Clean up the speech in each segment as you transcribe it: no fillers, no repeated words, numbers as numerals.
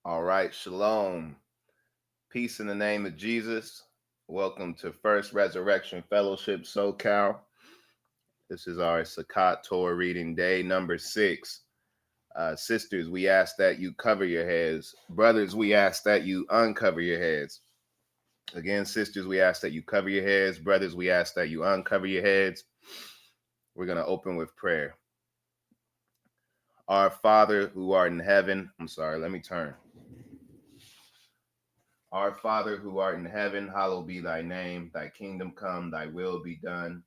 All right, shalom. Peace in the name of Jesus. Welcome to First Resurrection Fellowship, SoCal. This is our Sukkot Torah reading day number 6. Sisters, we ask that you cover your heads. Brothers, we ask that you uncover your heads. Again, sisters, we ask that you cover your heads. Brothers, we ask that you uncover your heads. We're going to open with prayer. Our Father who art in heaven, let me turn. Our Father who art in heaven, hallowed be thy name. Thy kingdom come, thy will be done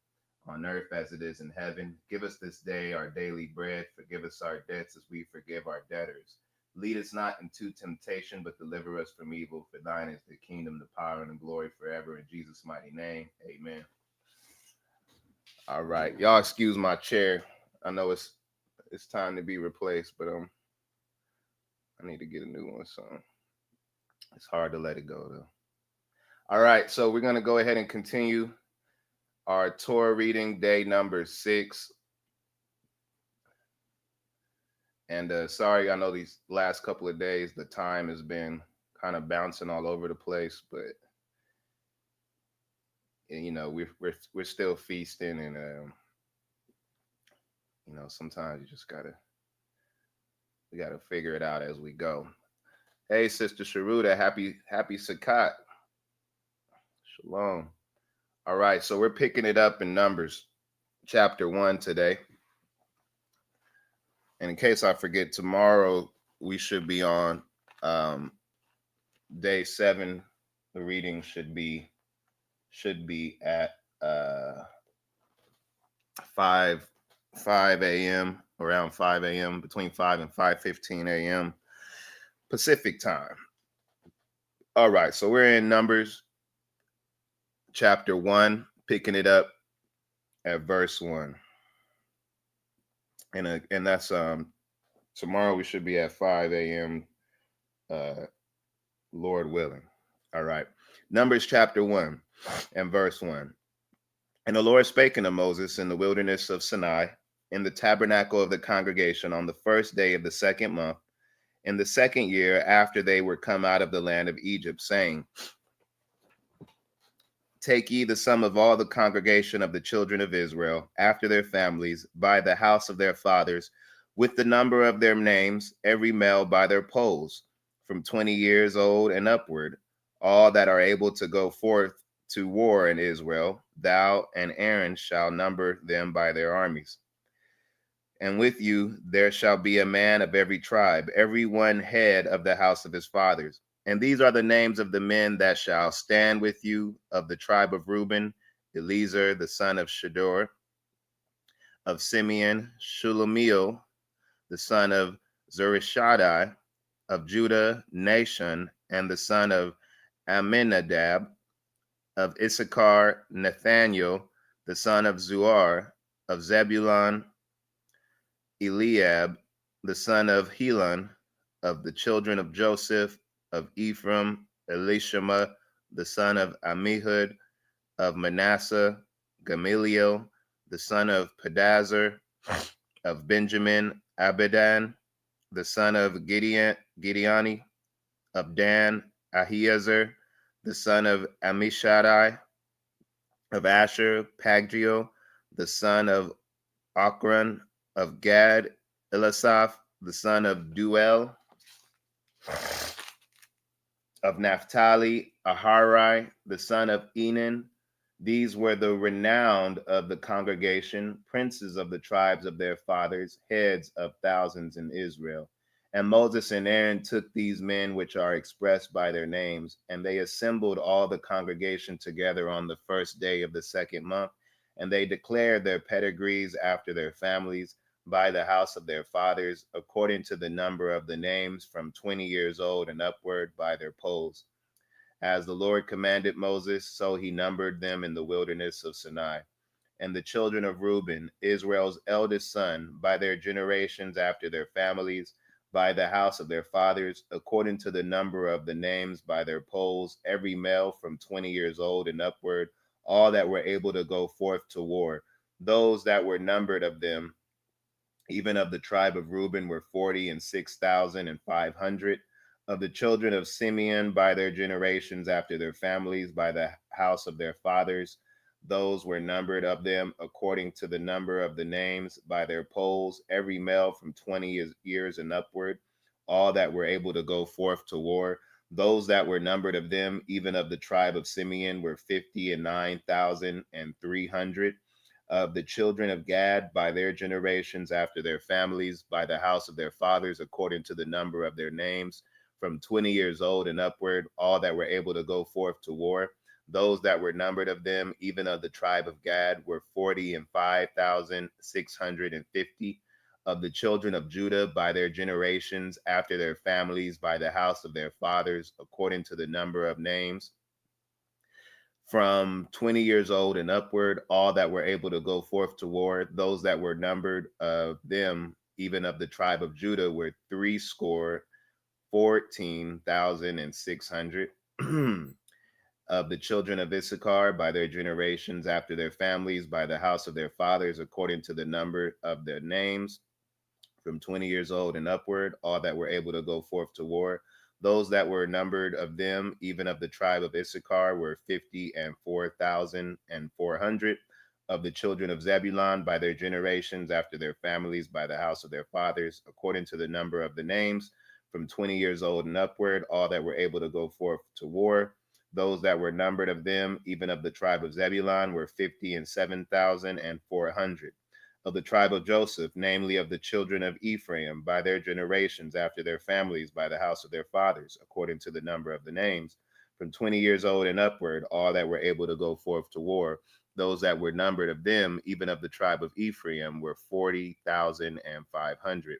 on earth as it is in heaven. Give us this day our daily bread. Forgive us our debts as we forgive our debtors. Lead us not into temptation, but deliver us from evil. For thine is the kingdom, the power, and the glory forever. In Jesus' mighty name, amen. All right. Y'all excuse my chair. I know it's time to be replaced, but I need to get a new one, so it's hard to let it go though. All right, so we're going to go ahead and continue our Torah reading, day number 6. And sorry, I know these last couple of days, the time has been kind of bouncing all over the place, but you know, we're still feasting, and you know, sometimes you just we gotta figure it out as we go. Hey, Sister Sharuda, happy Sukkot. Shalom. All right, so we're picking it up in Numbers chapter 1 today. And in case I forget, tomorrow we should be on day 7. The reading should be at 5 a.m. around 5 a.m. between 5 and 5:15 a.m. Pacific time. All right, so we're in Numbers chapter 1, picking it up at verse 1. And that's tomorrow we should be at 5 a.m. Lord willing. All right. Numbers chapter 1 and verse 1. And the Lord spake unto Moses in the wilderness of Sinai, in the tabernacle of the congregation, on the first day of the second month, in the second year after they were come out of the land of Egypt, saying, Take ye the sum of all the congregation of the children of Israel, after their families, by the house of their fathers, with the number of their names, every male by their polls, from 20 years old and upward, all that are able to go forth to war in Israel. Thou and Aaron shall number them by their armies. And with you there shall be a man of every tribe, every one head of the house of his fathers. And these are the names of the men that shall stand with you: of the tribe of Reuben, Eliezer the son of Shedeur; of Simeon, Shulameel the son of Zurishaddai; of Judah, Nashon, and the son of Amminadab; of Issachar, Nathaniel the son of Zuar; of Zebulun, Eliab the son of Helon; of the children of Joseph; of Ephraim, Elishama the son of Ammihud; of Manasseh, Gamaliel the son of Pedazur; of Benjamin, Abidan the son of Gideoni; of Dan, Ahiezer the son of Ammishaddai; of Asher, Pagdio the son of Ochran; of Gad, Elisaph the son of Duel; of Naphtali, Aharai the son of Enan. These were the renowned of the congregation, princes of the tribes of their fathers, heads of thousands in Israel. And Moses and Aaron took these men which are expressed by their names, and they assembled all the congregation together on the first day of the second month, and they declared their pedigrees after their families, by the house of their fathers, according to the number of the names, from 20 years old and upward, by their polls. As the Lord commanded Moses, so he numbered them in the wilderness of Sinai. And the children of Reuben, Israel's eldest son, by their generations after their families, by the house of their fathers, according to the number of the names, by their polls, every male from 20 years old and upward, all that were able to go forth to war. Those that were numbered of them, even of the tribe of Reuben, were 46,500. Of the children of Simeon by their generations after their families, by the house of their fathers, those were numbered of them according to the number of the names by their polls, every male from 20 years and upward, all that were able to go forth to war. Those that were numbered of them, even of the tribe of Simeon, were 59,300. Of the children of Gad by their generations after their families, by the house of their fathers, according to the number of their names, from 20 years old and upward, all that were able to go forth to war. Those that were numbered of them, even of the tribe of Gad, were 45,650. Of the children of Judah by their generations, after their families, by the house of their fathers, according to the number of names, from 20 years old and upward, all that were able to go forth to war. Those that were numbered of them, even of the tribe of Judah, were 14,600. Of the children of Issachar by their generations after their families, by the house of their fathers, according to the number of their names, from 20 years old and upward, all that were able to go forth to war. Those that were numbered of them, even of the tribe of Issachar, were 54,400. Of the children of Zebulun by their generations after their families, by the house of their fathers, according to the number of the names, from 20 years old and upward, all that were able to go forth to war. Those that were numbered of them, even of the tribe of Zebulun, were 57,400. Of the tribe of Joseph, namely of the children of Ephraim, by their generations after their families, by the house of their fathers, according to the number of the names, from 20 years old and upward, all that were able to go forth to war. Those that were numbered of them, even of the tribe of Ephraim, were 40,500.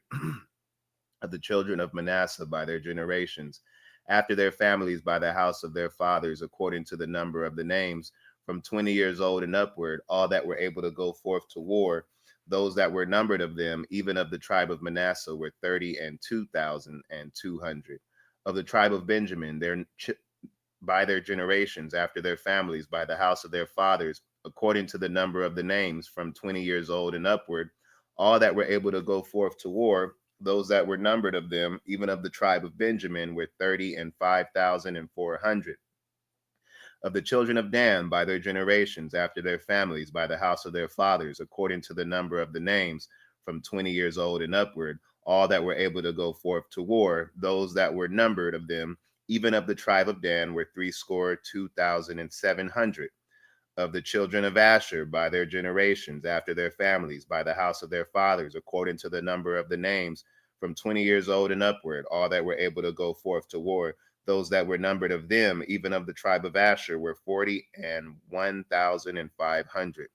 Of the children of Manasseh by their generations, after their families, by the house of their fathers, according to the number of the names, from 20 years old and upward, all that were able to go forth to war. Those that were numbered of them, even of the tribe of Manasseh, were 32,200. Of the tribe of Benjamin, by their generations, after their families, by the house of their fathers, according to the number of the names, from 20 years old and upward, all that were able to go forth to war. Those that were numbered of them, even of the tribe of Benjamin, were 35,400. Of the children of Dan by their generations, after their families, by the house of their fathers, according to the number of the names, from 20 years old and upward, all that were able to go forth to war. Those that were numbered of them, even of the tribe of Dan, were 62,700. Of the children of Asher by their generations, after their families, by the house of their fathers, according to the number of the names, from 20 years old and upward, all that were able to go forth to war. Those that were numbered of them, even of the tribe of Asher, were 41,500.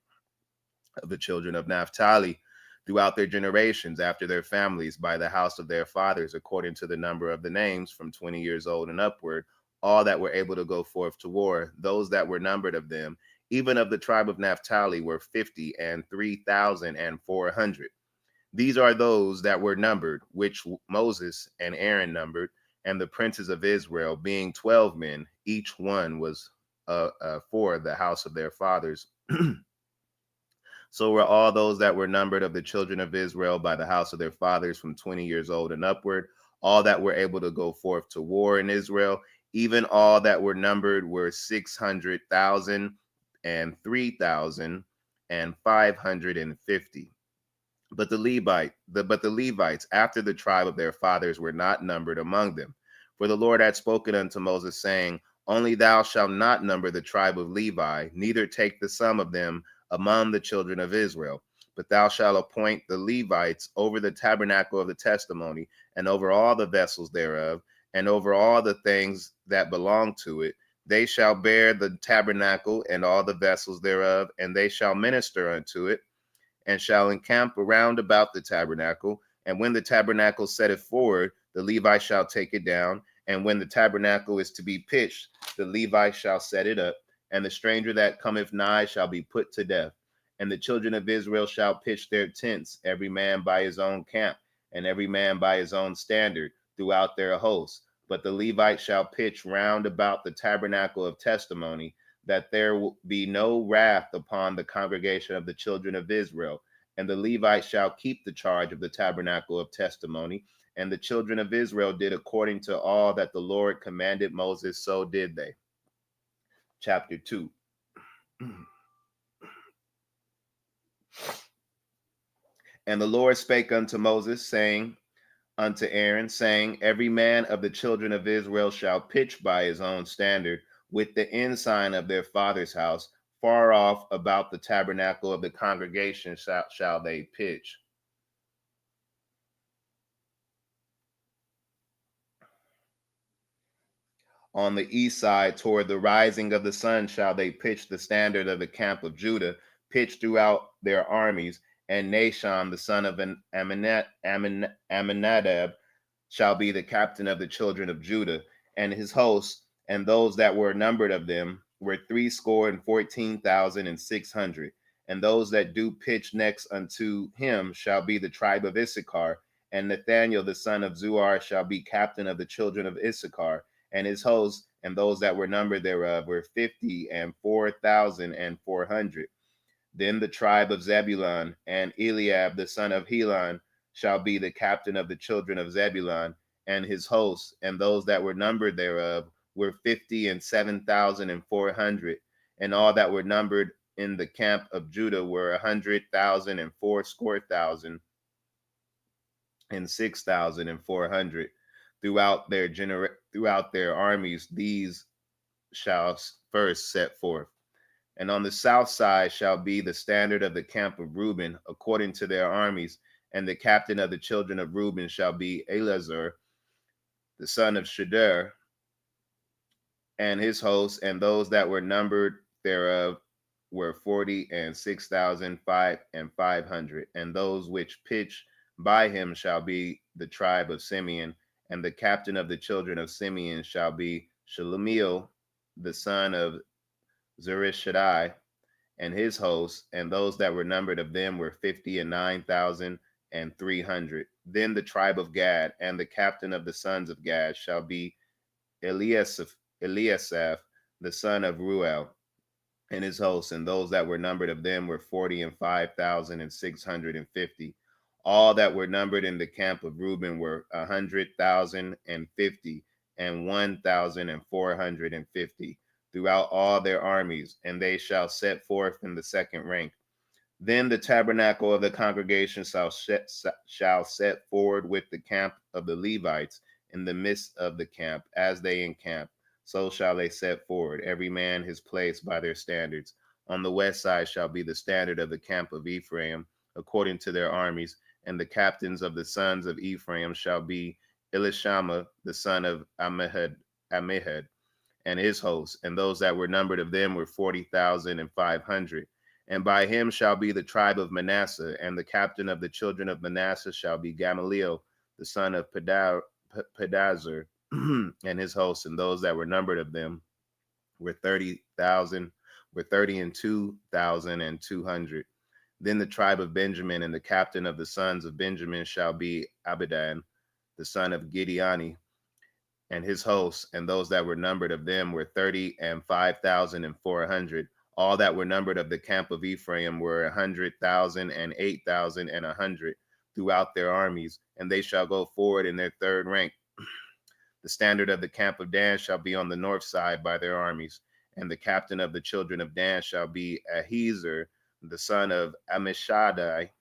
Of the children of Naphtali, throughout their generations, after their families, by the house of their fathers, according to the number of the names, from 20 years old and upward, all that were able to go forth to war. Those that were numbered of them, even of the tribe of Naphtali, were 53,400. These are those that were numbered, which Moses and Aaron numbered, and the princes of Israel, being 12 men, each one was for the house of their fathers. So were all those that were numbered of the children of Israel by the house of their fathers, from 20 years old and upward, all that were able to go forth to war in Israel. Even all that were numbered were 600,000 and 3,550. But the Levites, after the tribe of their fathers, were not numbered among them. For the Lord had spoken unto Moses, saying, Only thou shalt not number the tribe of Levi, neither take the sum of them among the children of Israel. But thou shalt appoint the Levites over the tabernacle of the testimony, and over all the vessels thereof, and over all the things that belong to it. They shall bear the tabernacle and all the vessels thereof, and they shall minister unto it, and shall encamp around about the tabernacle. And when the tabernacle setteth forward, the Levites shall take it down. And when the tabernacle is to be pitched, the Levites shall set it up. And the stranger that cometh nigh shall be put to death. And the children of Israel shall pitch their tents, every man by his own camp, and every man by his own standard, throughout their hosts. But the Levites shall pitch round about the tabernacle of testimony, that there will be no wrath upon the congregation of the children of Israel. And the Levites shall keep the charge of the tabernacle of testimony, And the children of Israel did according to all that the Lord commanded Moses, so did they. Chapter 2. And the Lord spake unto Moses, saying unto Aaron, saying, Every man of the children of Israel shall pitch by his own standard, with the ensign of their father's house, far off about the tabernacle of the congregation shall they pitch. On the east side, toward the rising of the sun, shall they pitch the standard of the camp of Judah, pitch throughout their armies. And Nashon, the son of Amminadab, shall be the captain of the children of Judah, and his hosts, and those that were numbered of them were 14,600. And those that do pitch next unto him shall be the tribe of Issachar. And Nathaniel, the son of Zuar, shall be captain of the children of Issachar, and his hosts, and those that were numbered thereof were 54,400. Then the tribe of Zebulun, and Eliab, the son of Helon, shall be the captain of the children of Zebulun, and his hosts, and those that were numbered thereof were 57,400. And all that were numbered in the camp of Judah were 100,000 and fourscore thousand and 6,400. Throughout their armies, these shall first set forth. And on the south side shall be the standard of the camp of Reuben, according to their armies. And the captain of the children of Reuben shall be Eleazar, the son of Shedeur, and his hosts, and those that were numbered thereof were 46,500. And those which pitch by him shall be the tribe of Simeon. And the captain of the children of Simeon shall be Shelumiel, the son of Zurishaddai, and his hosts, and those that were numbered of them were 59,300. Then the tribe of Gad, and the captain of the sons of Gad shall be Eliasaph, the son of Ruel, and his hosts, and those that were numbered of them were 45,650. All that were numbered in the camp of Reuben were 100,050 and 1,450 throughout all their armies, and they shall set forth in the second rank. Then the tabernacle of the congregation shall set forward with the camp of the Levites in the midst of the camp, as they encamp. So shall they set forward, every man his place by their standards. On the west side shall be the standard of the camp of Ephraim, according to their armies. And the captains of the sons of Ephraim shall be Elishama, the son of Ammihud, and his hosts, and those that were numbered of them were 40,500. And by him shall be the tribe of Manasseh, and the captain of the children of Manasseh shall be Gamaliel, the son of Pedazur, and his hosts, and those that were numbered of them were 32,200. Then the tribe of Benjamin, and the captain of the sons of Benjamin shall be Abidan, the son of Gideoni, and his hosts, and those that were numbered of them were 35,400. All that were numbered of the camp of Ephraim were 100,000 and 8,100 throughout their armies, and they shall go forward in their third rank. The standard of the camp of Dan shall be on the north side by their armies, and the captain of the children of Dan shall be Ahiezer, the son of Ammishaddai,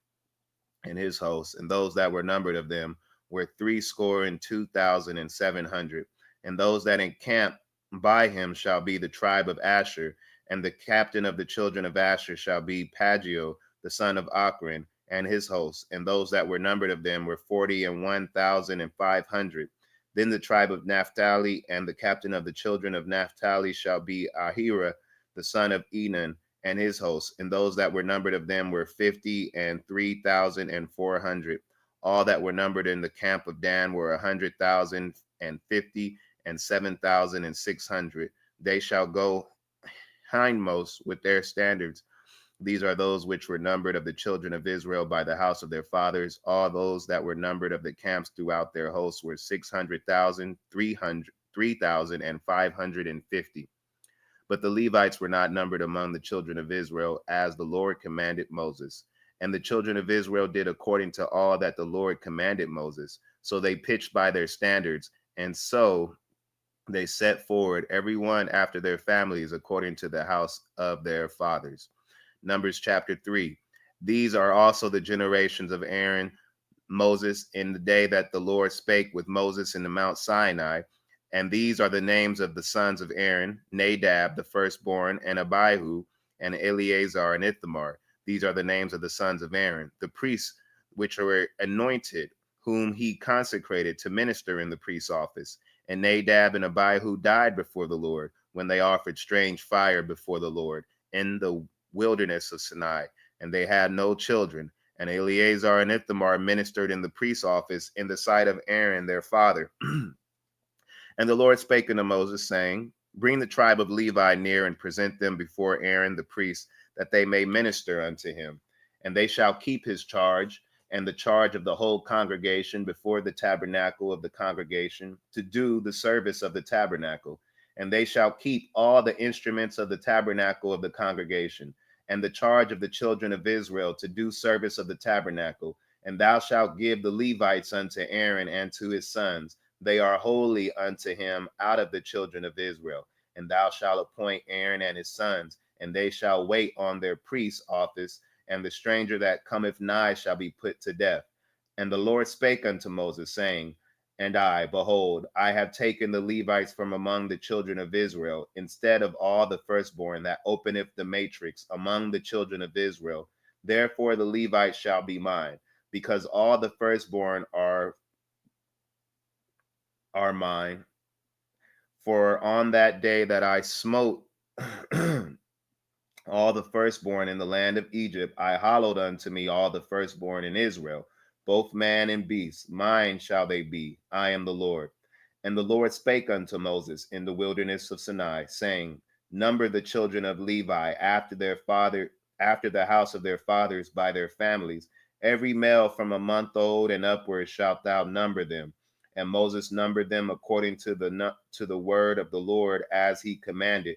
and his hosts, and those that were numbered of them were 62,700. And those that encamp by him shall be the tribe of Asher, and the captain of the children of Asher shall be Pagio, the son of Achran, and his hosts, and those that were numbered of them were 41,500. Then the tribe of Naphtali, and the captain of the children of Naphtali shall be Ahira, the son of Enan, and his hosts, and those that were numbered of them were 53,400. All that were numbered in the camp of Dan were 100,050 and 7,600. They shall go hindmost with their standards. These are those which were numbered of the children of Israel by the house of their fathers. All those that were numbered of the camps throughout their hosts were 3,550. But the Levites were not numbered among the children of Israel, as the Lord commanded Moses. And the children of Israel did according to all that the Lord commanded Moses. So they pitched by their standards, and so they set forward every one after their families according to the house of their fathers. Numbers chapter 3. These are also the generations of Aaron, Moses, in the day that the Lord spake with Moses in the Mount Sinai. And these are the names of the sons of Aaron: Nadab, the firstborn, and Abihu, and Eleazar, and Ithamar. These are the names of the sons of Aaron, the priests which were anointed, whom he consecrated to minister in the priest's office. And Nadab and Abihu died before the Lord when they offered strange fire before the Lord in the wilderness of Sinai, and they had no children. And Eleazar and Ithamar ministered in the priest's office in the sight of Aaron their father. And the Lord spake unto Moses, saying, Bring the tribe of Levi near and present them before Aaron the priest, that they may minister unto him. And they shall keep his charge and the charge of the whole congregation before the tabernacle of the congregation, to do the service of the tabernacle. And they shall keep all the instruments of the tabernacle of the congregation, and the charge of the children of Israel to do service of the tabernacle. And thou shalt give the Levites unto Aaron and to his sons. They are holy unto him out of the children of Israel. And thou shalt appoint Aaron and his sons, and they shall wait on their priest's office, and the stranger that cometh nigh shall be put to death. And the Lord spake unto Moses, saying, And I, behold, I have taken the Levites from among the children of Israel, instead of all the firstborn that openeth the matrix among the children of Israel. Therefore the Levites shall be mine, because all the firstborn are mine. For on that day that I smote all the firstborn in the land of Egypt, I hallowed unto me all the firstborn in Israel, both man and beast. Mine shall they be. I am the Lord. And the Lord spake unto Moses in the wilderness of Sinai, saying, Number the children of Levi after the house of their fathers by their families. Every male from a month old and upward shalt thou number them. And Moses numbered them according to the word of the Lord as he commanded.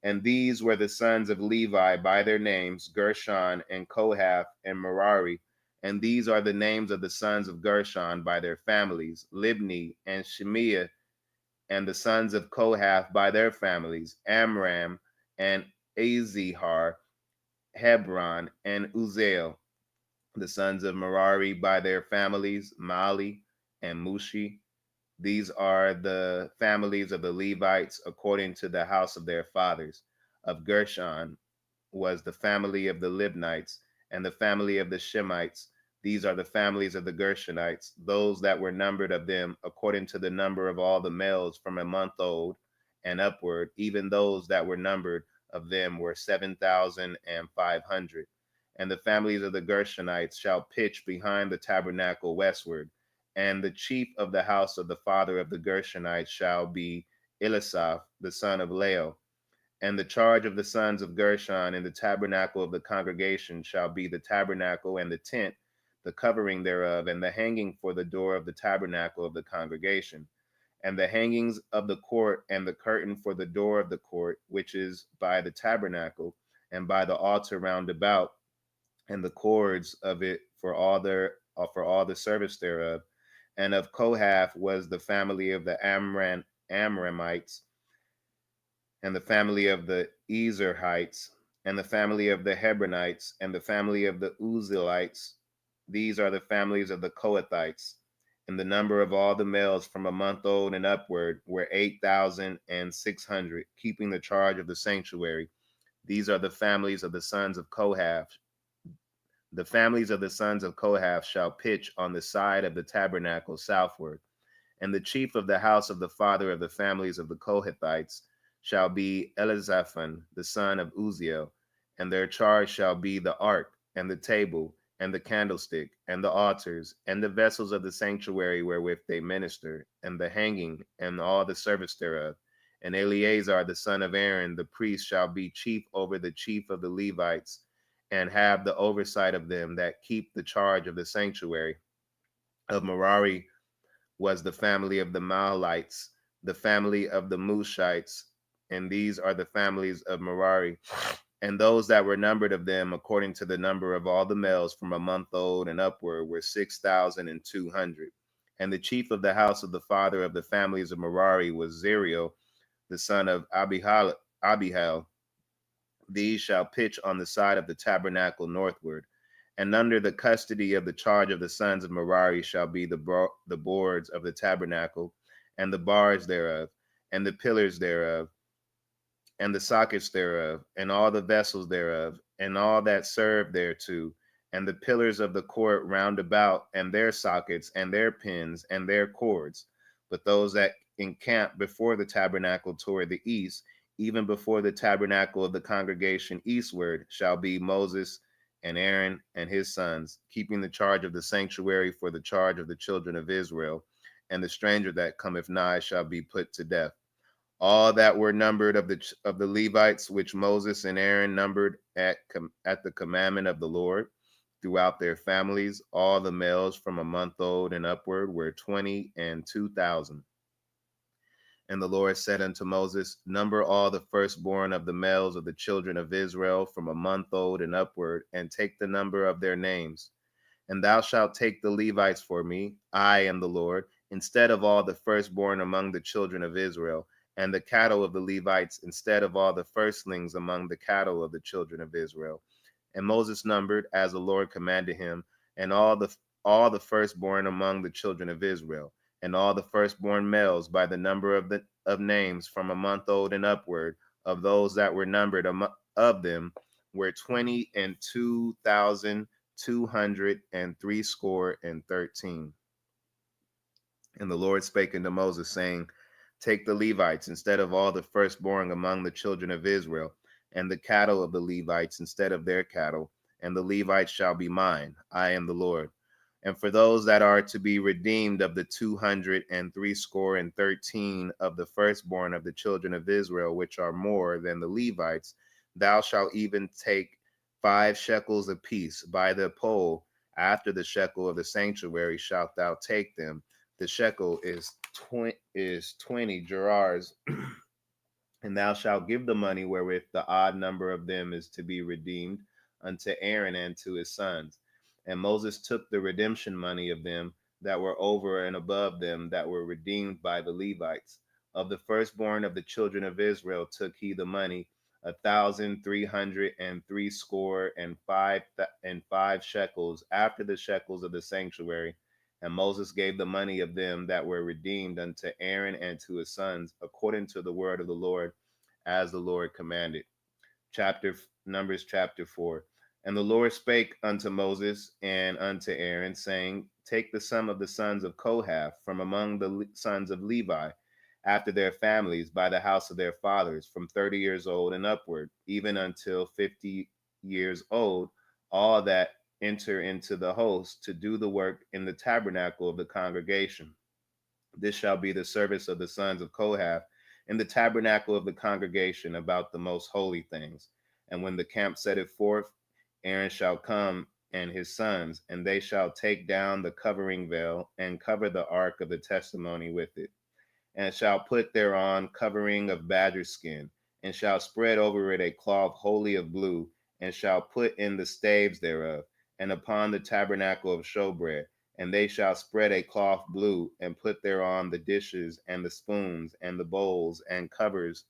And these were the sons of Levi by their names, Gershon and Kohath and Merari. And these are the names of the sons of Gershon by their families, Libni and Shemiah. And the sons of Kohath by their families, Amram and Azihar, Hebron and Uziel. The sons of Merari by their families, Mali and Mushi. These are the families of the Levites according to the house of their fathers. Of Gershon was the family of the Libnites, and the family of the Shemites. These are the families of the Gershonites, those that were numbered of them according to the number of all the males from a month old and upward. Even those that were numbered of them were 7,500. And the families of the Gershonites shall pitch behind the tabernacle westward. And the chief of the house of the father of the Gershonites shall be Elisaph, the son of Lael. And the charge of the sons of Gershon in the tabernacle of the congregation shall be the tabernacle and the tent, the covering thereof, and the hanging for the door of the tabernacle of the congregation, and the hangings of the court, and the curtain for the door of the court, which is by the tabernacle, and by the altar round about, and the cords of it for all the service thereof. And of Kohath was the family of the Amramites, and the family of the Ezrahites, and the family of the Hebronites, and the family of the Uzzielites. These are the families of the Kohathites. And the number of all the males from a month old and upward were 8,600, keeping the charge of the sanctuary. These are the families of the sons of Kohath. The families of the sons of Kohath shall pitch on the side of the tabernacle southward. And the chief of the house of the father of the families of the Kohathites shall be Elizaphan, the son of Uzziel. And their charge shall be the ark, and the table, and the candlestick, and the altars, and the vessels of the sanctuary wherewith they minister, and the hanging, and all the service thereof. And Eleazar, the son of Aaron, the priest, shall be chief over the chief of the Levites, and have the oversight of them that keep the charge of the sanctuary. Of Merari was the family of the Mahalites, the family of the Mushites, and these are the families of Merari. And those that were numbered of them, according to the number of all the males from a month old and upward, were 6,200. And the chief of the house of the father of the families of Merari was Zeriel, the son of Abihal. These shall pitch on the side of the tabernacle northward. And under the custody of the charge of the sons of Merari shall be the boards of the tabernacle, and the bars thereof, and the pillars thereof, and the sockets thereof, and all the vessels thereof, and all that serve thereto, and the pillars of the court round about, and their sockets, and their pins, and their cords. But those that encamp before the tabernacle toward the east, even before the tabernacle of the congregation eastward, shall be Moses and Aaron and his sons, keeping the charge of the sanctuary for the charge of the children of Israel. And the stranger that cometh nigh shall be put to death. All that were numbered of the Levites, which Moses and Aaron numbered at the commandment of the Lord, throughout their families, all the males from a month old and upward were 22,000. And the Lord said unto Moses, Number all the firstborn of the males of the children of Israel from a month old and upward, and take the number of their names. And thou shalt take the Levites for me, I am the Lord, instead of all the firstborn among the children of Israel, and the cattle of the Levites instead of all the firstlings among the cattle of the children of Israel. And Moses numbered, as the Lord commanded him, and all the firstborn among the children of Israel, and all the firstborn males by the number of names from a month old and upward, of those that were numbered of them, were 22,213. And the Lord spake unto Moses, saying, Take the Levites instead of all the firstborn among the children of Israel, and the cattle of the Levites instead of their cattle, and the Levites shall be mine. I am the Lord. And for those that are to be redeemed of the 213 of the firstborn of the children of Israel, which are more than the Levites, thou shalt even take 5 shekels apiece by the poll. After the shekel of the sanctuary shalt thou take them. The shekel is 20 gerars, and thou shalt give the money wherewith the odd number of them is to be redeemed unto Aaron and to his sons. And Moses took the redemption money of them that were over and above them that were redeemed by the Levites. Of the firstborn of the children of Israel took he the money, 1,365 shekels, after the shekels of the sanctuary. And Moses gave the money of them that were redeemed unto Aaron and to his sons, according to the word of the Lord, as the Lord commanded. Numbers chapter 4. And the Lord spake unto Moses and unto Aaron, saying, Take the sum of the sons of Kohath from among the sons of Levi, after their families, by the house of their fathers, from 30 years old and upward, even until 50 years old, all that enter into the host to do the work in the tabernacle of the congregation. This shall be the service of the sons of Kohath in the tabernacle of the congregation about the most holy things. And when the camp setteth forth, Aaron shall come and his sons, and they shall take down the covering veil and cover the ark of the testimony with it, and shall put thereon covering of badger skin, and shall spread over it a cloth wholly of blue, and shall put in the staves thereof, and upon the tabernacle of showbread, and they shall spread a cloth blue, and put thereon the dishes, and the spoons, and the bowls, and covers,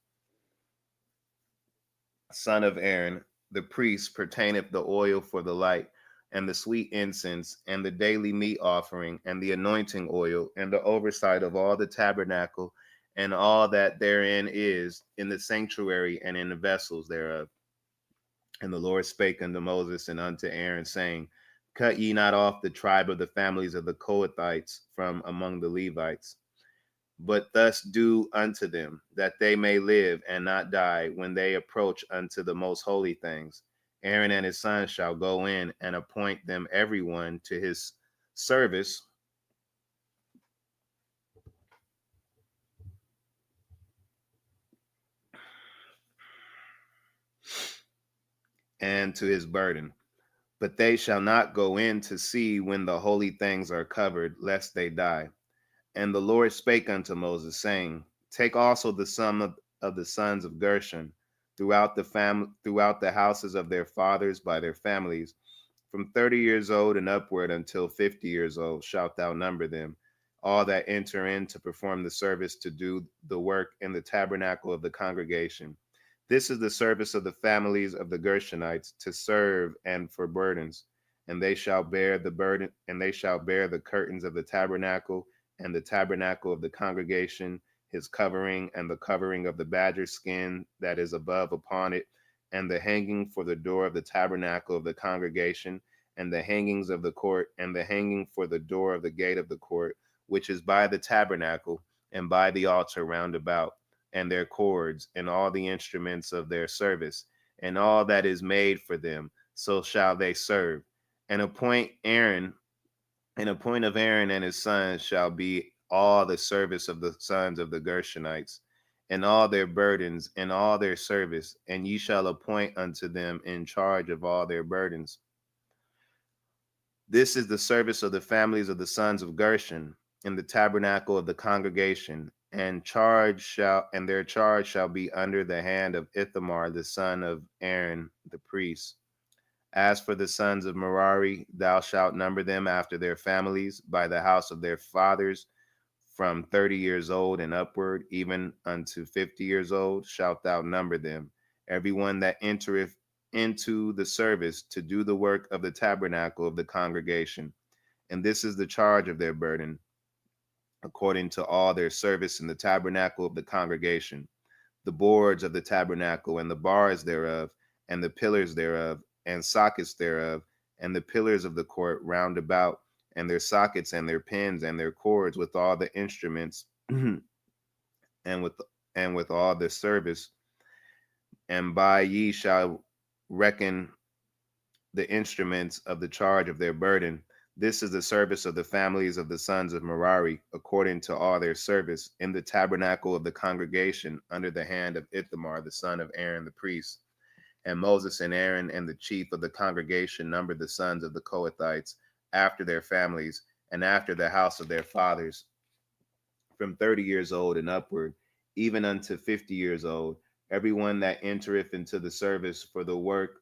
son of Aaron, the priest, pertaineth the oil for the light, and the sweet incense, and the daily meat offering, and the anointing oil, and the oversight of all the tabernacle, and all that therein is, in the sanctuary and in the vessels thereof. And the Lord spake unto Moses and unto Aaron, saying, Cut ye not off the tribe of the families of the Kohathites from among the Levites, but thus do unto them, that they may live and not die when they approach unto the most holy things. Aaron and his sons shall go in and appoint them every one to his service and to his burden. But they shall not go in to see when the holy things are covered, lest they die. And the Lord spake unto Moses, saying, Take also the sum of the sons of Gershon throughout the houses of their fathers by their families, from 30 years old and upward until 50 years old shalt thou number them. all that enter in to perform the service to do the work in the tabernacle of the congregation. This is the service of the families of the Gershonites to serve and for burdens. And they shall bear the burden, and they shall bear the curtains of the tabernacle and the tabernacle of the congregation, his covering and the covering of the badger skin that is above upon it, and the hanging for the door of the tabernacle of the congregation, and the hangings of the court, and the hanging for the door of the gate of the court, which is by the tabernacle and by the altar round about, and their cords, and all the instruments of their service, and all that is made for them, so shall they serve. And appoint Aaron, and appoint of Aaron and his sons shall be all the service of the sons of the Gershonites, and all their burdens, and all their service, and ye shall appoint unto them in charge of all their burdens. This is the service of the families of the sons of Gershon in the tabernacle of the congregation, and their charge shall be under the hand of Ithamar the son of Aaron the priest. As for the sons of Merari, thou shalt number them after their families by the house of their fathers, from 30 years old and upward, even unto 50 years old, shalt thou number them. Every one that entereth into the service to do the work of the tabernacle of the congregation. And this is the charge of their burden, according to all their service in the tabernacle of the congregation, the boards of the tabernacle, and the bars thereof, and the pillars thereof, and sockets thereof, and the pillars of the court round about, and their sockets, and their pins, and their cords, with all the instruments, and with all the service. And by ye shall reckon the instruments of the charge of their burden. This is the service of the families of the sons of Merari, according to all their service, in the tabernacle of the congregation, under the hand of Ithamar the son of Aaron the priest. And Moses and Aaron and the chief of the congregation numbered the sons of the Kohathites after their families and after the house of their fathers, from 30 years old and upward, even unto 50 years old, every one that entereth into the service for the work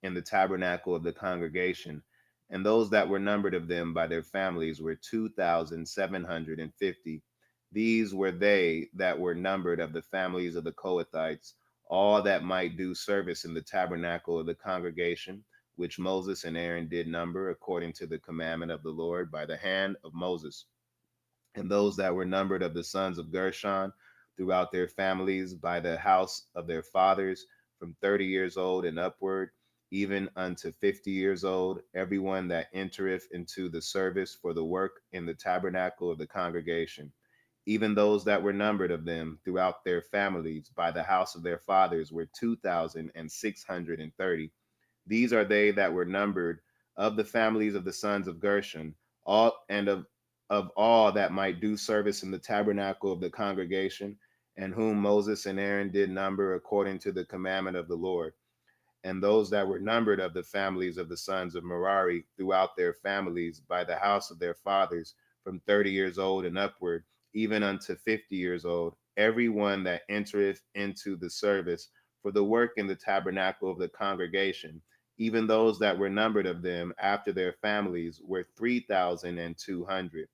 in the tabernacle of the congregation. And those that were numbered of them by their families were 2,750. These were they that were numbered of the families of the Kohathites, all that might do service in the tabernacle of the congregation, which Moses and Aaron did number according to the commandment of the Lord by the hand of Moses. And those that were numbered of the sons of Gershon throughout their families by the house of their fathers, from 30 years old and upward, even unto 50 years old, everyone that entereth into the service for the work in the tabernacle of the congregation. Even those that were numbered of them throughout their families by the house of their fathers were 2,630. These are they that were numbered of the families of the sons of Gershon, all and of all that might do service in the tabernacle of the congregation, and whom Moses and Aaron did number according to the commandment of the Lord. And those that were numbered of the families of the sons of Merari throughout their families by the house of their fathers, from 30 years old and upward, even unto 50 years old, every one that entereth into the service for the work in the tabernacle of the congregation, even those that were numbered of them after their families were 3,200.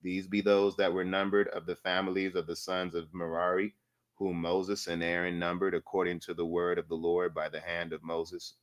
These be those that were numbered of the families of the sons of Merari, whom Moses and Aaron numbered according to the word of the Lord by the hand of Moses.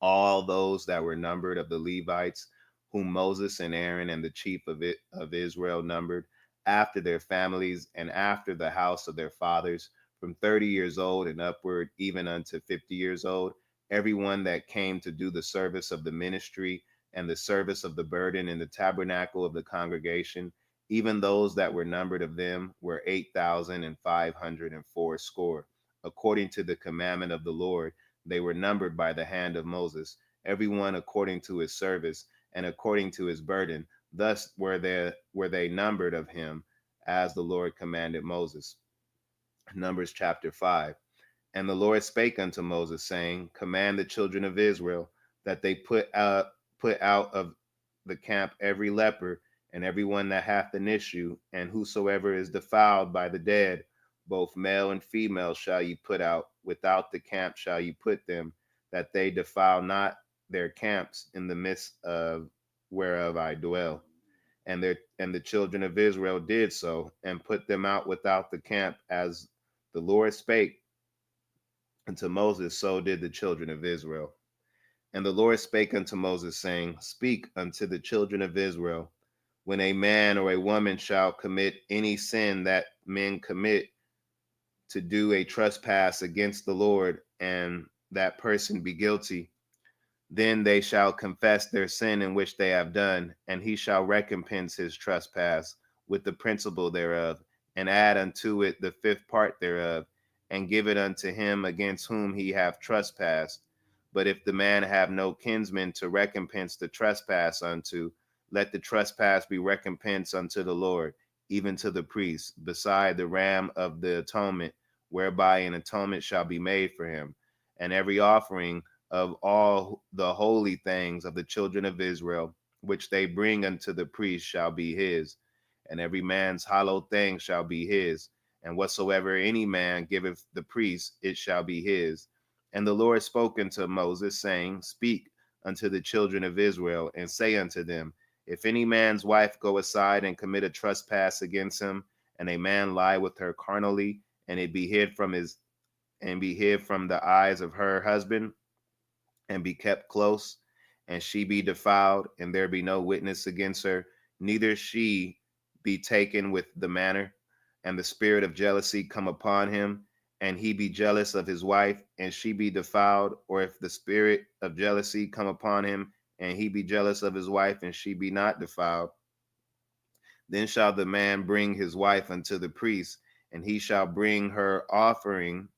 All those that were numbered of the Levites, whom Moses and Aaron and the chief of Israel numbered, after their families and after the house of their fathers, from 30 years old and upward, even unto 50 years old, everyone that came to do the service of the ministry and the service of the burden in the tabernacle of the congregation, even those that were numbered of them were 8,504 score. According to the commandment of the Lord, they were numbered by the hand of Moses, every one according to his service and according to his burden. Thus were they numbered of him, as the Lord commanded Moses. Numbers chapter 5. And the Lord spake unto Moses, saying, Command the children of Israel that they put out of the camp every leper, and every one that hath an issue, and whosoever is defiled by the dead, both male and female shall ye put out. Without the camp shall ye put them, that they defile not their camps in the midst of whereof I dwell. and the children of Israel did so, and put them out without the camp, as the Lord spake unto Moses, so did the children of Israel. And the Lord spake unto Moses, saying, Speak unto the children of Israel, when a man or a woman shall commit any sin that men commit, to do a trespass against the Lord, and that person be guilty, then they shall confess their sin in which they have done, and he shall recompense his trespass with the principal thereof, and add unto it the fifth part thereof, and give it unto him against whom he hath trespassed. But if the man have no kinsman to recompense the trespass unto, let the trespass be recompensed unto the Lord, even to the priest, beside the ram of the atonement, whereby an atonement shall be made for him. And every offering of all the holy things of the children of Israel, which they bring unto the priest, shall be his. And every man's hallowed thing shall be his. And whatsoever any man giveth the priest, it shall be his. And the Lord spoke unto Moses, saying, Speak unto the children of Israel, and say unto them, If any man's wife go aside and commit a trespass against him, and a man lie with her carnally, and it be hid from the eyes of her husband, and be kept close, and she be defiled, and there be no witness against her, neither she be taken with the manner, and the spirit of jealousy come upon him, and he be jealous of his wife, and she be defiled, or if the spirit of jealousy come upon him, and he be jealous of his wife, and she be not defiled, then shall the man bring his wife unto the priest, and he shall bring her offering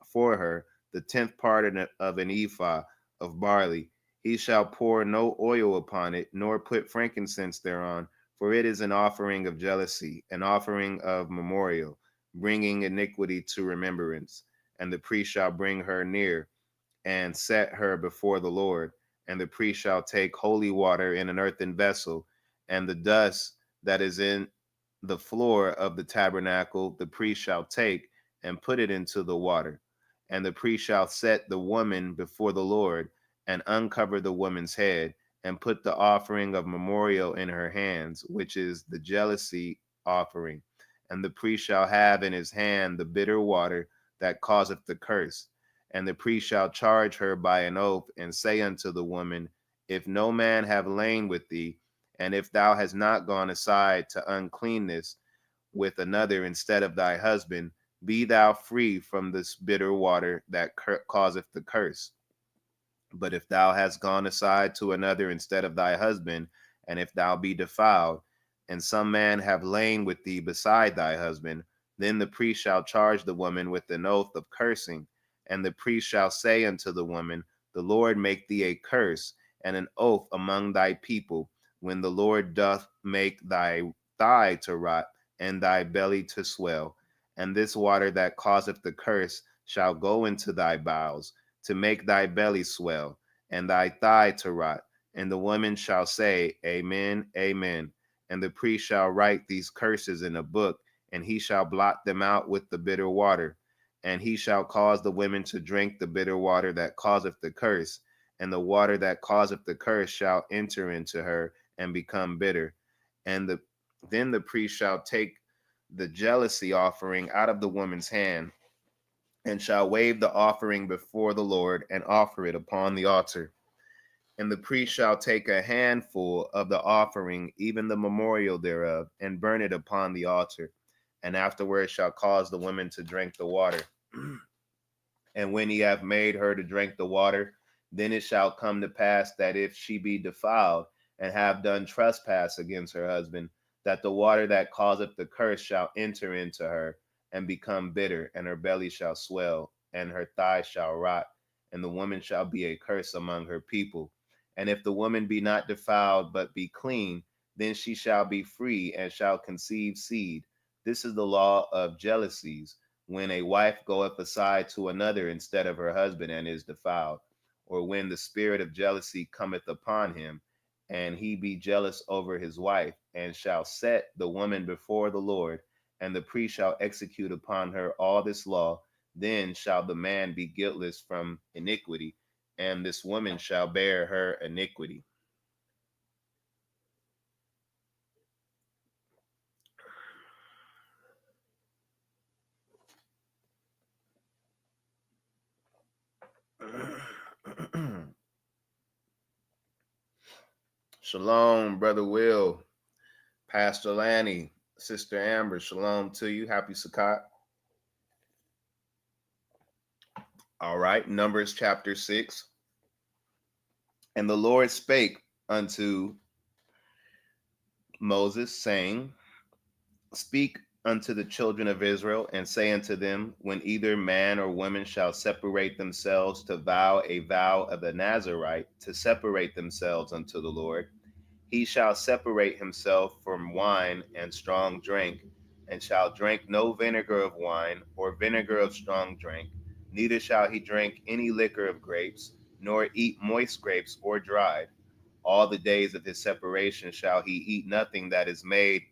for her, the tenth part of an ephah of barley. He shall pour no oil upon it, nor put frankincense thereon, for it is an offering of jealousy, an offering of memorial, bringing iniquity to remembrance. And the priest shall bring her near, and set her before the Lord. And the priest shall take holy water in an earthen vessel, and the dust that is in the floor of the tabernacle the priest shall take, and put it into the water. And the priest shall set the woman before the Lord, and uncover the woman's head, and put the offering of memorial in her hands, which is the jealousy offering. And the priest shall have in his hand the bitter water that causeth the curse. And the priest shall charge her by an oath, and say unto the woman, If no man have lain with thee, and if thou hast not gone aside to uncleanness with another instead of thy husband, be thou free from this bitter water that causeth the curse. But if thou hast gone aside to another instead of thy husband, and if thou be defiled, and some man have lain with thee beside thy husband, then the priest shall charge the woman with an oath of cursing. And the priest shall say unto the woman, The Lord make thee a curse and an oath among thy people, when the Lord doth make thy thigh to rot, and thy belly to swell. And this water that causeth the curse shall go into thy bowels, to make thy belly swell, and thy thigh to rot. And the woman shall say, Amen, Amen. And the priest shall write these curses in a book, and he shall blot them out with the bitter water. And he shall cause the women to drink the bitter water that causeth the curse, and the water that causeth the curse shall enter into her and become bitter. Then the priest shall take the jealousy offering out of the woman's hand, and shall wave the offering before the Lord, and offer it upon the altar. And the priest shall take a handful of the offering, even the memorial thereof, and burn it upon the altar. And afterward shall cause the woman to drink the water. And when he hath made her to drink the water, then it shall come to pass that if she be defiled, and have done trespass against her husband, that the water that causeth the curse shall enter into her, and become bitter, and her belly shall swell, and her thighs shall rot, and the woman shall be a curse among her people. And if the woman be not defiled, but be clean, then she shall be free, and shall conceive seed. This is the law of jealousies, when a wife goeth aside to another instead of her husband, and is defiled, or when the spirit of jealousy cometh upon him, and he be jealous over his wife, and shall set the woman before the Lord, and the priest shall execute upon her all this law. Then shall the man be guiltless from iniquity, and this woman shall bear her iniquity. Shalom, Brother Will, Pastor Lanny, Sister Amber. Shalom to you. Happy Sukkot. All right, Numbers chapter 6. And the Lord spake unto Moses, saying, Speak unto the children of Israel, and say unto them, when either man or woman shall separate themselves to vow a vow of the Nazarite, to separate themselves unto the Lord, he shall separate himself from wine and strong drink, and shall drink no vinegar of wine, or vinegar of strong drink, neither shall he drink any liquor of grapes, nor eat moist grapes or dried. All the days of his separation shall he eat nothing that is made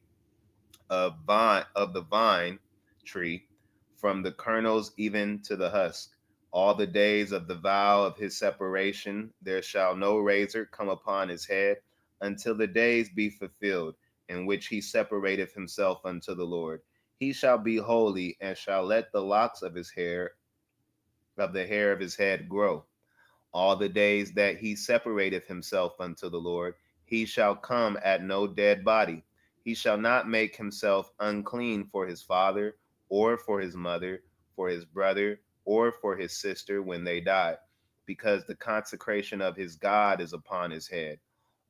of the vine tree, from the kernels even to the husk. All the days of the vow of his separation, there shall no razor come upon his head, until the days be fulfilled, in which he separateth himself unto the Lord. He shall be holy, and shall let the locks of his hair, of the hair of his head, grow. All the days that he separateth himself unto the Lord, he shall come at no dead body. He shall not make himself unclean for his father, or for his mother, for his brother, or for his sister when they die, because the consecration of his God is upon his head.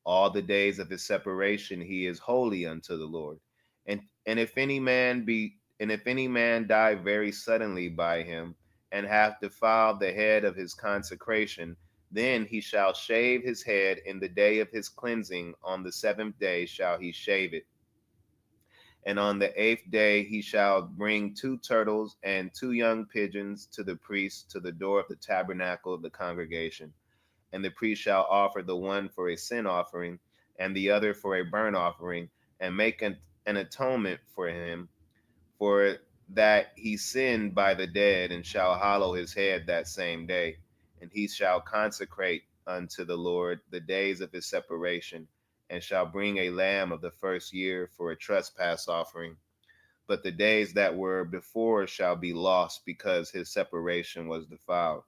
All the days of his separation he is holy unto the Lord. And if any man die very suddenly by him, and hath defiled the head of his consecration, then he shall shave his head in the day of his cleansing. On the 7th day shall he shave it. And on the 8th day he shall bring 2 turtles and 2 young pigeons to the priest to the door of the tabernacle of the congregation. And the priest shall offer the one for a sin offering, and the other for a burnt offering, and make an atonement for him, for that he sinned by the dead, and shall hallow his head that same day. And he shall consecrate unto the Lord the days of his separation, and shall bring a lamb of the first year for a trespass offering. But the days that were before shall be lost, because his separation was defiled.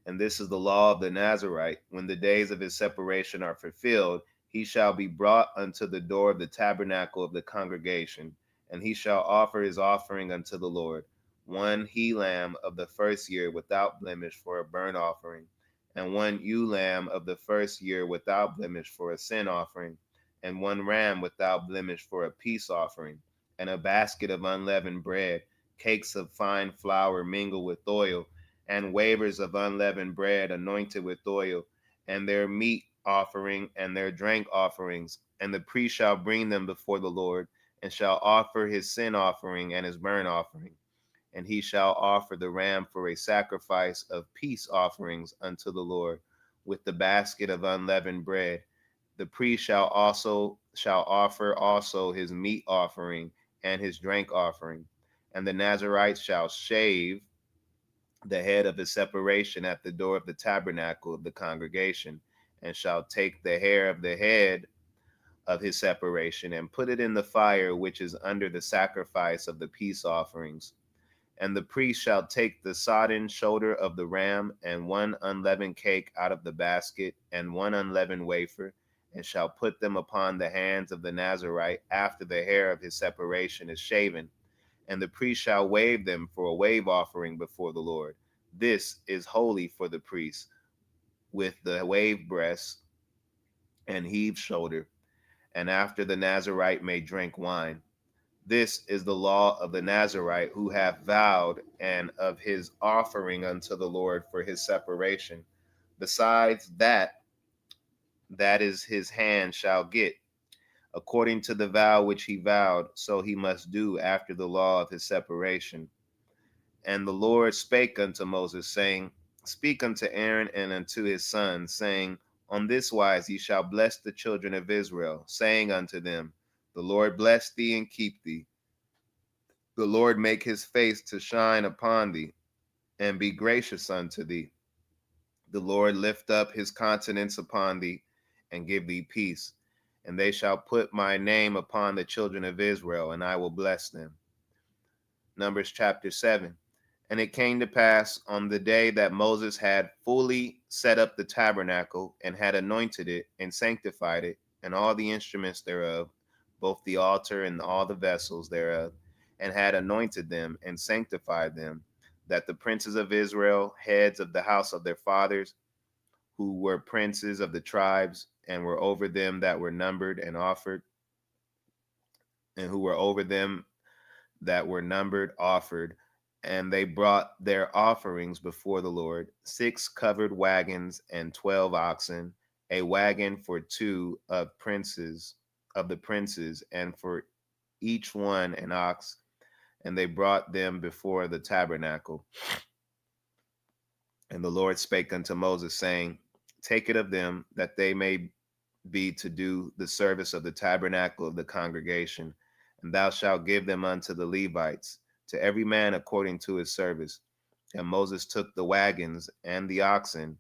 And this is the law of the Nazarite. When the days of his separation are fulfilled, he shall be brought unto the door of the tabernacle of the congregation, and he shall offer his offering unto the Lord, 1 he lamb of the first year without blemish for a burnt offering, and 1 ewe lamb of the first year without blemish for a sin offering, and 1 ram without blemish for a peace offering, and a basket of unleavened bread, cakes of fine flour mingled with oil, and wafers of unleavened bread anointed with oil, and their meat offering and their drink offerings. And the priest shall bring them before the Lord, and shall offer his sin offering and his burnt offering. And he shall offer the ram for a sacrifice of peace offerings unto the Lord, with the basket of unleavened bread. The priest shall offer also his meat offering and his drink offering. And the Nazarite shall shave the head of his separation at the door of the tabernacle of the congregation, and shall take the hair of the head of his separation, and put it in the fire which is under the sacrifice of the peace offerings. And the priest shall take the sodden shoulder of the ram, and 1 unleavened cake out of the basket, and 1 unleavened wafer, and shall put them upon the hands of the Nazarite after the hair of his separation is shaven. And the priest shall wave them for a wave offering before the Lord. This is holy for the priest, with the wave breast and heaved shoulder. And after the Nazarite may drink wine. This is the law of the Nazarite who hath vowed, and of his offering unto the Lord for his separation. Besides that is his hand shall get, according to the vow which he vowed, so he must do after the law of his separation. And the Lord spake unto Moses, saying, Speak unto Aaron and unto his sons, saying, On this wise ye shall bless the children of Israel, saying unto them, The Lord bless thee and keep thee. The Lord make his face to shine upon thee, and be gracious unto thee. The Lord lift up his countenance upon thee, and give thee peace. And they shall put my name upon the children of Israel, and I will bless them. Numbers chapter 7. And it came to pass on the day that Moses had fully set up the tabernacle, and had anointed it, and sanctified it, and all the instruments thereof, both the altar and all the vessels thereof, and had anointed them, and sanctified them, that the princes of Israel, heads of the house of their fathers, who were princes of the tribes, and were over them that were numbered and offered, and who were over them that were numbered offered, and they brought their offerings before the Lord, 6 covered wagons and 12 oxen, a wagon for two of the princes, and for each one an ox, and they brought them before the tabernacle. And the Lord spake unto Moses, saying, Take it of them, that they may be to do the service of the tabernacle of the congregation, and thou shalt give them unto the Levites, to every man according to his service. And Moses took the wagons and the oxen,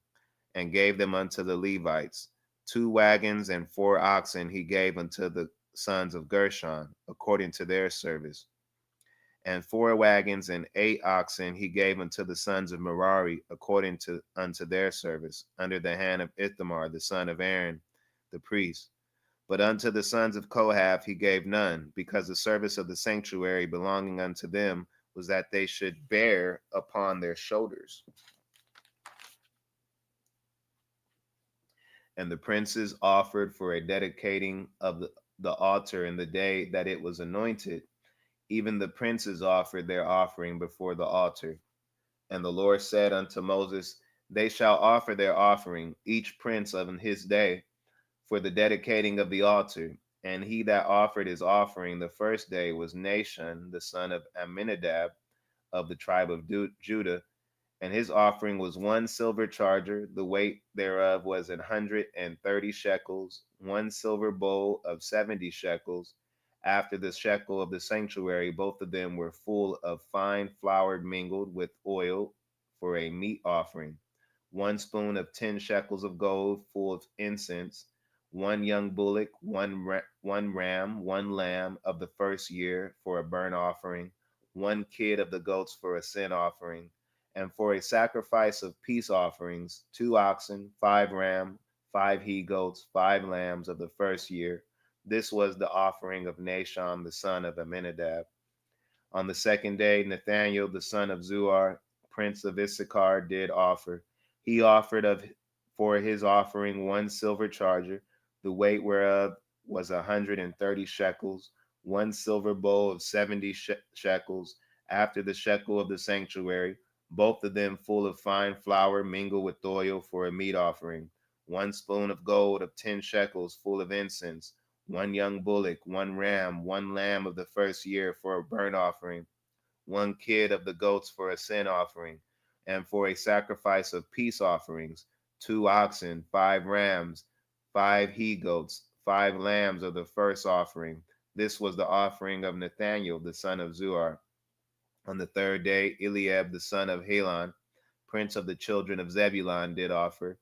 and gave them unto the Levites. 2 wagons and 4 oxen he gave unto the sons of Gershon, according to their service. And 4 wagons and 8 oxen he gave unto the sons of Merari, according to unto their service, under the hand of Ithamar the son of Aaron the priest. But unto the sons of Kohath he gave none, because the service of the sanctuary belonging unto them was that they should bear upon their shoulders. And the princes offered for a dedicating of the altar in the day that it was anointed. Even the princes offered their offering before the altar. And the Lord said unto Moses, They shall offer their offering, each prince of his day, for the dedicating of the altar. And he that offered his offering the first day was Nahshon, the son of Amminadab, of the tribe of Judah. And his offering was 1 silver charger, the weight thereof was 130 shekels, 1 silver bowl of 70 shekels. After the shekel of the sanctuary, both of them were full of fine flour mingled with oil for a meat offering. 1 spoon of 10 shekels of gold, full of incense. 1 young bullock, one ram, 1 lamb of the first year for a burnt offering. 1 kid of the goats for a sin offering, and for a sacrifice of peace offerings, 2 oxen, 5 rams, 5 he-goats, 5 lambs of the first year. This was the offering of Nahshon the son of Amminadab. On the second day, Nathaniel the son of Zuar, prince of Issachar, did offer. He offered for his offering 1 silver charger, the weight whereof was 130 shekels, 1 silver bowl of 70 shekels, after the shekel of the sanctuary, both of them full of fine flour mingled with oil for a meat offering. 1 spoon of gold of 10 shekels, full of incense. 1 young bullock, 1 ram, 1 lamb of the first year for a burnt offering. 1 kid of the goats for a sin offering, and for a sacrifice of peace offerings, 2 oxen, 5 rams, 5 he-goats, 5 lambs of the first offering. This was the offering of Nathaniel the son of Zuar. On the third day, Eliab the son of Helon, prince of the children of Zebulun, did offer.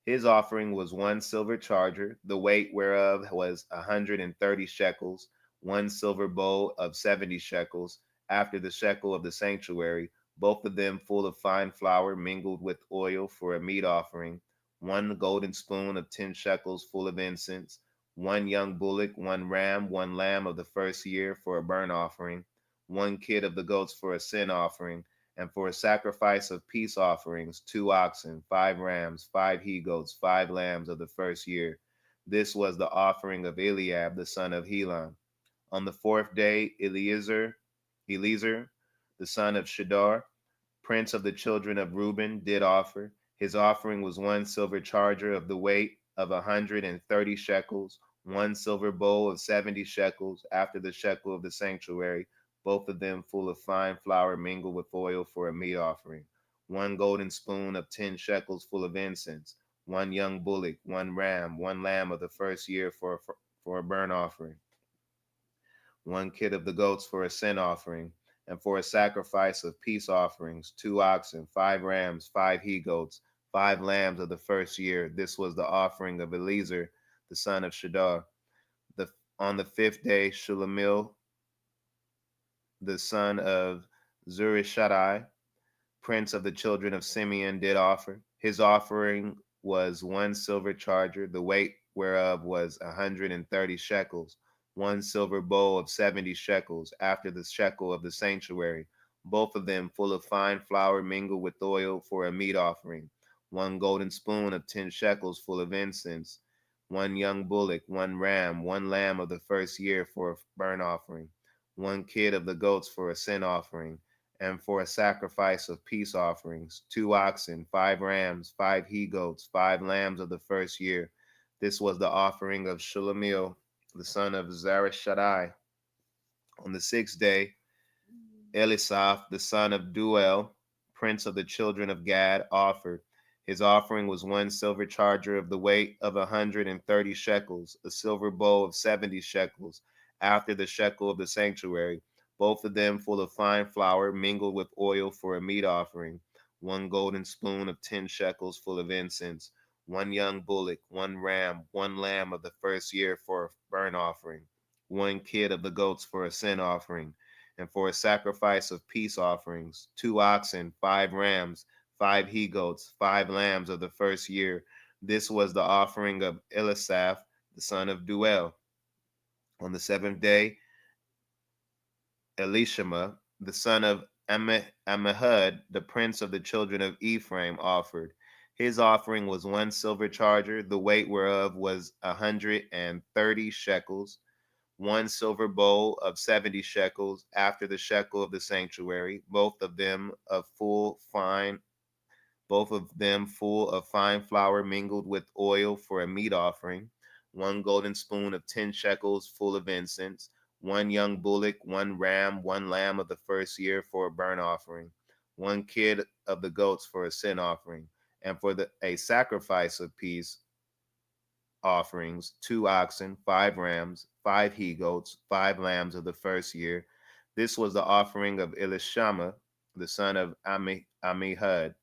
His offering was 1 silver charger, the weight whereof was 130 shekels, 1 silver bowl of 70 shekels, after the shekel of the sanctuary, both of them full of fine flour mingled with oil for a meat offering. 1 golden spoon of 10 shekels, full of incense. 1 young bullock, 1 ram, 1 lamb of the first year for a burnt offering. 1 kid of the goats for a sin offering, and for a sacrifice of peace offerings, 2 oxen, 5 rams, 5 he-goats, 5 lambs of the first year. This was the offering of Eliab the son of Helon. On the fourth day, Eleazar, the son of Shedar, prince of the children of Reuben, did offer. His offering was 1 silver charger of the weight of 130 shekels, 1 silver bowl of 70 shekels, after the shekel of the sanctuary, both of them full of fine flour mingled with oil for a meat offering. 1 golden spoon of 10 shekels, full of incense. 1 young bullock, 1 ram, 1 lamb of the first year for a burnt offering. 1 kid of the goats for a sin offering, and for a sacrifice of peace offerings, 2 oxen, 5 rams, 5 he-goats, 5 lambs of the first year. This was the offering of Eleazar the son of Shedar. On the fifth day, Shulamil the son of Zurishaddai, prince of the children of Simeon, did offer. His offering was 1 silver charger, the weight whereof was 130 shekels, 1 silver bowl of 70 shekels, after the shekel of the sanctuary, both of them full of fine flour mingled with oil for a meat offering, 1 golden spoon of 10 shekels full of incense, 1 young bullock, 1 ram, 1 lamb of the first year for a burnt offering, 1 kid of the goats for a sin offering, and for a sacrifice of peace offerings, 2 oxen, 5 rams, 5 he goats, 5 lambs of the first year. This was the offering of Shulamil, the son of Zarishaddai. On the 6th day, Elisaph, the son of Duel, prince of the children of Gad, offered. His offering was 1 silver charger of the weight of 130 shekels, a silver bowl of 70 shekels, after the shekel of the sanctuary, both of them full of fine flour mingled with oil for a meat offering, 1 golden spoon of 10 shekels full of incense, 1 young bullock, 1 ram, 1 lamb of the first year for a burnt offering, 1 kid of the goats for a sin offering, and for a sacrifice of peace offerings, 2 oxen, 5 rams, 5 he goats, 5 lambs of the first year. This was the offering of Elisaph, the son of Duel. On the 7th day, Elishama, the son of Ammihud, the prince of the children of Ephraim, offered. His offering was 1 silver charger, the weight whereof was 130 shekels, 1 silver bowl of 70 shekels, after the shekel of the sanctuary, both of them full of fine flour mingled with oil for a meat offering, 1 golden spoon of 10 shekels full of incense, 1 young bullock, 1 ram, 1 lamb of the first year for a burnt offering, 1 kid of the goats for a sin offering, and for a sacrifice of peace offerings, 2 oxen, 5 rams, 5 he goats, 5 lambs of the first year. This was the offering of Elishama, the son of Ammihud.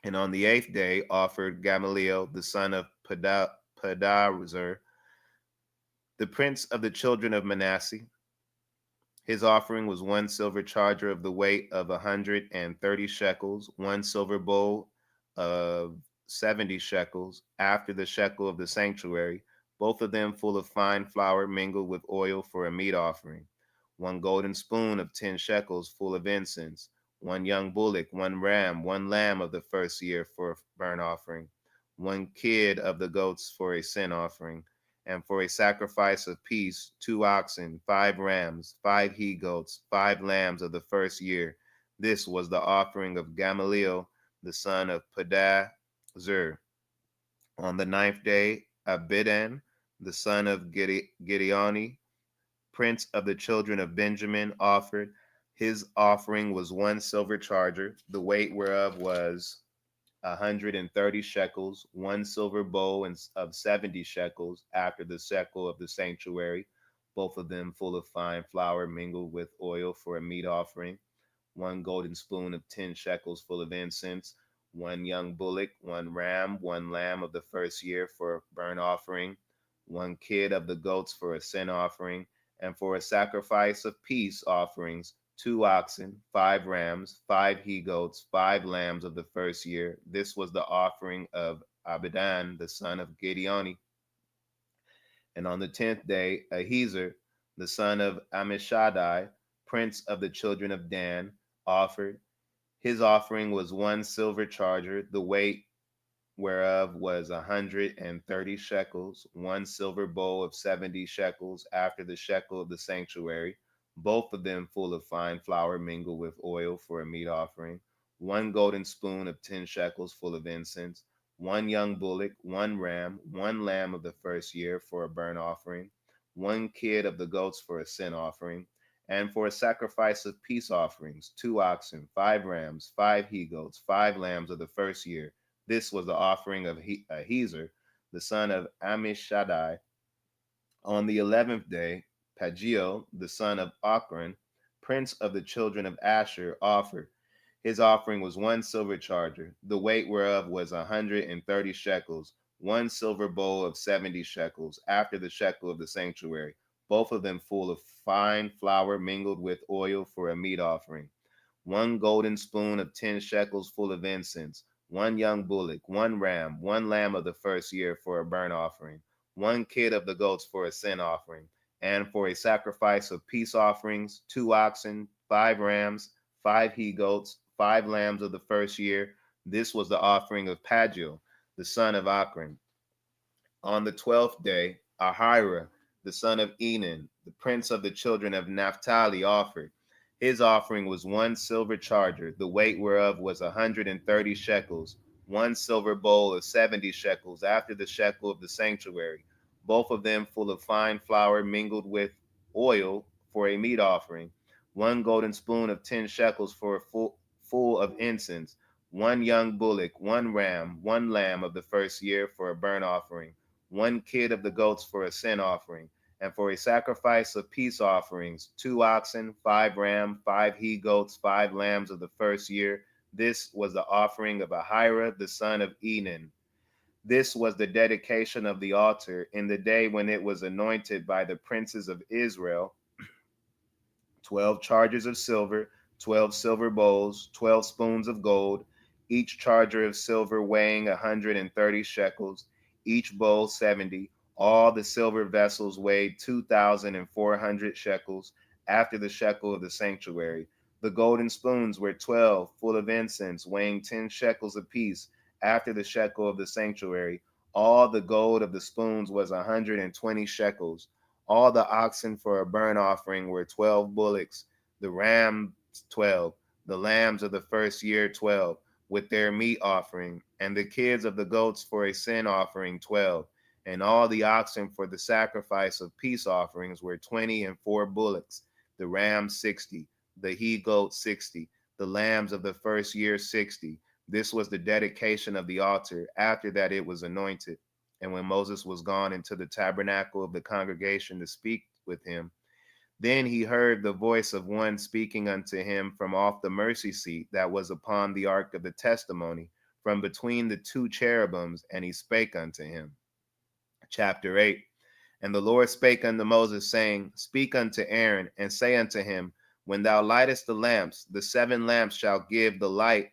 And on the 8th day offered Gamaliel, the son of Pedahzur, the prince of the children of Manasseh. His offering was 1 silver charger of the weight of 130 shekels, 1 silver bowl of 70 shekels, after the shekel of the sanctuary, both of them full of fine flour mingled with oil for a meat offering, 1 golden spoon of 10 shekels full of incense, 1 young bullock, 1 ram, 1 lamb of the first year for a burnt offering, 1 kid of the goats for a sin offering, and for a sacrifice of peace, 2 oxen, 5 rams, 5 he goats, 5 lambs of the first year. This was the offering of Gamaliel, the son of Pedahzur. On the 9th day, Abidan, the son of Gideoni, prince of the children of Benjamin, offered. His offering was 1 silver charger, the weight whereof was 130 shekels, 1 silver bowl of 70 shekels, after the shekel of the sanctuary, both of them full of fine flour mingled with oil for a meat offering, 1 golden spoon of 10 shekels full of incense, 1 young bullock, 1 ram, 1 lamb of the first year for a burnt offering, 1 kid of the goats for a sin offering, and for a sacrifice of peace offerings, 2 oxen, 5 rams, 5 he goats, 5 lambs of the first year. This was the offering of Abidan, the son of Gideoni. And on the 10th day, Ahiezer, the son of Ammishaddai, prince of the children of Dan, offered. His offering was 1 silver charger, the weight whereof was 130 shekels, 1 silver bowl of 70 shekels, after the shekel of the sanctuary, both of them full of fine flour mingled with oil for a meat offering, 1 golden spoon of 10 shekels full of incense, 1 young bullock, 1 ram, 1 lamb of the first year for a burnt offering, 1 kid of the goats for a sin offering, and for a sacrifice of peace offerings, 2 oxen, 5 rams, 5 he goats, 5 lambs of the first year. This was the offering of Ahiezer, the son of Ammishaddai. On the 11th day, Pagiel, the son of Ochran, prince of the children of Asher, offered. His offering was 1 silver charger, the weight whereof was 130 shekels, 1 silver bowl of 70 shekels, after the shekel of the sanctuary, both of them full of fine flour mingled with oil for a meat offering, 1 golden spoon of 10 shekels full of incense, 1 young bullock, 1 ram, 1 lamb of the first year for a burnt offering, 1 kid of the goats for a sin offering, and for a sacrifice of peace offerings, 2 oxen, 5 rams, 5 he goats, 5 lambs of the first year. This was the offering of Pagiel, the son of Akran. On the 12th day, Ahira, the son of Enan, the prince of the children of Naphtali, offered. His offering was 1 silver charger, the weight whereof was 130 shekels, 1 silver bowl of 70 shekels, after the shekel of the sanctuary, both of them full of fine flour mingled with oil for a meat offering, 1 golden spoon of 10 shekels for a full of incense, 1 young bullock, 1 ram, 1 lamb of the first year for a burnt offering, 1 kid of the goats for a sin offering, and for a sacrifice of peace offerings, 2 oxen, 5 ram, 5 he goats, 5 lambs of the first year. This was the offering of Ahira, the son of Enan. This was the dedication of the altar in the day when it was anointed by the princes of Israel. 12 chargers of silver, 12 silver bowls, 12 spoons of gold, each charger of silver weighing 130 shekels, each bowl 70. All the silver vessels weighed 2,400 shekels, after the shekel of the sanctuary. The golden spoons were 12, full of incense, weighing 10 shekels apiece, after the shekel of the sanctuary. All the gold of the spoons was 120 shekels. All the oxen for a burnt offering were 12 bullocks, the rams 12, the lambs of the first year 12, with their meat offering, and the kids of the goats for a sin offering 12. And all the oxen for the sacrifice of peace offerings were 20 and 4 bullocks, the rams 60, the he goats 60, the lambs of the first year 60. This was the dedication of the altar. After that it was anointed. And when Moses was gone into the tabernacle of the congregation to speak with him, then he heard the voice of one speaking unto him from off the mercy seat that was upon the ark of the testimony, from between the 2 cherubims, and he spake unto him. Chapter 8. And the Lord spake unto Moses, saying, Speak unto Aaron, and say unto him, When thou lightest the lamps, the 7 lamps shall give light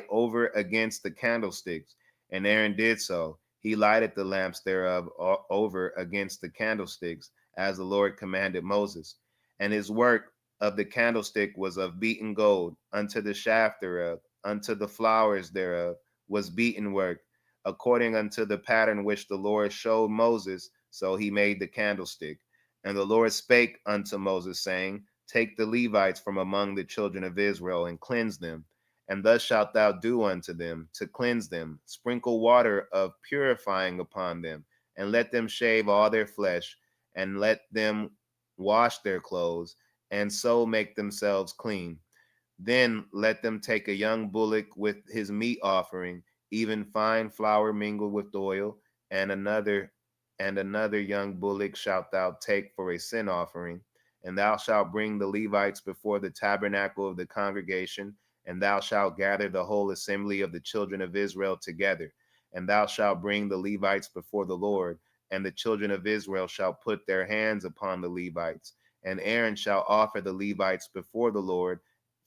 over against the candlesticks. And Aaron did so. He lighted the lamps thereof over against the candlesticks, as the Lord commanded Moses. And his work of the candlestick was of beaten gold, unto the shaft thereof, unto the flowers thereof was beaten work, according unto the pattern which the Lord showed Moses, so he made the candlestick. And the Lord spake unto Moses, saying, Take the Levites from among the children of Israel, and cleanse them. And thus shalt thou do unto them, to cleanse them. Sprinkle water of purifying upon them, and let them shave all their flesh, and let them wash their clothes, and so make themselves clean. Then let them take a young bullock with his meat offering, even fine flour mingled with oil, and another young bullock shalt thou take for a sin offering. And thou shalt bring the Levites before the tabernacle of the congregation, and thou shalt gather the whole assembly of the children of Israel together. And thou shalt bring the Levites before the Lord, and the children of Israel shall put their hands upon the Levites. And Aaron shall offer the Levites before the Lord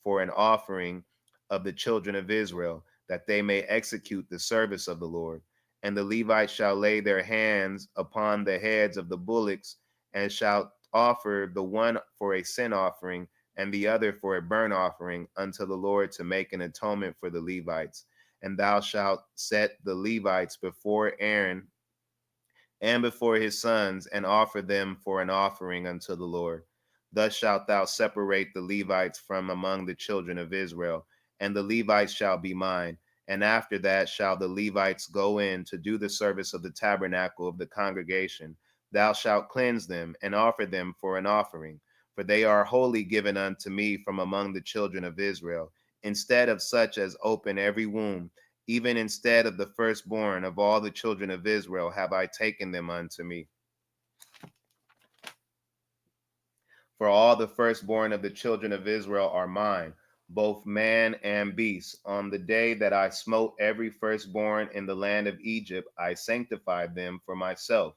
for an offering of the children of Israel, that they may execute the service of the Lord. And the Levites shall lay their hands upon the heads of the bullocks, and shall offer the one for a sin offering, and the other for a burnt offering unto the Lord, to make an atonement for the Levites. And thou shalt set the Levites before Aaron and before his sons, and offer them for an offering unto the Lord. Thus shalt thou separate the Levites from among the children of Israel, and the Levites shall be mine. And after that shall the Levites go in to do the service of the tabernacle of the congregation. Thou shalt cleanse them, and offer them for an offering, for they are wholly given unto me from among the children of Israel, instead of such as open every womb, even instead of the firstborn of all the children of Israel have I taken them unto me. For all the firstborn of the children of Israel are mine, both man and beast. On the day that I smote every firstborn in the land of Egypt, I sanctified them for myself.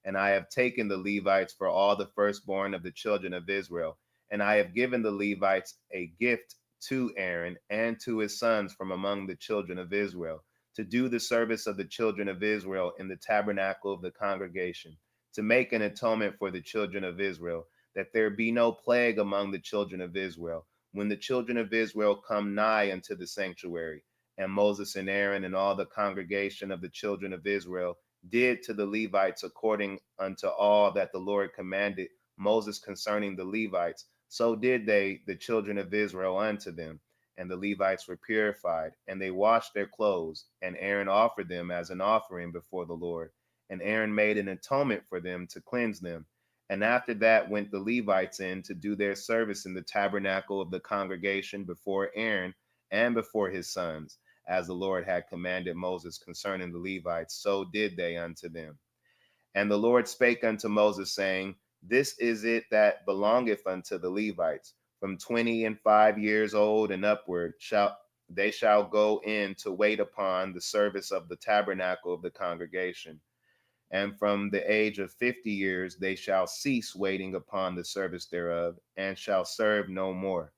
And I have taken the Levites for all the firstborn of the children of Israel. And I have given the Levites a gift to Aaron and to his sons from among the children of Israel, to do the service of the children of Israel in the tabernacle of the congregation, to make an atonement for the children of Israel, that there be no plague among the children of Israel, when the children of Israel come nigh unto the sanctuary. And Moses and Aaron and all the congregation of the children of Israel did to the Levites according unto all that the Lord commanded Moses concerning the Levites. So did they, the children of Israel, unto them. And the Levites were purified, and they washed their clothes, and Aaron offered them as an offering before the Lord. And Aaron made an atonement for them to cleanse them. And after that went the Levites in to do their service in the tabernacle of the congregation before Aaron and before his sons, as the Lord had commanded Moses concerning the Levites, so did they unto them. And the Lord spake unto Moses, saying, This is it that belongeth unto the Levites. From 25 years old and upward they shall go in to wait upon the service of the tabernacle of the congregation. And from the age of 50 years they shall cease waiting upon the service thereof, and shall serve no more,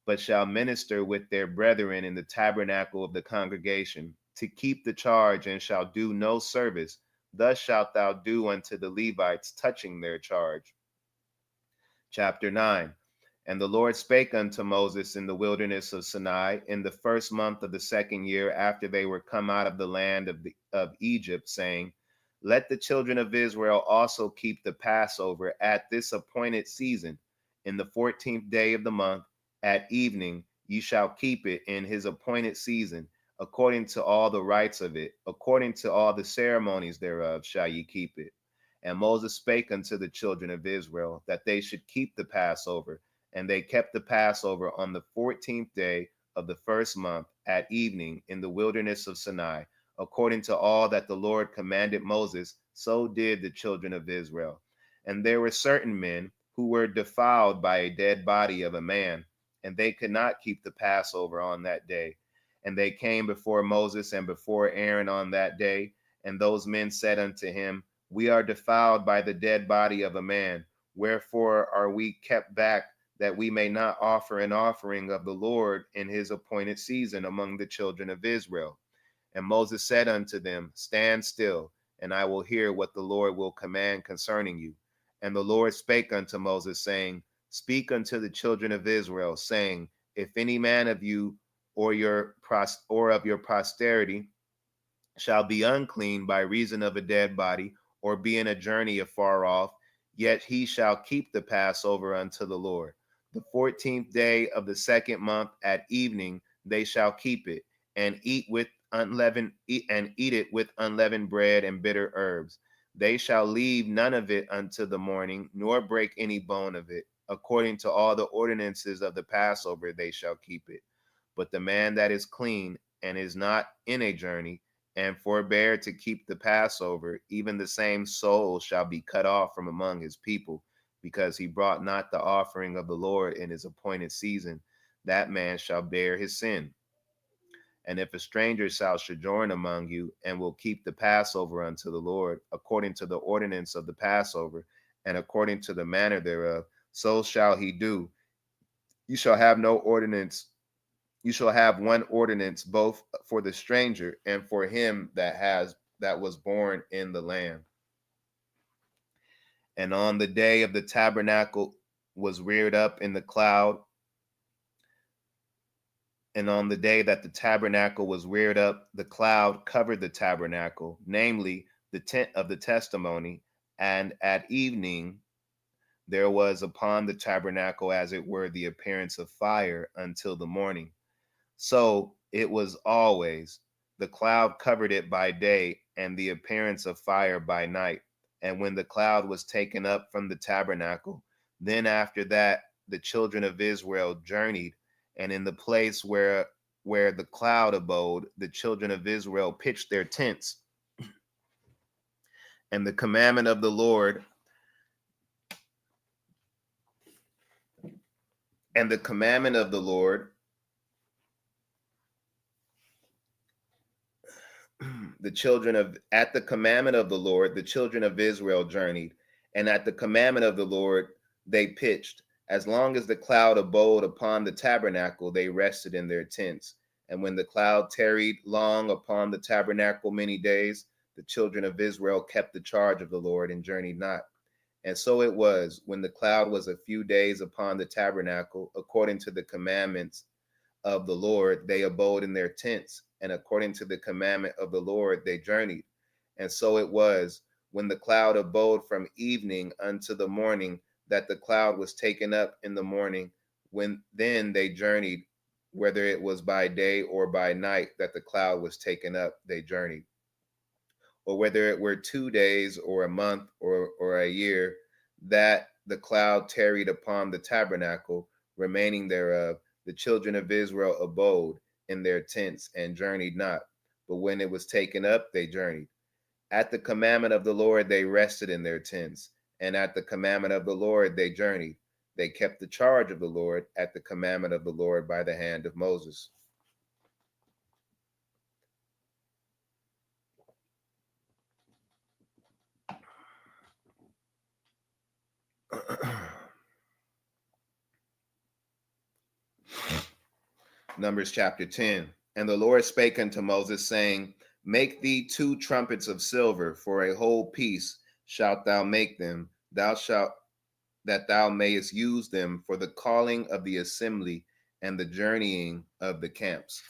but shall minister with their brethren in the tabernacle of the congregation, to keep the charge, and shall do no service. Thus shalt thou do unto the Levites touching their charge. Chapter 9. And the Lord spake unto Moses in the wilderness of Sinai in the first month of the second year after they were come out of the land of Egypt, saying, Let the children of Israel also keep the Passover at this appointed season. In the 14th day of the month, at evening, ye shall keep it in his appointed season, according to all the rites of it, according to all the ceremonies thereof shall ye keep it. And Moses spake unto the children of Israel that they should keep the Passover. And they kept the Passover on the 14th day of the first month at evening in the wilderness of Sinai, according to all that the Lord commanded Moses, so did the children of Israel. And there were certain men who were defiled by a dead body of a man, and they could not keep the Passover on that day. And they came before Moses and before Aaron on that day. And those men said unto him, We are defiled by the dead body of a man. Wherefore are we kept back, that we may not offer an offering of the Lord in his appointed season among the children of Israel? And Moses said unto them, Stand still, and I will hear what the Lord will command concerning you. And the Lord spake unto Moses, saying, Speak unto the children of Israel, saying, If any man of you or of your posterity shall be unclean by reason of a dead body, or be in a journey afar off, yet he shall keep the Passover unto the Lord. The 14th day of the second month at evening they shall keep it, and eat it with unleavened bread and bitter herbs. They shall leave none of it unto the morning, nor break any bone of it. According to all the ordinances of the Passover they shall keep it. But the man that is clean and is not in a journey, and forbear to keep the Passover, even the same soul shall be cut off from among his people, because he brought not the offering of the Lord in his appointed season. That man shall bear his sin. And if a stranger shall sojourn among you, and will keep the Passover unto the Lord, according to the ordinance of the Passover, and according to the manner thereof, so shall he do. You shall have no ordinance. You shall have one ordinance, both for the stranger and for him that was born in the land. And on the day of the tabernacle was reared up in the cloud, and on the day that the tabernacle was reared up, the cloud covered the tabernacle, namely the tent of the testimony. And at evening there was upon the tabernacle, as it were, the appearance of fire until the morning. So it was always. The cloud covered it by day, and the appearance of fire by night. And when the cloud was taken up from the tabernacle, then after that the children of Israel journeyed, and in the place where the cloud abode, the children of Israel pitched their tents. And the commandment of the Lord and the commandment of the Lord at the commandment of the Lord, the children of Israel journeyed, and at the commandment of the Lord they pitched, As long as the cloud abode upon the tabernacle, they rested in their tents. And when the cloud tarried long upon the tabernacle many days, the children of Israel kept the charge of the Lord and journeyed not. And so it was, when the cloud was a few days upon the tabernacle, according to the commandments of the Lord, they abode in their tents, and according to the commandment of the Lord, they journeyed. And so it was, when the cloud abode from evening unto the morning, that the cloud was taken up in the morning, when then they journeyed, whether it was by day or by night that the cloud was taken up, they journeyed. Or whether it were 2 days or a month or a year, that the cloud tarried upon the tabernacle, remaining thereof, the children of Israel abode in their tents and journeyed not. But when it was taken up, they journeyed. At the commandment of the Lord, they rested in their tents, and at the commandment of the Lord, they journeyed. They kept the charge of the Lord at the commandment of the Lord by the hand of Moses. Numbers chapter 10. And the Lord spake unto Moses, saying, Make thee 2 trumpets of silver, for a whole piece shalt thou make them. Thou shalt, that thou mayest use them for the calling of the assembly and the journeying of the camps.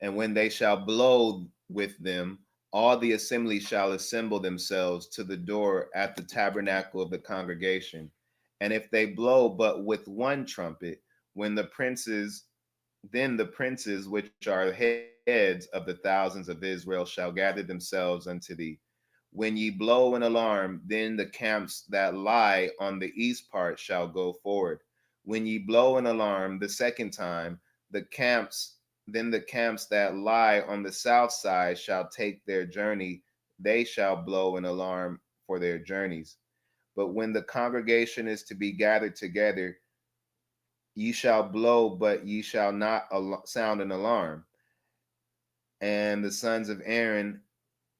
And when they shall blow with them, all the assembly shall assemble themselves to the door at the tabernacle of the congregation. And if they blow but with 1 trumpet, when the princes, then the princes which are heads of the thousands of Israel shall gather themselves unto thee. When ye blow an alarm, then the camps that lie on the east part shall go forward. When ye blow an alarm the second time, then the camps that lie on the south side shall take their journey. They shall blow an alarm for their journeys. But when the congregation is to be gathered together, ye shall blow, but ye shall not sound an alarm. And the sons of Aaron,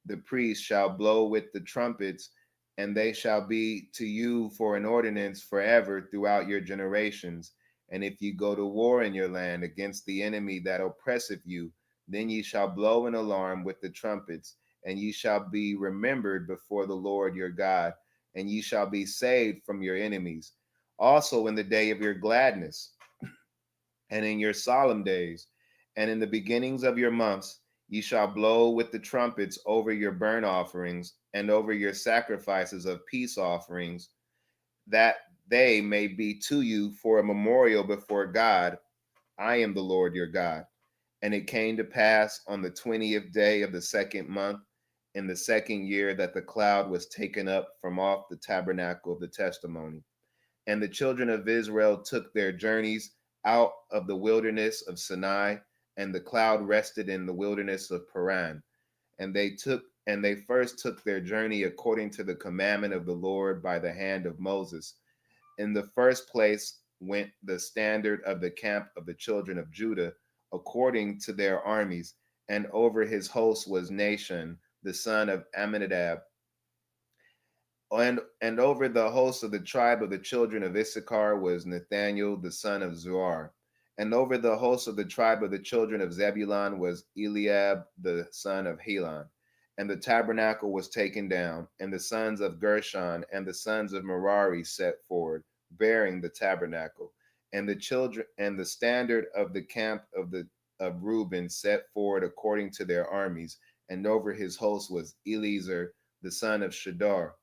the priest, shall blow with the trumpets, and they shall be to you for an ordinance forever throughout your generations. And if ye go to war in your land against the enemy that oppresseth you, then ye shall blow an alarm with the trumpets, and ye shall be remembered before the Lord your God, and ye shall be saved from your enemies. Also in the day of your gladness, and in your solemn days, and in the beginnings of your months, ye shall blow with the trumpets over your burnt offerings and over your sacrifices of peace offerings, that they may be to you for a memorial before God. I am the Lord your God. And it came to pass on the 20th day of the second month, in the second year, that the cloud was taken up from off the tabernacle of the testimony. And the children of Israel took their journeys out of the wilderness of Sinai, and the cloud rested in the wilderness of Paran. And they first took their journey according to the commandment of the Lord by the hand of Moses. In the first place went the standard of the camp of the children of Judah, according to their armies, and over his host was Nahshon, the son of Amminadab. And over the host of the tribe of the children of Issachar was Nathaniel, the son of Zuar. And over the host of the tribe of the children of Zebulun was Eliab, the son of Helon. And the tabernacle was taken down, and the sons of Gershon and the sons of Merari set forward, bearing the tabernacle. And the children and the standard of the camp of Reuben set forward according to their armies. And over his host was Eleazar, the son of Shadar.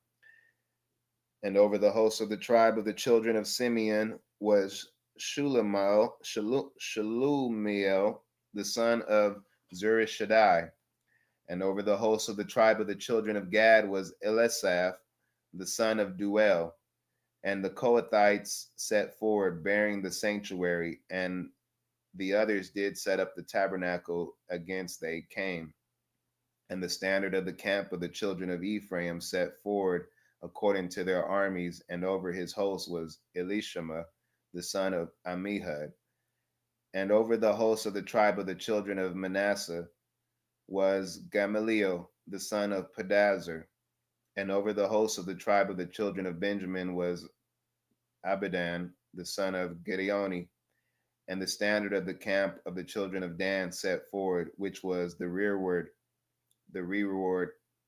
And over the host of the tribe of the children of Simeon was Shalumiel, the son of Zurishaddai. And over the host of the tribe of the children of Gad was Elisaph, the son of Duel. And the Kohathites set forward, bearing the sanctuary, and the others did set up the tabernacle against they came. And the standard of the camp of the children of Ephraim set forward according to their armies, and over his host was Elishama, the son of Ammihud. And over the host of the tribe of the children of Manasseh was Gamaliel, the son of Pedazur. And over the host of the tribe of the children of Benjamin was Abidan, the son of Gideoni, and the standard of the camp of the children of Dan set forward, which was the rearward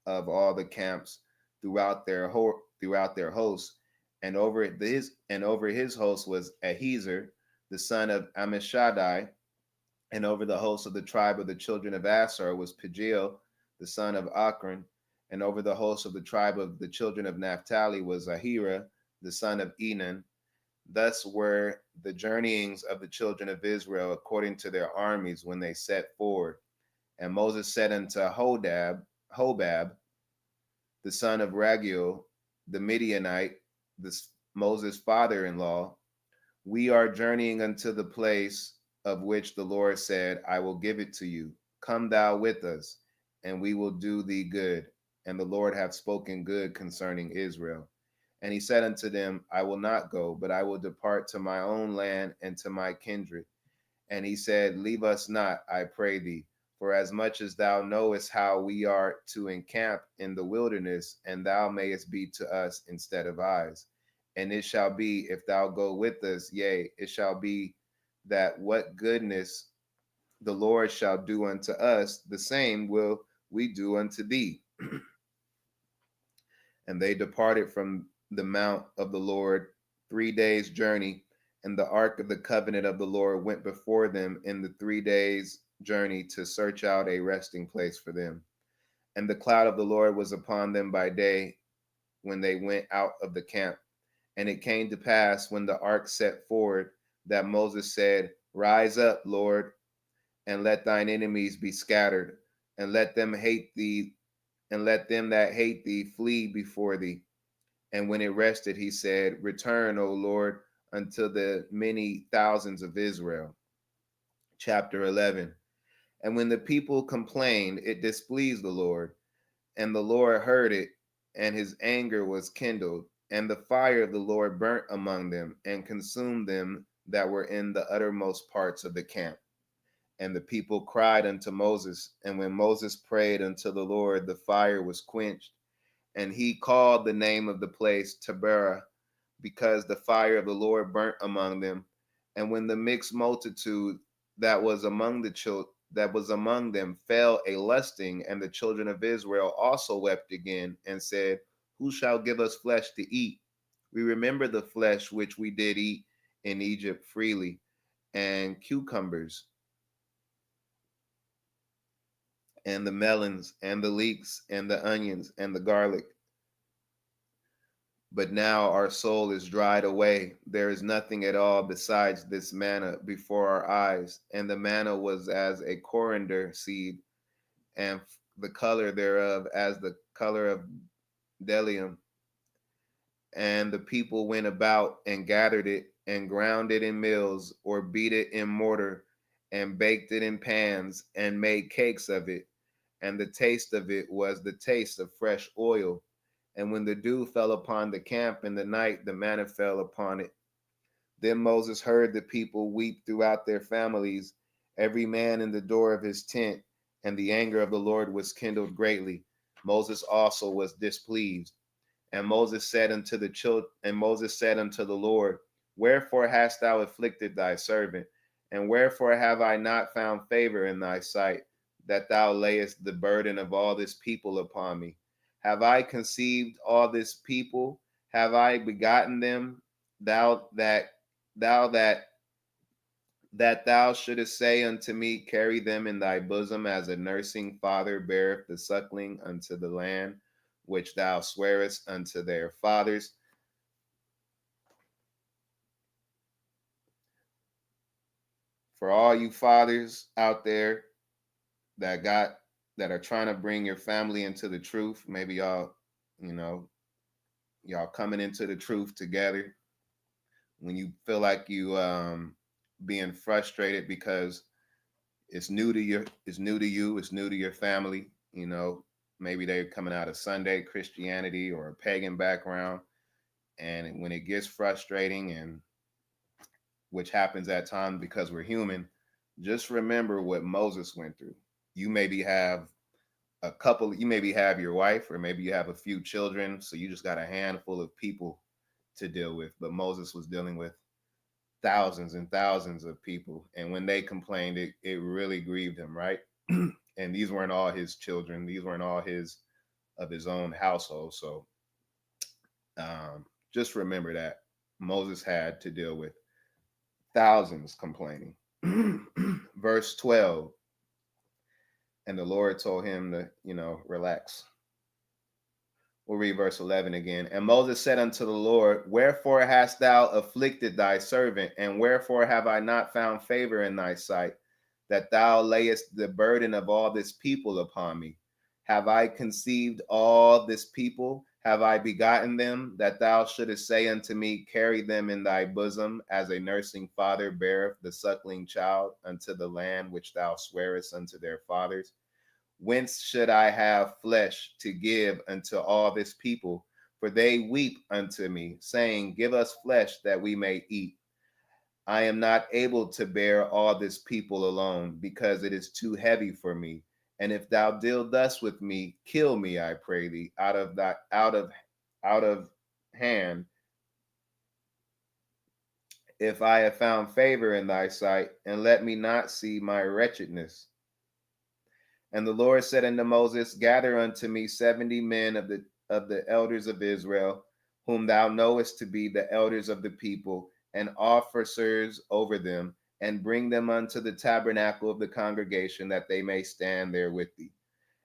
of all the camps throughout their hosts, and over his host was Ahiezer, the son of Ammishaddai, and over the host of the tribe of the children of Asher was Pagiel, the son of Akron, and over the host of the tribe of the children of Naphtali was Ahira, the son of Enan. Thus were the journeyings of the children of Israel according to their armies when they set forward. And Moses said unto Hobab, the son of Raguel, the Midianite, Moses' father-in-law, we are journeying unto the place of which the Lord said, I will give it to you. Come thou with us, and we will do thee good. And the Lord hath spoken good concerning Israel. And he said unto them, I will not go, but I will depart to my own land and to my kindred. And he said, leave us not, I pray thee, for as much as thou knowest how we are to encamp in the wilderness, and thou mayest be to us instead of eyes. And it shall be, if thou go with us, yea, it shall be that what goodness the Lord shall do unto us, the same will we do unto thee. And they departed from the mount of the Lord 3 days' journey, and the ark of the covenant of the Lord went before them in the 3 days' journey to search out a resting place for them. And the cloud of the Lord was upon them by day when they went out of the camp. And it came to pass when the ark set forward that Moses said, rise up, Lord, and let thine enemies be scattered, and let them hate thee, and let them that hate thee flee before thee. And when it rested, he said, return, O Lord, unto the many thousands of Israel. Chapter 11. And when the people complained, it displeased the Lord, and the Lord heard it, and his anger was kindled, and the fire of the Lord burnt among them, and consumed them that were in the uttermost parts of the camp. And the people cried unto Moses, and when Moses prayed unto the Lord, the fire was quenched. And he called the name of the place Taberah, because the fire of the Lord burnt among them. And when the mixed multitude that was among them fell a lusting, and the children of Israel also wept again, and said, who shall give us flesh to eat? We remember the flesh which we did eat in Egypt freely, and cucumbers, and the melons, and the leeks, and the onions, and the garlic. But now our soul is dried away. There is nothing at all besides this manna before our eyes. And the manna was as a coriander seed, and the color thereof as the color of bdellium. And the people went about and gathered it, and ground it in mills, or beat it in mortar, and baked it in pans, and made cakes of it. And the taste of it was the taste of fresh oil. And when the dew fell upon the camp in the night, the manna fell upon it. Then Moses heard the people weep throughout their families, every man in the door of his tent, and the anger of the Lord was kindled greatly. Moses also was displeased. And Moses said unto the Lord, wherefore hast thou afflicted thy servant? And wherefore have I not found favor in thy sight, that thou layest the burden of all this people upon me? Have I conceived all this people? Have I begotten them? Thou that thou shouldest say unto me, carry them in thy bosom, as a nursing father beareth the suckling unto the land which thou swearest unto their fathers. For all you fathers out there that are trying to bring your family into the truth, maybe y'all coming into the truth together, when you feel like you being frustrated because it's new to you, it's new to your family, maybe they're coming out of Sunday Christianity or a pagan background, and when it gets frustrating, and which happens at times because we're human, just remember what Moses went through. You maybe have you maybe have your wife, or maybe you have a few children, so you just got a handful of people to deal with, but Moses was dealing with thousands and thousands of people. And when they complained, it really grieved him, right? And these weren't all his children. These weren't all his own household. So just remember that Moses had to deal with thousands complaining. Verse 12, and the Lord told him to, relax. We'll read verse 11 again. And Moses said unto the Lord, wherefore hast thou afflicted thy servant? And wherefore have I not found favor in thy sight, that thou layest the burden of all this people upon me? Have I conceived all this people? Have I begotten them, that thou shouldest say unto me, carry them in thy bosom, as a nursing father beareth the suckling child unto the land which thou swearest unto their fathers? Whence should I have flesh to give unto all this people? For they weep unto me, saying, give us flesh that we may eat. I am not able to bear all this people alone, because it is too heavy for me. And if thou deal thus with me, kill me, I pray thee, out of hand, if I have found favor in thy sight, and let me not see my wretchedness. And the Lord said unto Moses, gather unto me 70 men of the elders of Israel, whom thou knowest to be the elders of the people, and officers over them, and bring them unto the tabernacle of the congregation, that they may stand there with thee.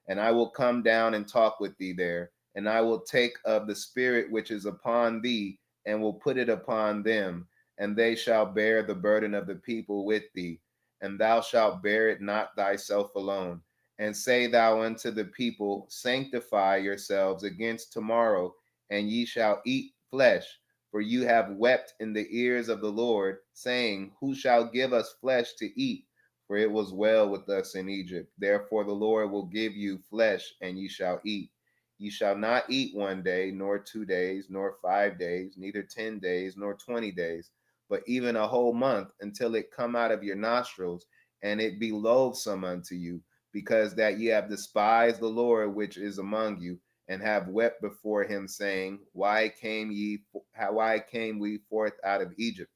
And I will come down and talk with thee there, and I will take of the spirit which is upon thee, and will put it upon them, and they shall bear the burden of the people with thee, and thou shalt bear it not thyself alone. And say thou unto the people, sanctify yourselves against tomorrow, and ye shall eat flesh. For you have wept in the ears of the Lord, saying, who shall give us flesh to eat? For it was well with us in Egypt. Therefore the Lord will give you flesh, and ye shall eat. Ye shall not eat 1 day, nor 2 days, nor 5 days, neither 10 days, nor 20 days, but even a whole month, until it come out of your nostrils, and it be loathsome unto you, because that ye have despised the Lord which is among you, and have wept before him, saying, why came we forth out of Egypt?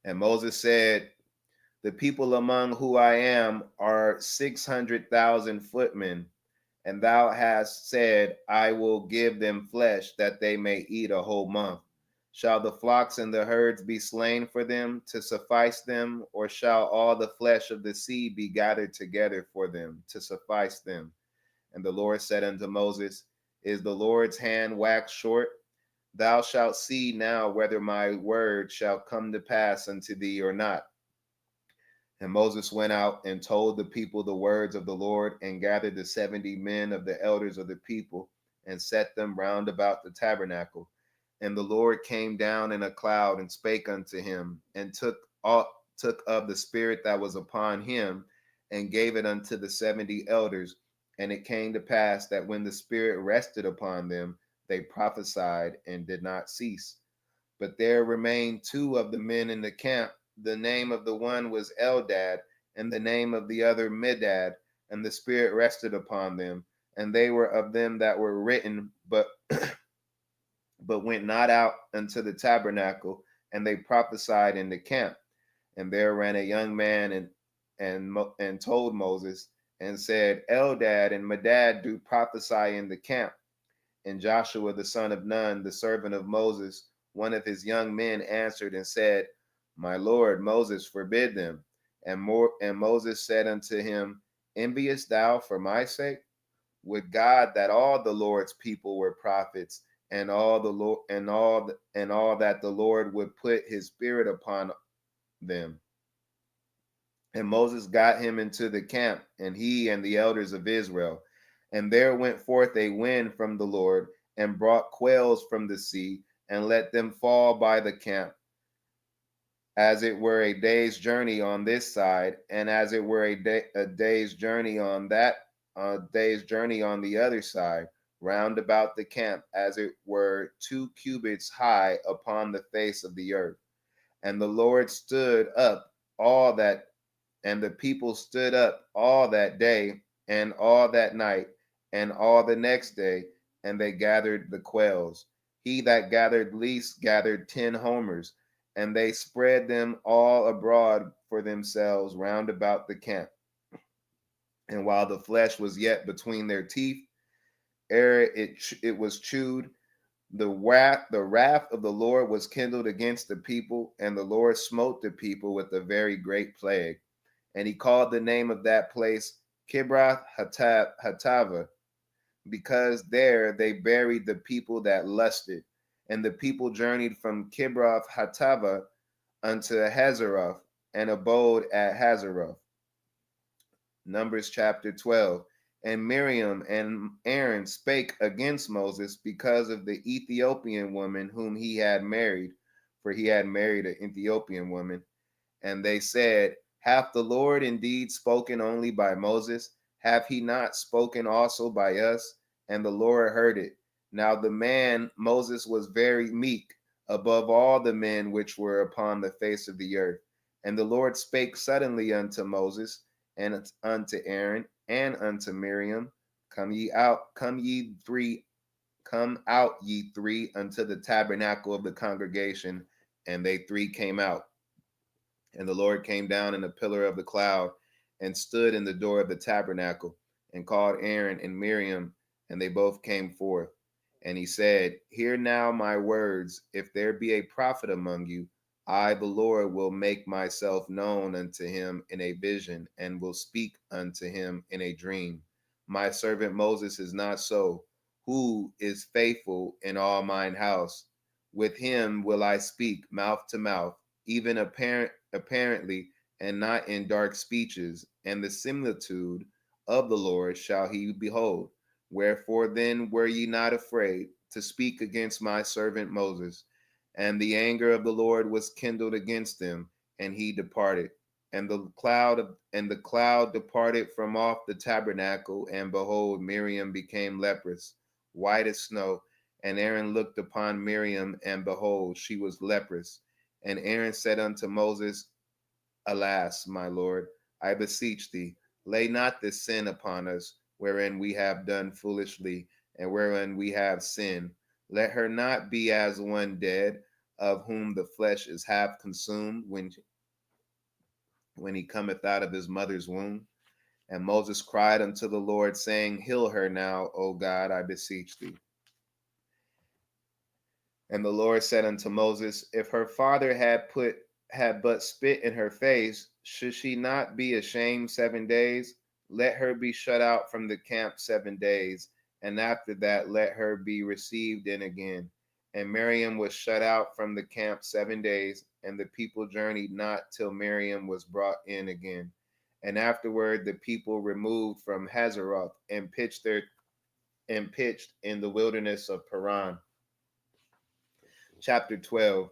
And Moses said, the people among who I am are 600,000 footmen, and thou hast said, I will give them flesh that they may eat a whole month. Shall the flocks and the herds be slain for them to suffice them, or shall all the flesh of the sea be gathered together for them to suffice them? And the Lord said unto Moses, is the Lord's hand waxed short? Thou shalt see now whether my word shall come to pass unto thee or not. And Moses went out and told the people the words of the Lord, and gathered the 70 men of the elders of the people, and set them round about the tabernacle. And the Lord came down in a cloud, and spake unto him, and took of the spirit that was upon him, and gave it unto the 70 elders. And it came to pass that when the spirit rested upon them, they prophesied and did not cease. But there remained 2 of the men in the camp. The name of the one was Eldad, and the name of the other Medad, and the spirit rested upon them. And they were of them that were written, but went not out unto the tabernacle, and they prophesied in the camp. And there ran a young man and told Moses, and said, Eldad and Medad do prophesy in the camp. And Joshua the son of Nun, the servant of Moses, one of his young men, answered and said, my Lord Moses forbid them. And Moses said unto him, enviest thou for my sake? Would God that all the Lord's people were prophets, and all that the Lord would put his spirit upon them. And Moses got him into the camp, and he and the elders of Israel. And there went forth a wind from the Lord, and brought quails from the sea, and let them fall by the camp, as it were a day's journey on this side, and as it were a day's journey on the other side, round about the camp, as it were 2 cubits high upon the face of the earth. And the Lord stood up and the people stood up all that day and all that night, and all the next day, and they gathered the quails. He that gathered least gathered 10 homers, and they spread them all abroad for themselves round about the camp. And while the flesh was yet between their teeth, ere it was chewed, the wrath of the Lord was kindled against the people, and the Lord smote the people with a very great plague. And he called the name of that place Kibroth Hattava, because there they buried the people that lusted. And the people journeyed from Kibroth Hattava unto Hazeroth, and abode at Hazeroth. Numbers chapter 12. And Miriam and Aaron spake against Moses because of the Ethiopian woman whom he had married, for he had married an Ethiopian woman. And they said, hath the Lord indeed spoken only by Moses? Have he not spoken also by us? And the Lord heard it. Now the man Moses was very meek above all the men which were upon the face of the earth. And the Lord spake suddenly unto Moses and unto Aaron and unto Miriam, come out ye three unto the tabernacle of the congregation. And they three came out. And the Lord came down in a pillar of the cloud and stood in the door of the tabernacle and called Aaron and Miriam, and they both came forth. And he said, hear now my words. If there be a prophet among you, I, the Lord, will make myself known unto him in a vision, and will speak unto him in a dream. My servant Moses is not so, who is faithful in all mine house. With him will I speak mouth to mouth, even apparently, and not in dark speeches, and the similitude of the Lord shall he behold. Wherefore then were ye not afraid to speak against my servant Moses? And the anger of the Lord was kindled against them, and he departed. And the cloud departed from off the tabernacle, and behold, Miriam became leprous, white as snow. And Aaron looked upon Miriam, and behold, she was leprous. And Aaron said unto Moses, alas, my Lord, I beseech thee, lay not this sin upon us, wherein we have done foolishly, and wherein we have sinned. Let her not be as one dead, of whom the flesh is half consumed when he cometh out of his mother's womb. And Moses cried unto the Lord, saying, heal her now, O God, I beseech thee. And the Lord said unto Moses, if her father had but spit in her face, should she not be ashamed 7 days? Let her be shut out from the camp 7 days, and after that let her be received in again. And Miriam was shut out from the camp 7 days, and the people journeyed not till Miriam was brought in again. And afterward the people removed from Hazeroth and pitched in the wilderness of Paran. Chapter 12.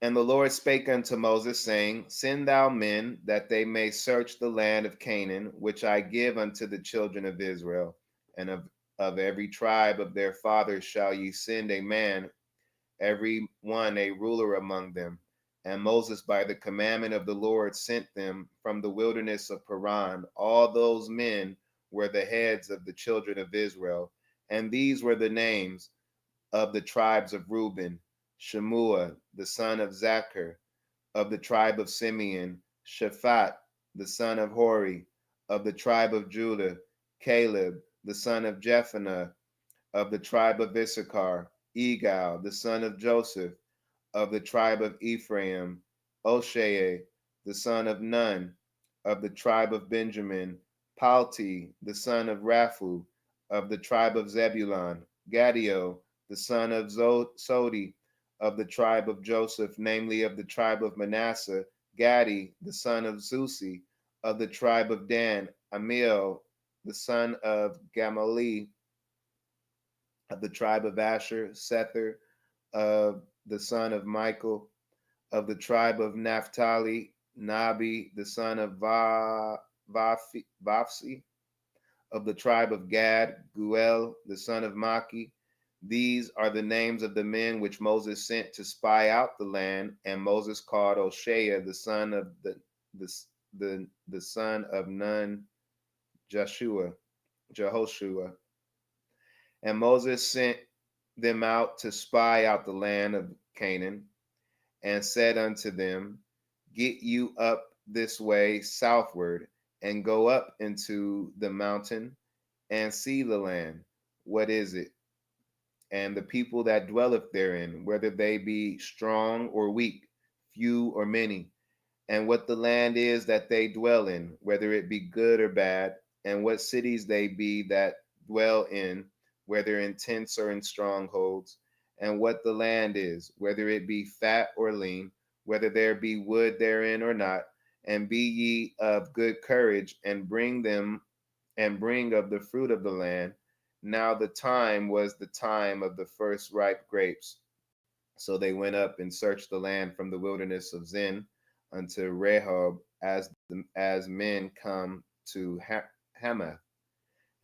And the Lord spake unto Moses, saying, send thou men, that they may search the land of Canaan, which I give unto the children of Israel. And of every tribe of their fathers shall ye send a man, every one a ruler among them. And Moses, by the commandment of the Lord, sent them from the wilderness of Paran. All those men were the heads of the children of Israel. And these were the names of the tribes of Reuben: Shemua, the son of Zachar; of the tribe of Simeon, Shaphat, the son of Hori; of the tribe of Judah, Caleb, the son of Jephunneh; of the tribe of Issachar, Egal, the son of Joseph; of the tribe of Ephraim, Oshea, the son of Nun; of the tribe of Benjamin, Palti, the son of Raphu; of the tribe of Zebulun, Gadio, the son of Sodi; of the tribe of Joseph, namely of the tribe of Manasseh, Gadi, the son of Zusi; of the tribe of Dan, Amiel, the son of Gamali; of the tribe of Asher, Sether, of the son of Michael; of the tribe of Naphtali, Nabi, the son of Vapsi; of the tribe of Gad, Guel, the son of Maki. These are the names of the men which Moses sent to spy out the land. And Moses called Oshea, the son of the son of Nun, Joshua. Jehoshua. And Moses sent them out to spy out the land of Canaan, and said unto them, Get you up this way southward, and go up into the mountain, and see the land. What is it? And the people that dwelleth therein, whether they be strong or weak, few or many, and what the land is that they dwell in, whether it be good or bad, and what cities they be that dwell in, whether in tents or in strongholds, and what the land is, whether it be fat or lean, whether there be wood therein or not, and be ye of good courage, and bring them, and bring of the fruit of the land. Now the time was the time of the first ripe grapes. So they went up and searched the land from the wilderness of Zin unto Rehob, as men come to Hamath.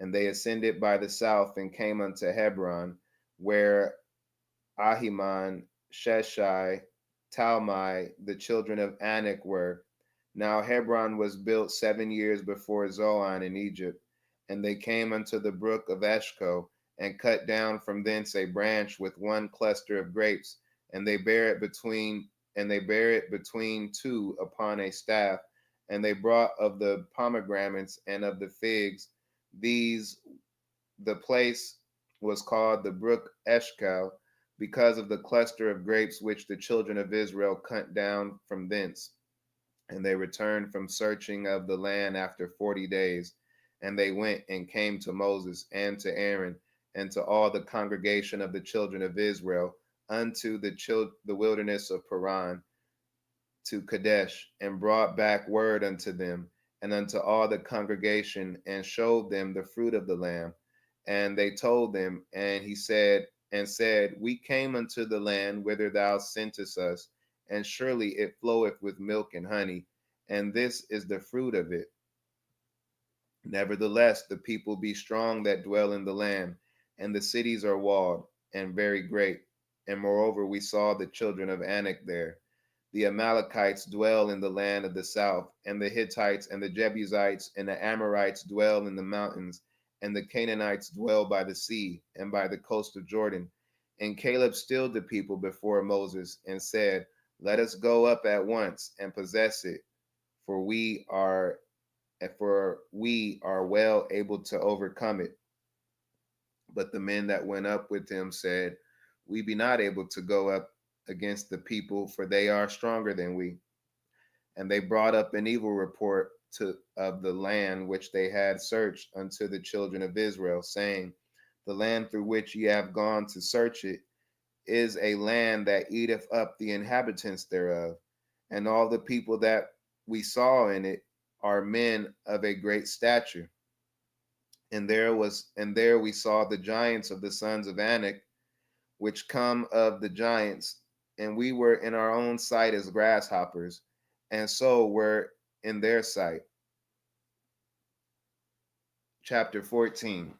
And they ascended by the south and came unto Hebron, where Ahiman, Sheshai, Talmai, the children of Anak were. Now Hebron was built 7 years before Zoan in Egypt. And they came unto the brook of Eshco, and cut down from thence a branch with one cluster of grapes, and they bear it between two upon a staff. And they brought of the pomegranates and of the figs. These the place was called the brook Eshcal, because of the cluster of grapes which the children of Israel cut down from thence. And they returned from searching of the land after 40 days. And they went and came to Moses and to Aaron and to all the congregation of the children of Israel unto the wilderness of Paran, to Kadesh, and brought back word unto them and unto all the congregation, and showed them the fruit of the land. And they told them, and said, We came unto the land whither thou sentest us, and surely it floweth with milk and honey, and this is the fruit of it. Nevertheless, the people be strong that dwell in the land, and the cities are walled and very great. And moreover, we saw the children of Anak there. The Amalekites dwell in the land of the south, and the Hittites and the Jebusites and the Amorites dwell in the mountains, and the Canaanites dwell by the sea and by the coast of Jordan. And Caleb stilled the people before Moses and said, Let us go up at once and possess it, for we are well able to overcome it. But the men that went up with him said, We be not able to go up against the people, for they are stronger than we. And they brought up an evil report of the land which they had searched unto the children of Israel, saying, The land through which ye have gone to search it is a land that eateth up the inhabitants thereof, and all the people that we saw in it are men of a great stature. And there we saw the giants of the sons of Anak, which come of the giants, and we were in our own sight as grasshoppers, and so were in their sight. Chapter 14.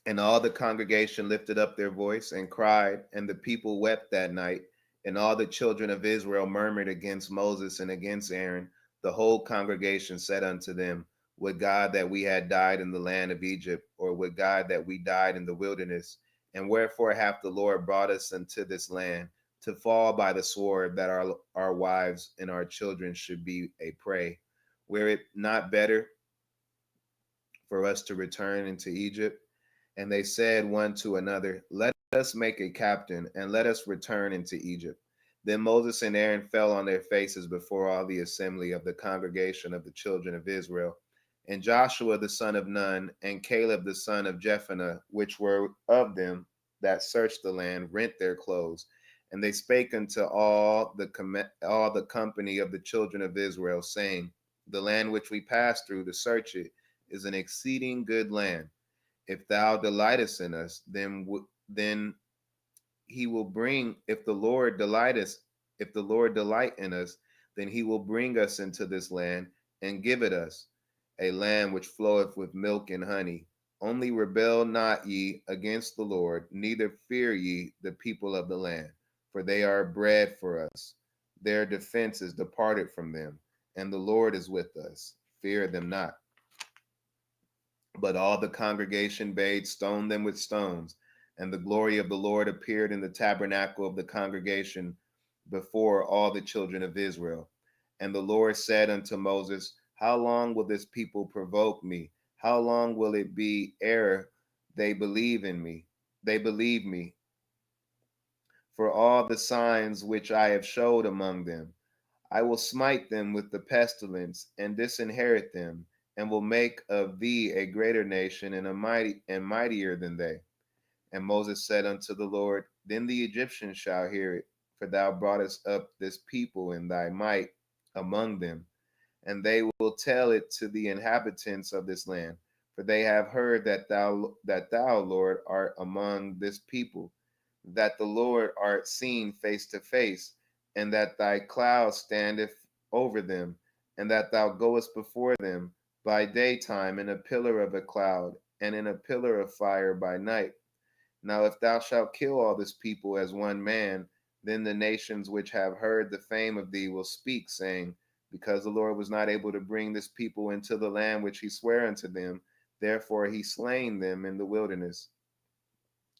And all the congregation lifted up their voice and cried, and the people wept that night. And all the children of Israel murmured against Moses and against Aaron. The whole congregation said unto them, Would God that we had died in the land of Egypt, or would God that we died in the wilderness? And wherefore hath the Lord brought us into this land, to fall by the sword, that our wives and our children should be a prey? Were it not better for us to return into Egypt? And they said one to another, Let us make a captain, and let us return into Egypt. Then Moses and Aaron fell on their faces before all the assembly of the congregation of the children of Israel. And Joshua the son of Nun, and Caleb the son of Jephunneh, which were of them that searched the land, rent their clothes. And they spake unto all the company of the children of Israel, saying, The land which we passed through to search it is an exceeding good land. If thou delightest in us, then he will bring. If the Lord delight in us, then he will bring us into this land and give it us, a land which floweth with milk and honey. Only rebel not ye against the Lord, neither fear ye the people of the land, for they are bread for us. Their defense is departed from them, and the Lord is with us. Fear them not. But all the congregation bade stone them with stones, and the glory of the Lord appeared in the tabernacle of the congregation before all the children of Israel. And the Lord said unto Moses, how long will this people provoke me? How long will it be ere they believe in me? They believe me for all the signs which I have showed among them. I will smite them with the pestilence and disinherit them, and will make of thee a greater nation and a mightier than they. And Moses said unto the Lord, then the Egyptians shall hear it, for thou broughtest up this people in thy might among them, and they will tell it to the inhabitants of this land, for they have heard that thou, Lord, art among this people, that the Lord art seen face to face, and that thy cloud standeth over them, and that thou goest before them by daytime in a pillar of a cloud, and in a pillar of fire by night. Now if thou shalt kill all this people as one man, then the nations which have heard the fame of thee will speak, saying, because the Lord was not able to bring this people into the land which he sware unto them, therefore he slain them in the wilderness.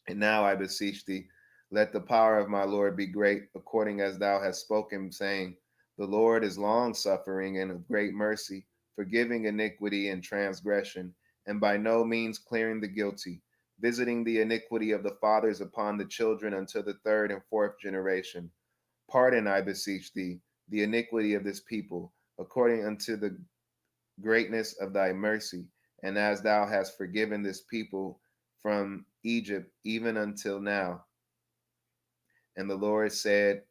And now I beseech thee, let the power of my Lord be great, according as thou hast spoken, saying, the Lord is long suffering and of great mercy, forgiving iniquity and transgression, and by no means clearing the guilty, visiting the iniquity of the fathers upon the children unto the third and fourth generation. Pardon, I beseech thee, the iniquity of this people, according unto the greatness of thy mercy, and as thou hast forgiven this people from Egypt even until now. And the Lord said,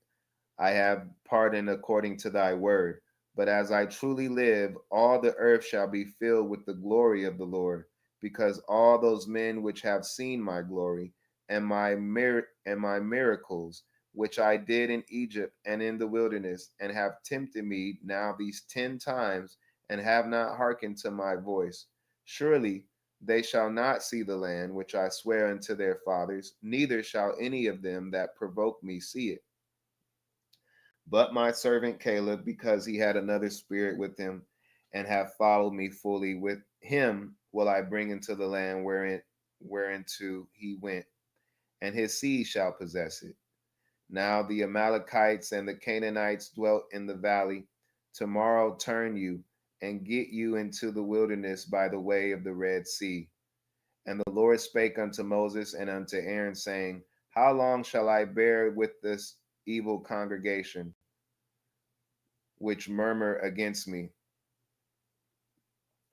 I have pardoned according to thy word. But as I truly live, all the earth shall be filled with the glory of the Lord, because all those men which have seen my glory and my miracles, which I did in Egypt and in the wilderness, and have tempted me now these 10 times, and have not hearkened to my voice. Surely they shall not see the land which I swear unto their fathers, neither shall any of them that provoke me see it. But my servant Caleb, because he had another spirit with him, and have followed me fully, with him will I bring into the land whereinto he went, and his seed shall possess it. Now the Amalekites and the Canaanites dwelt in the valley. Tomorrow turn you, and get you into the wilderness by the way of the Red Sea. And the Lord spake unto Moses and unto Aaron, saying, how long shall I bear with this evil congregation, which murmur against me?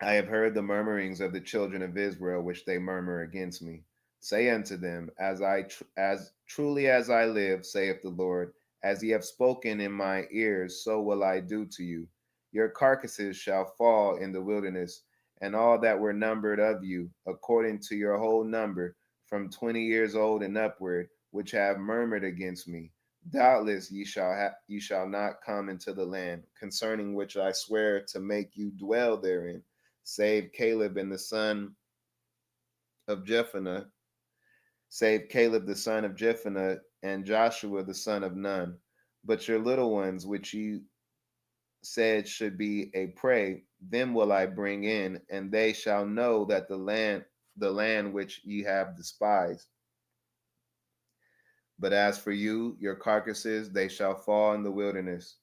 I have heard the murmurings of the children of Israel, which they murmur against me. Say unto them, as truly as I live, saith the Lord, as ye have spoken in my ears, so will I do to you. Your carcasses shall fall in the wilderness, and all that were numbered of you, according to your whole number, from 20 years old and upward, which have murmured against me. Doubtless ye shall not come into the land, concerning which I swear to make you dwell therein, save Caleb and the son of Jephunneh, save Caleb the son of Jephunneh, and Joshua the son of Nun. But your little ones, which you said should be a prey, them will I bring in, and they shall know that the land which ye have despised. But as for you, your carcasses, they shall fall in the wilderness,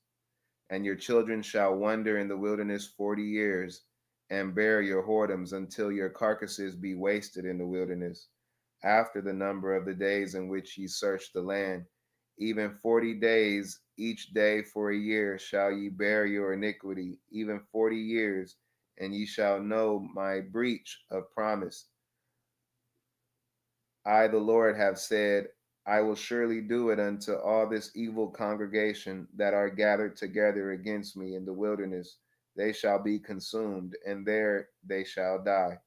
and your children shall wander in the wilderness 40 years, and bear your whoredoms until your carcasses be wasted in the wilderness, after the number of the days in which ye search the land. Even 40 days, each day for a year, shall ye bear your iniquity, even 40 years, and ye shall know my breach of promise. I, the Lord, have said, I will surely do it unto all this evil congregation that are gathered together against me in the wilderness. They shall be consumed, and there they shall die.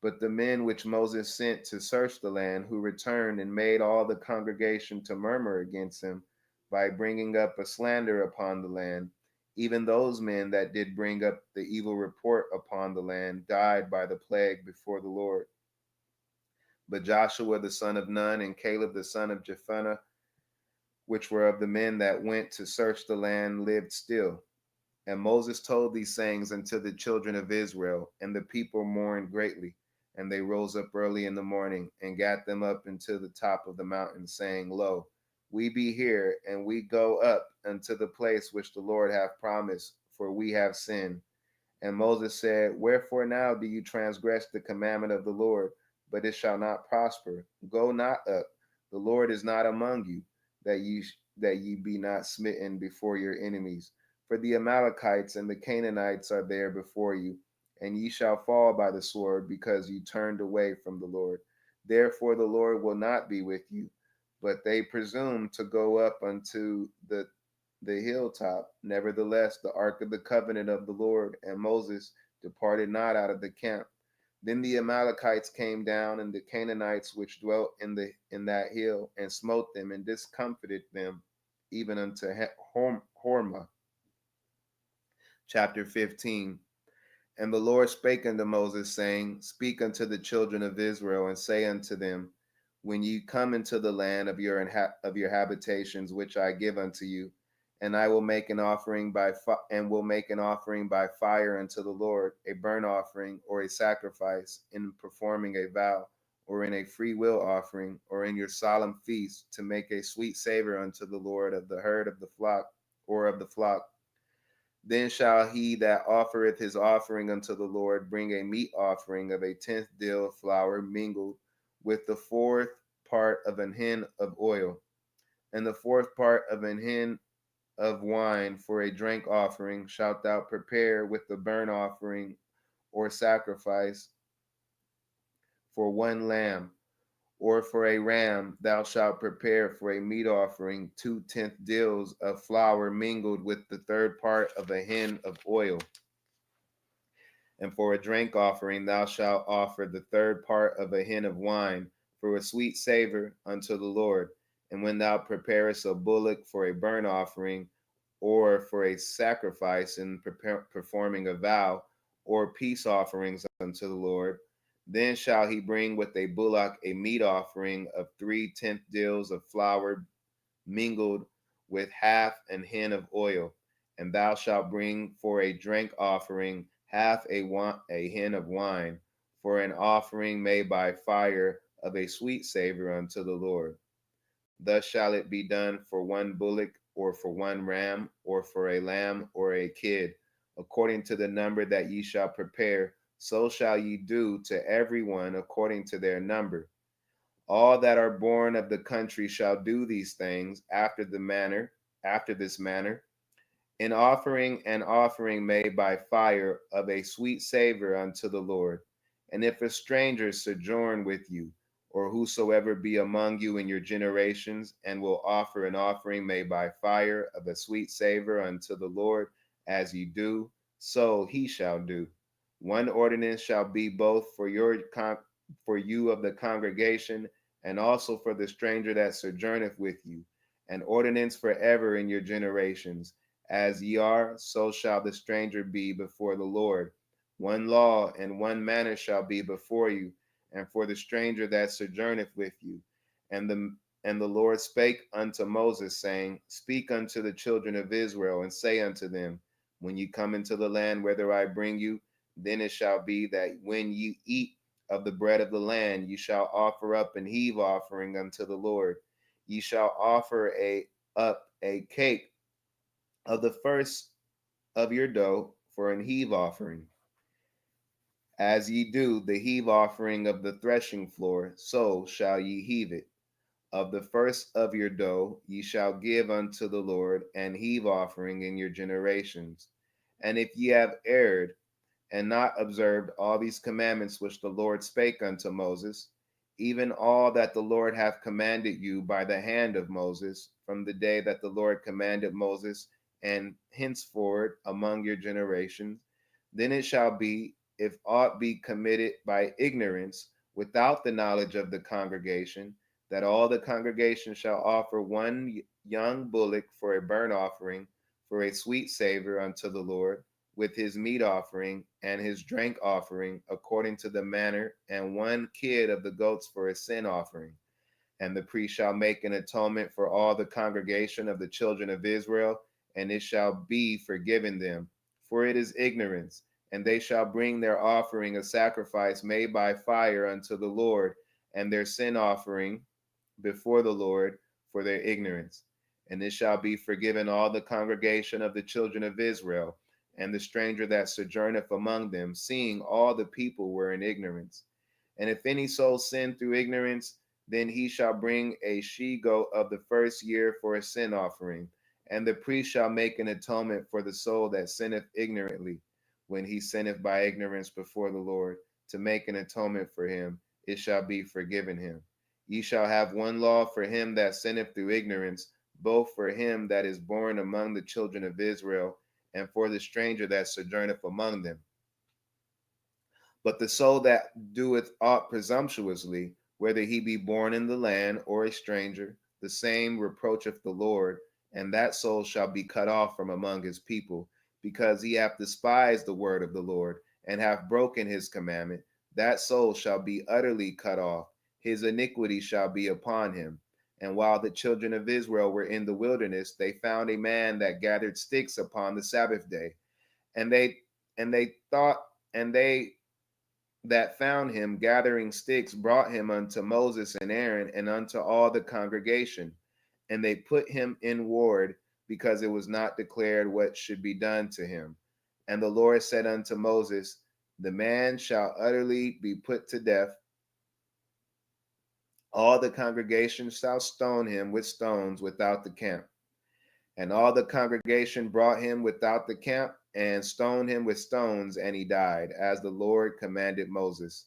But the men which Moses sent to search the land, who returned and made all the congregation to murmur against him by bringing up a slander upon the land, even those men that did bring up the evil report upon the land, died by the plague before the Lord. But Joshua the son of Nun and Caleb the son of Jephunneh, which were of the men that went to search the land, lived still. And Moses told these sayings unto the children of Israel, and the people mourned greatly. And they rose up early in the morning, and gat them up into the top of the mountain, saying, Lo, we be here, and we go up unto the place which the Lord hath promised, for we have sinned. And Moses said, Wherefore now do you transgress the commandment of the Lord? But it shall not prosper. Go not up. The Lord is not among you, that ye be not smitten before your enemies. For the Amalekites and the Canaanites are there before you, and ye shall fall by the sword, because you turned away from the Lord. Therefore the Lord will not be with you. But they presumed to go up unto the hilltop. Nevertheless, the ark of the covenant of the Lord and Moses departed not out of the camp. Then the Amalekites came down, and the Canaanites which dwelt in that hill, and smote them, and discomfited them, even unto Hormah. Chapter 15. And the Lord spake unto Moses, saying, Speak unto the children of Israel, and say unto them, When ye come into the land of your habitations, which I give unto you, and I will make an offering by fire unto the Lord, a burnt offering or a sacrifice, in performing a vow, or in a free will offering, or in your solemn feast, to make a sweet savor unto the Lord of the herd of the flock, or of the flock. Then shall he that offereth his offering unto the Lord bring a meat offering of a 10th dill of flour mingled with the 4th part of an hin of oil, and the 4th part of an hin of wine for a drink offering shalt thou prepare with the burnt offering or sacrifice for one lamb, or for a ram thou shalt prepare for a meat offering 2/10 dills of flour mingled with the 3rd part of a hin of oil. And for a drink offering thou shalt offer the 3rd part of a hin of wine for a sweet savor unto the Lord. And when thou preparest a bullock for a burnt offering, or for a sacrifice in performing a vow, or peace offerings unto the Lord, then shall he bring with a bullock a meat offering of 3/10 dills of flour mingled with half an hin of oil. And thou shalt bring for a drink offering half a hin of wine, for an offering made by fire of a sweet savor unto the Lord. Thus shall it be done for one bullock, or for one ram, or for a lamb, or a kid, according to the number that ye shall prepare. So shall ye do to every one according to their number. All that are born of the country shall do these things after this manner, in offering an offering made by fire of a sweet savor unto the Lord. And if a stranger sojourn with you, or whosoever be among you in your generations, and will offer an offering made by fire of a sweet savor unto the Lord, as ye do, so he shall do. One ordinance shall be both for you of the congregation, and also for the stranger that sojourneth with you, an ordinance forever in your generations. As ye are, so shall the stranger be before the Lord. One law and one manner shall be before you, and for the stranger that sojourneth with you. And the Lord spake unto Moses, saying, Speak unto the children of Israel, and say unto them, When ye come into the land whither I bring you, then it shall be that when ye eat of the bread of the land, ye shall offer up an heave offering unto the Lord. Ye shall offer up a cake of the first of your dough for an heave offering. As ye do the heave offering of the threshing floor, so shall ye heave it. Of the first of your dough ye shall give unto the Lord an heave offering in your generations. And if ye have erred, and not observed all these commandments which the Lord spake unto Moses, even all that the Lord hath commanded you by the hand of Moses, from the day that the Lord commanded Moses, and henceforward among your generations, then it shall be, if aught be committed by ignorance, without the knowledge of the congregation, that all the congregation shall offer one young bullock for a burnt offering, for a sweet savor unto the Lord, with his meat offering and his drink offering according to the manner, and one kid of the goats for a sin offering. And the priest shall make an atonement for all the congregation of the children of Israel, and it shall be forgiven them. for it is ignorance. And they shall bring their offering a sacrifice made by fire unto the Lord, and their sin offering before the Lord for their ignorance. And it shall be forgiven all the congregation of the children of Israel, and the stranger that sojourneth among them, seeing all the people were in ignorance. And if any soul sin through ignorance, then he shall bring a she goat of the first year for a sin offering. And the priest shall make an atonement for the soul that sinneth ignorantly, when he sinneth by ignorance before the Lord, to make an atonement for him, it shall be forgiven him. Ye shall have one law for him that sinneth through ignorance, both for him that is born among the children of Israel, and for the stranger that sojourneth among them. But the soul that doeth aught presumptuously, whether he be born in the land or a stranger, the same reproacheth the Lord, and that soul shall be cut off from among his people, because he hath despised the word of the Lord, and hath broken his commandment. That soul shall be utterly cut off, his iniquity shall be upon him. And while the children of Israel were in the wilderness, they found a man that gathered sticks upon the Sabbath day. And they thought, and they that found him gathering sticks brought him unto Moses and Aaron and unto all the congregation. And they put him in ward, because it was not declared what should be done to him. And the Lord said unto Moses, the man shall utterly be put to death. All the congregation shall stone him with stones without the camp. And all the congregation brought him without the camp, and stoned him with stones, and he died, as the Lord commanded Moses.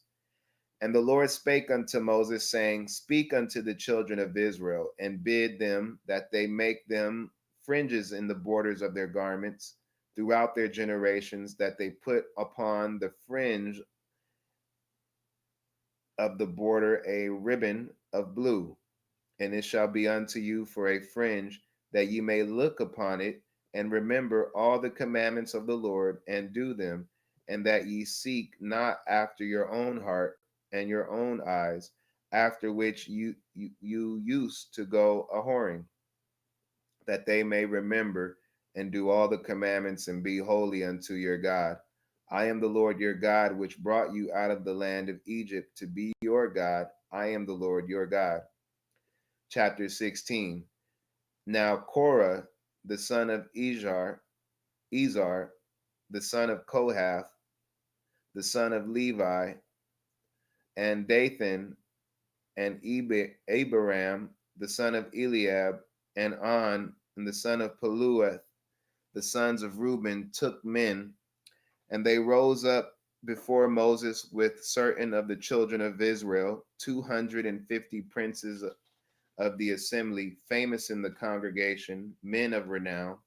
And the Lord spake unto Moses, saying, speak unto the children of Israel, and bid them that they make them fringes in the borders of their garments throughout their generations, that they put upon the fringe of the border a ribbon of blue. And it shall be unto you for a fringe, that ye may look upon it, and remember all the commandments of the Lord, and do them, and that ye seek not after your own heart and your own eyes, after which you used to go a whoring, that they may remember and do all the commandments, and be holy unto your God. I am the Lord your God, which brought you out of the land of Egypt to be your God. I am the Lord your God. Chapter 16. Now Korah, the son of Izhar, the son of Kohath, the son of Levi, and Dathan, and Abiram, the son of Eliab, and On, and the son of Pelueth, the sons of Reuben, took men, and they rose up before Moses with certain of the children of Israel, 250 princes of the assembly, famous in the congregation, men of renown.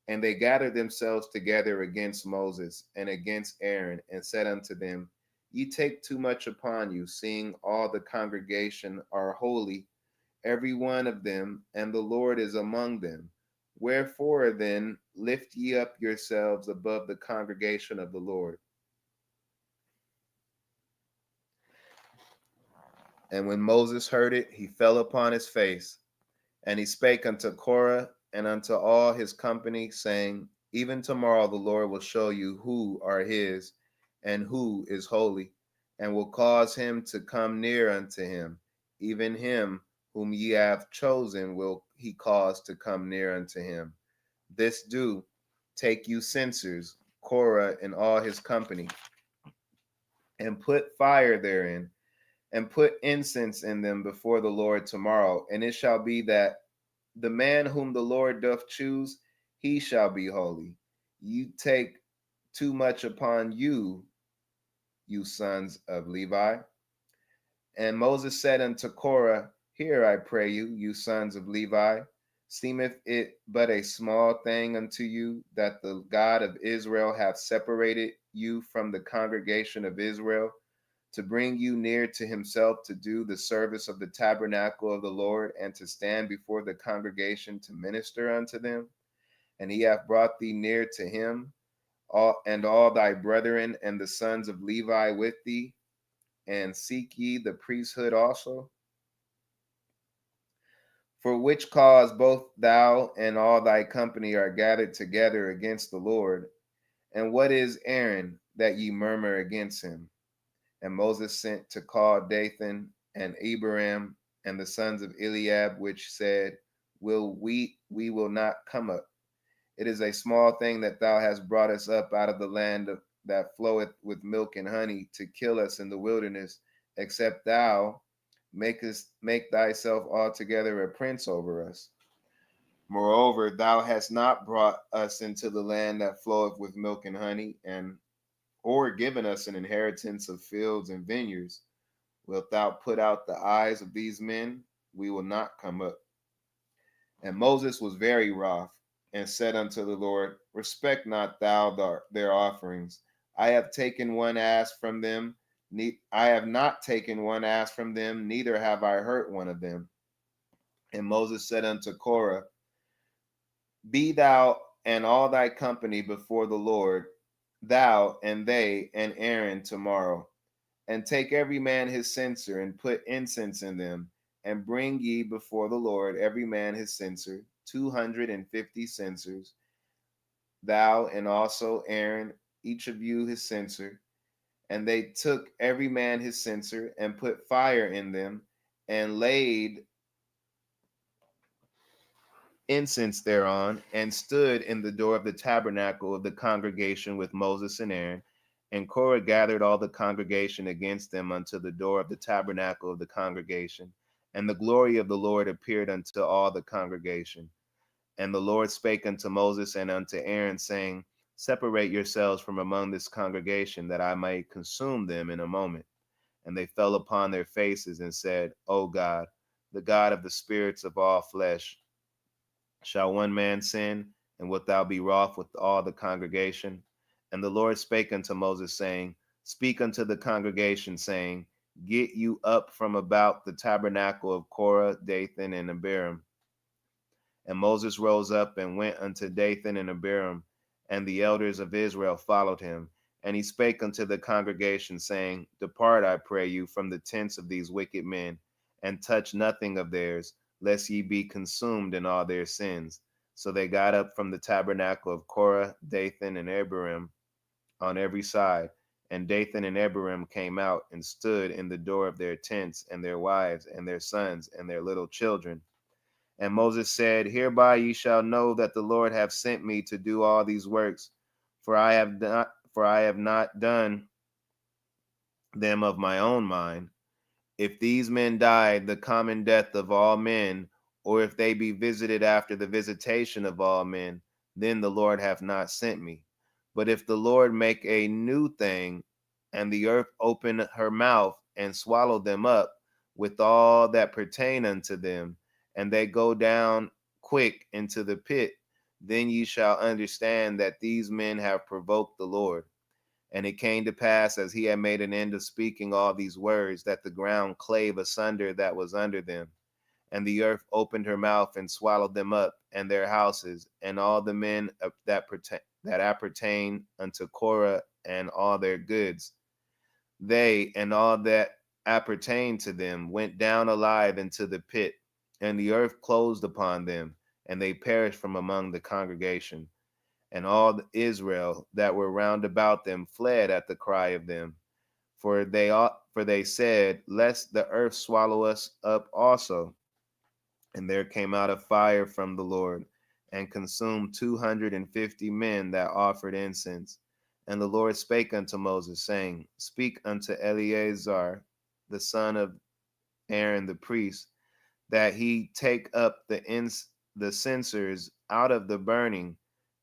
And they gathered themselves together against Moses and against Aaron, and said unto them, ye take too much upon you, seeing all the congregation are holy, every one of them, and the Lord is among them. Wherefore then lift ye up yourselves above the congregation of the Lord. And when Moses heard it, he fell upon his face. And he spake unto Korah and unto all his company, saying, even tomorrow the Lord will show you who are his, and who is holy, and will cause him to come near unto him. Even him whom ye have chosen will he cause to come near unto him. This do, take you censers, Korah and all his company, and put fire therein, and put incense in them before the Lord tomorrow. And it shall be that the man whom the Lord doth choose, he shall be holy. You take too much upon you, you sons of Levi. And Moses said unto Korah, hear, I pray you, you sons of Levi, seemeth it but a small thing unto you that the God of Israel hath separated you from the congregation of Israel, to bring you near to himself, to do the service of the tabernacle of the Lord, and to stand before the congregation to minister unto them? And he hath brought thee near to him, all thy brethren and the sons of Levi with thee, and seek ye the priesthood also? For which cause both thou and all thy company are gathered together against the Lord. And what is Aaron that ye murmur against him? And Moses sent to call Dathan and Abiram and the sons of Eliab, which said, we will not come up. It is a small thing that thou hast brought us up out of the land that floweth with milk and honey to kill us in the wilderness, except thou make thyself altogether a prince over us. Moreover, thou hast not brought us into the land that floweth with milk and honey, and or given us an inheritance of fields and vineyards. Wilt thou put out the eyes of these men? We will not come up. And Moses was very wroth, and said unto the Lord, respect not thou their offerings. I have taken one ass from them. I have not taken one ass from them, neither have I hurt one of them. And Moses said unto Korah, be thou and all thy company before the Lord, thou and they and Aaron tomorrow, and take every man his censer, and put incense in them, and bring ye before the Lord every man his censer, 250 censers, thou and also Aaron, each of you his censer. And they took every man his censer, and put fire in them, and laid incense thereon, and stood in the door of the tabernacle of the congregation with Moses and Aaron. And Korah gathered all the congregation against them unto the door of the tabernacle of the congregation. And the glory of the Lord appeared unto all the congregation. And the Lord spake unto Moses and unto Aaron, saying, separate yourselves from among this congregation, that I may consume them in a moment. And they fell upon their faces and said, O God, the God of the spirits of all flesh, shall one man sin, and wilt thou be wroth with all the congregation? And the Lord spake unto Moses, saying, speak unto the congregation, saying, get you up from about the tabernacle of Korah, Dathan, and Abiram. And Moses rose up and went unto Dathan and Abiram, and the elders of Israel followed him. And he spake unto the congregation, saying, depart, I pray you, from the tents of these wicked men, and touch nothing of theirs, lest ye be consumed in all their sins. So they got up from the tabernacle of Korah, Dathan, and Abiram on every side. And Dathan and Abiram came out and stood in the door of their tents, and their wives, and their sons, and their little children. And Moses said, hereby ye shall know that the Lord hath sent me to do all these works, for I have not done them of my own mind. If these men die the common death of all men, or if they be visited after the visitation of all men, then the Lord hath not sent me. But if the Lord make a new thing, and the earth open her mouth, and swallow them up with all that pertain unto them, and they go down quick into the pit, then ye shall understand that these men have provoked the Lord. And it came to pass, as he had made an end of speaking all these words, that the ground clave asunder that was under them. And the earth opened her mouth and swallowed them up, and their houses, and all the men that appertain unto Korah, and all their goods. They and all that appertained to them went down alive into the pit, and the earth closed upon them, and they perished from among the congregation. And all Israel that were round about them fled at the cry of them, for they said, lest the earth swallow us up also. And there came out a fire from the Lord, and consumed 250 men that offered incense. And the Lord spake unto Moses, saying, speak unto Eleazar, the son of Aaron the priest, that he take up the censers out of the burning,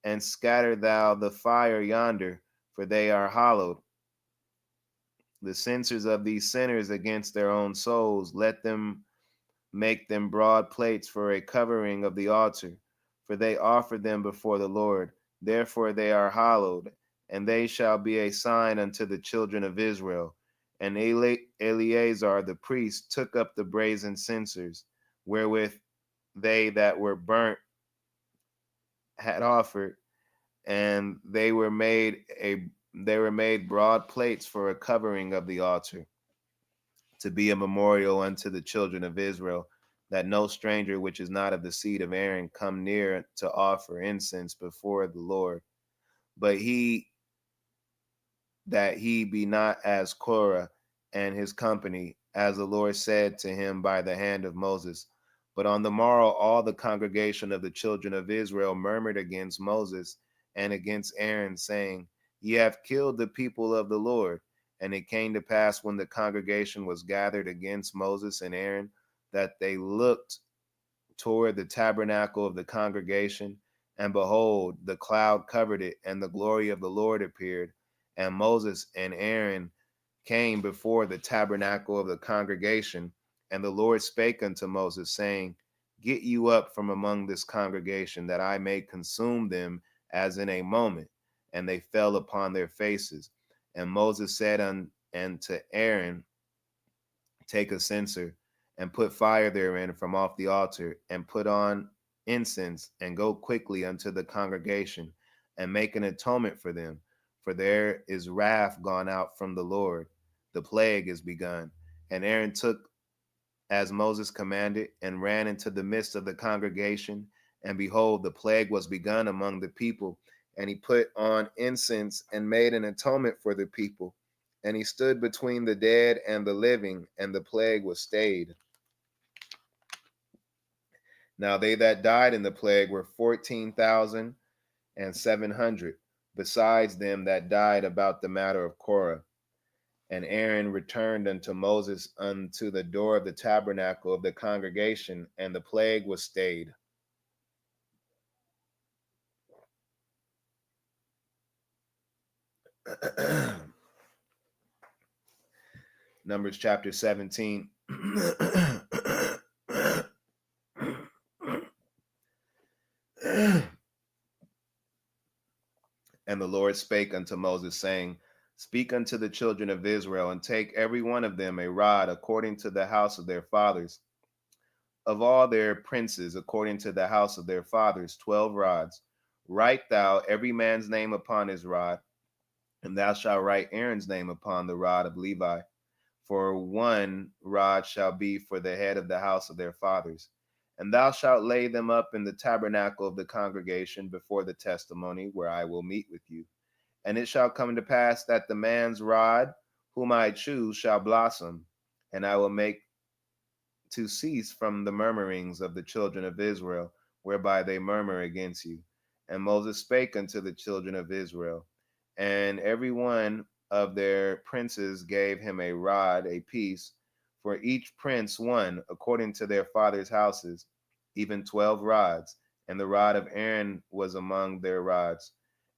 and scatter thou the fire yonder, for they are hollowed. The censers of these sinners against their own souls, let them make them broad plates for a covering of the altar, for they offer them before the Lord. Therefore they are hallowed, and they shall be a sign unto the children of Israel. And Eleazar the priest took up the brazen censers, wherewith they that were burnt had offered, and they were made broad plates for a covering of the altar, to be a memorial unto the children of Israel, that no stranger which is not of the seed of Aaron come near to offer incense before the Lord. But he that he be not as Korah and his company, as the Lord said to him by the hand of Moses. But on the morrow, all the congregation of the children of Israel murmured against Moses and against Aaron, saying, Ye have killed the people of the Lord. And it came to pass, when the congregation was gathered against Moses and Aaron, that they looked toward the tabernacle of the congregation, and behold, the cloud covered it, and the glory of the Lord appeared. And Moses and Aaron came before the tabernacle of the congregation, and the Lord spake unto Moses, saying, Get you up from among this congregation, that I may consume them as in a moment. And they fell upon their faces. And Moses said unto Aaron, Take a censer, and put fire therein from off the altar, and put on incense, and go quickly unto the congregation, and make an atonement for them. For there is wrath gone out from the Lord, the plague is begun. And Aaron took as Moses commanded, and ran into the midst of the congregation, and behold, the plague was begun among the people. And he put on incense, and made an atonement for the people. And he stood between the dead and the living, and the plague was stayed. Now they that died in the plague were 14,700, besides them that died about the matter of Korah. And Aaron returned unto Moses unto the door of the tabernacle of the congregation, and the plague was stayed. Numbers chapter 17. And the Lord spake unto Moses, saying, Speak unto the children of Israel, and take every one of them a rod according to the house of their fathers. Of all their princes, according to the house of their fathers, 12 rods. Write thou every man's name upon his rod, and thou shalt write Aaron's name upon the rod of Levi. For one rod shall be for the head of the house of their fathers. And thou shalt lay them up in the tabernacle of the congregation before the testimony, where I will meet with you. And it shall come to pass that the man's rod, whom I choose, shall blossom, and I will make to cease from the murmurings of the children of Israel, whereby they murmur against you. And Moses spake unto the children of Israel, and every one of their princes gave him a rod apiece, for each prince one, according to their fathers' houses, even 12 rods. And the rod of Aaron was among their rods.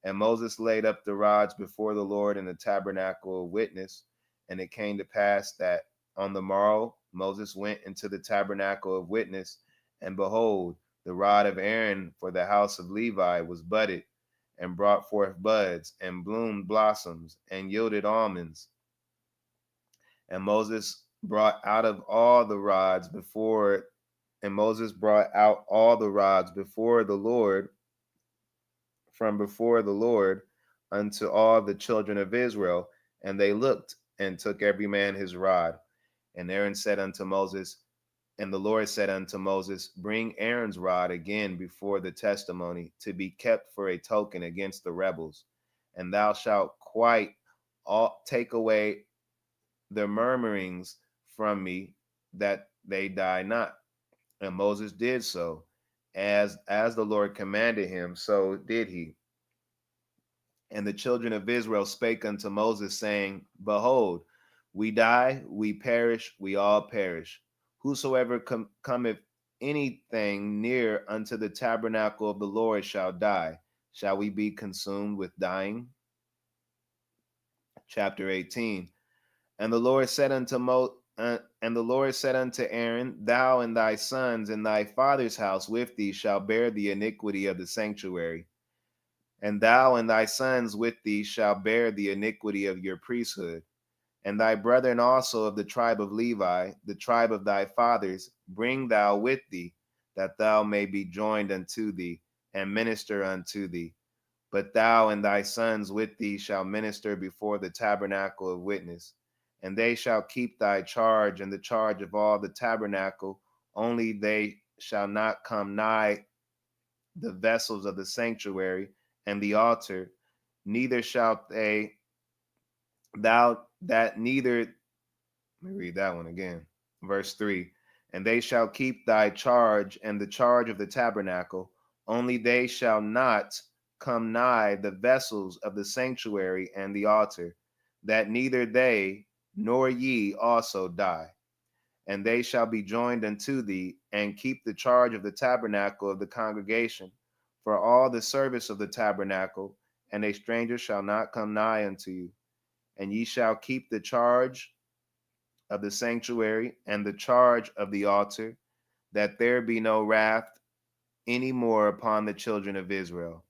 And Moses laid up the rods before the Lord in the tabernacle of witness. And it came to pass that on the morrow Moses went into the tabernacle of witness, and behold, the rod of Aaron for the house of Levi was budded, and brought forth buds, and bloomed blossoms, and yielded almonds. And Moses brought out all the rods before the Lord, from before the Lord, unto all the children of Israel, and they looked, and took every man his rod. And Aaron said unto Moses, and the Lord said unto Moses, Bring Aaron's rod again before the testimony, to be kept for a token against the rebels. And thou shalt quite take away the murmurings from me, that they die not. And Moses did so, as the Lord commanded him, so did he. And the children of Israel spake unto Moses, saying, Behold, we die, we perish, we all perish. Whosoever cometh anything near unto the tabernacle of the Lord shall die. Shall we be consumed with dying? Chapter 18. And the Lord said unto Aaron, Thou and thy sons and thy father's house with thee shall bear the iniquity of the sanctuary. And thou and thy sons with thee shall bear the iniquity of your priesthood. And thy brethren also of the tribe of Levi, the tribe of thy fathers, bring thou with thee, that thou may be joined unto thee, and minister unto thee. But thou and thy sons with thee shall minister before the tabernacle of witness. And they shall keep thy charge and the charge of all the tabernacle, only they shall not come nigh the vessels of the sanctuary and the altar, neither shall they Thou that neither, let me read that one again. Verse 3. And they shall keep thy charge and the charge of the tabernacle, only they shall not come nigh the vessels of the sanctuary and the altar, that neither they nor ye also die. And they shall be joined unto thee, and keep the charge of the tabernacle of the congregation, for all the service of the tabernacle, and a stranger shall not come nigh unto you. And ye shall keep the charge of the sanctuary and the charge of the altar, that there be no wrath any more upon the children of Israel.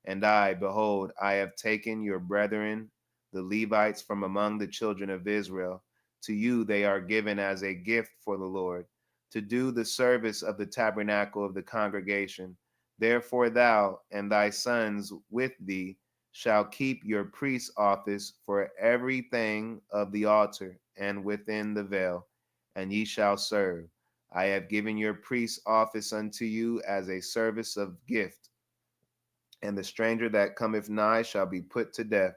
And I, behold, I have taken your brethren, the Levites, from among the children of Israel. To you they are given as a gift for the Lord, to do the service of the tabernacle of the congregation. Therefore thou and thy sons with thee shall keep your priest's office for everything of the altar and within the veil, and ye shall serve. I have given your priest's office unto you as a service of gift, and the stranger that cometh nigh shall be put to death.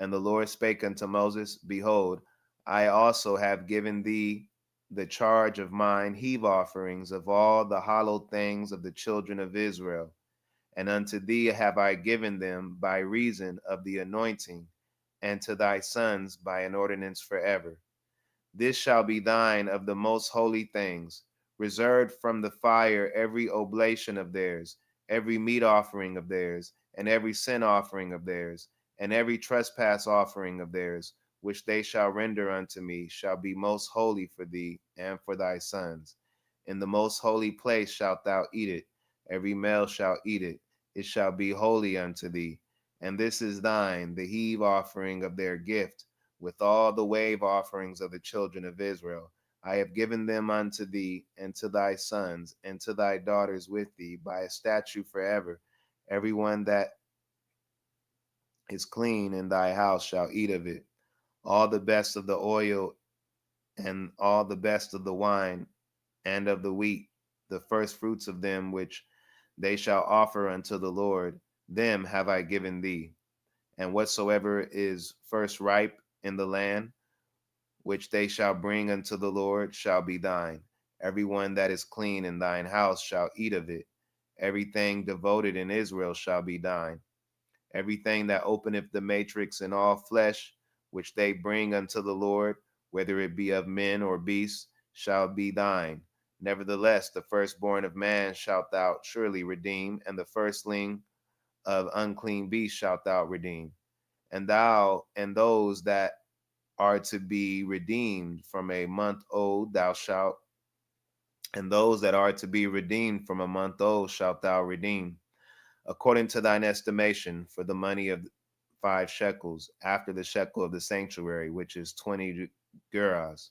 And the Lord spake unto Moses, Behold, I also have given thee the charge of mine heave offerings of all the hallowed things of the children of Israel, and unto thee have I given them by reason of the anointing, and to thy sons by an ordinance forever. This shall be thine of the most holy things, reserved from the fire every oblation of theirs, every meat offering of theirs, and every sin offering of theirs, and every trespass offering of theirs, which they shall render unto me, shall be most holy for thee and for thy sons. In the most holy place shalt thou eat it, every male shall eat it, it shall be holy unto thee. And this is thine, the heave offering of their gift, with all the wave offerings of the children of Israel. I have given them unto thee, and to thy sons, and to thy daughters with thee, by a statute forever. Every one that is clean in thy house shall eat of it. All the best of the oil, and all the best of the wine, and of the wheat, the first fruits of them which they shall offer unto the Lord, them have I given thee. And whatsoever is first ripe in the land, which they shall bring unto the Lord, shall be thine. Every one that is clean in thine house shall eat of it. Everything devoted in Israel shall be thine. Everything that openeth the matrix in all flesh, which they bring unto the Lord, whether it be of men or beasts, shall be thine. Nevertheless, the firstborn of man shalt thou surely redeem, and the firstling of unclean beasts shalt thou redeem. And thou and those that are to be redeemed from a month old thou shalt, and those that are to be redeemed from a month old shalt thou redeem, according to thine estimation, for the money of 5 shekels, after the shekel of the sanctuary, which is 20 gerahs.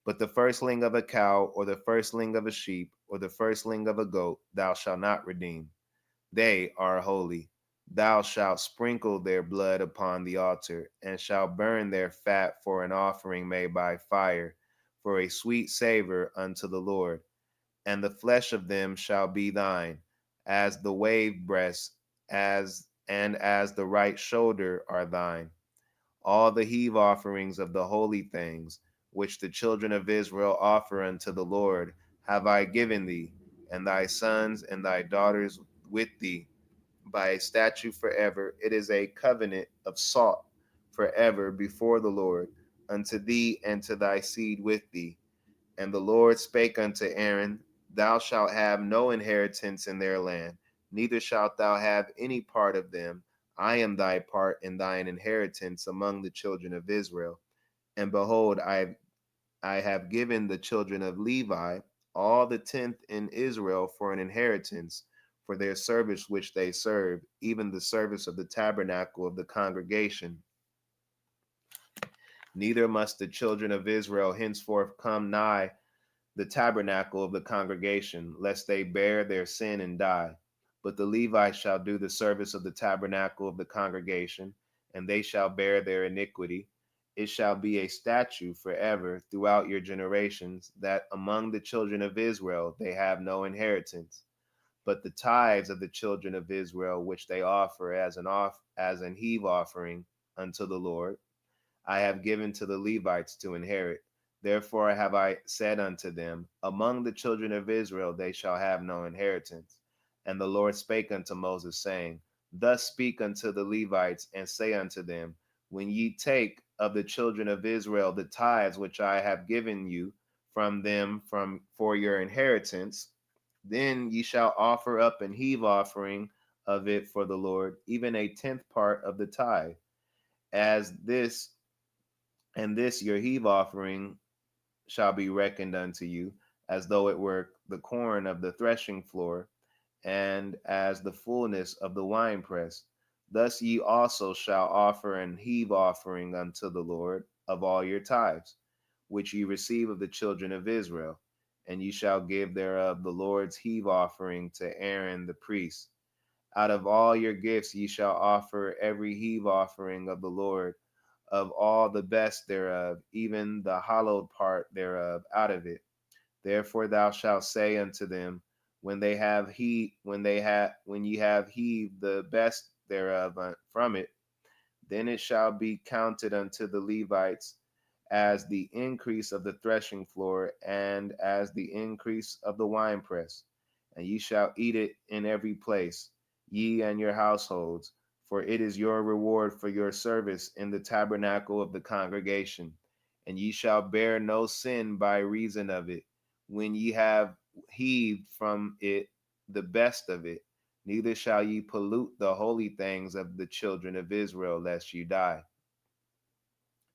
But the firstling of a cow, or the firstling of a sheep, or the firstling of a goat, thou shalt not redeem. They are holy. Thou shalt sprinkle their blood upon the altar, and shalt burn their fat for an offering made by fire, for a sweet savor unto the Lord. And the flesh of them shall be thine, as the wave breast, as the right shoulder are thine. All the heave offerings of the holy things, which the children of Israel offer unto the Lord, have I given thee, and thy sons and thy daughters with thee, by a statute forever. It is a covenant of salt forever before the Lord, unto thee and to thy seed with thee. And the Lord spake unto Aaron, Thou shalt have no inheritance in their land, neither shalt thou have any part of them. I am thy part and thine inheritance among the children of Israel. And behold, I have given the children of Levi all the tenth in Israel for an inheritance, for their service which they serve, even the service of the tabernacle of the congregation. Neither must the children of Israel henceforth come nigh the tabernacle of the congregation, lest they bear their sin and die. But the Levites shall do the service of the tabernacle of the congregation, and they shall bear their iniquity. It shall be a statute forever throughout your generations, that among the children of Israel they have no inheritance. But the tithes of the children of Israel, which they offer as an heave offering unto the Lord, I have given to the Levites to inherit. Therefore have I said unto them, among the children of Israel they shall have no inheritance. And the Lord spake unto Moses, saying, Thus speak unto the Levites, and say unto them, When ye take of the children of Israel the tithes which I have given you from them for your inheritance, then ye shall offer up an heave offering of it for the Lord, even a tenth part of the tithe, as this, and this your heave offering shall be reckoned unto you, as though it were the corn of the threshing floor, and as the fullness of the winepress. Thus ye also shall offer an heave offering unto the Lord of all your tithes, which ye receive of the children of Israel. And ye shall give thereof the Lord's heave offering to Aaron the priest. Out of all your gifts ye shall offer every heave offering of the Lord, of all the best thereof, even the hallowed part thereof out of it. Therefore thou shalt say unto them, when ye have heaved the best thereof from it, then it shall be counted unto the Levites as the increase of the threshing floor, and as the increase of the winepress. And ye shall eat it in every place, ye and your households, for it is your reward for your service in the tabernacle of the congregation. And ye shall bear no sin by reason of it, when ye have heaved from it the best of it. Neither shall ye pollute the holy things of the children of Israel, lest ye die.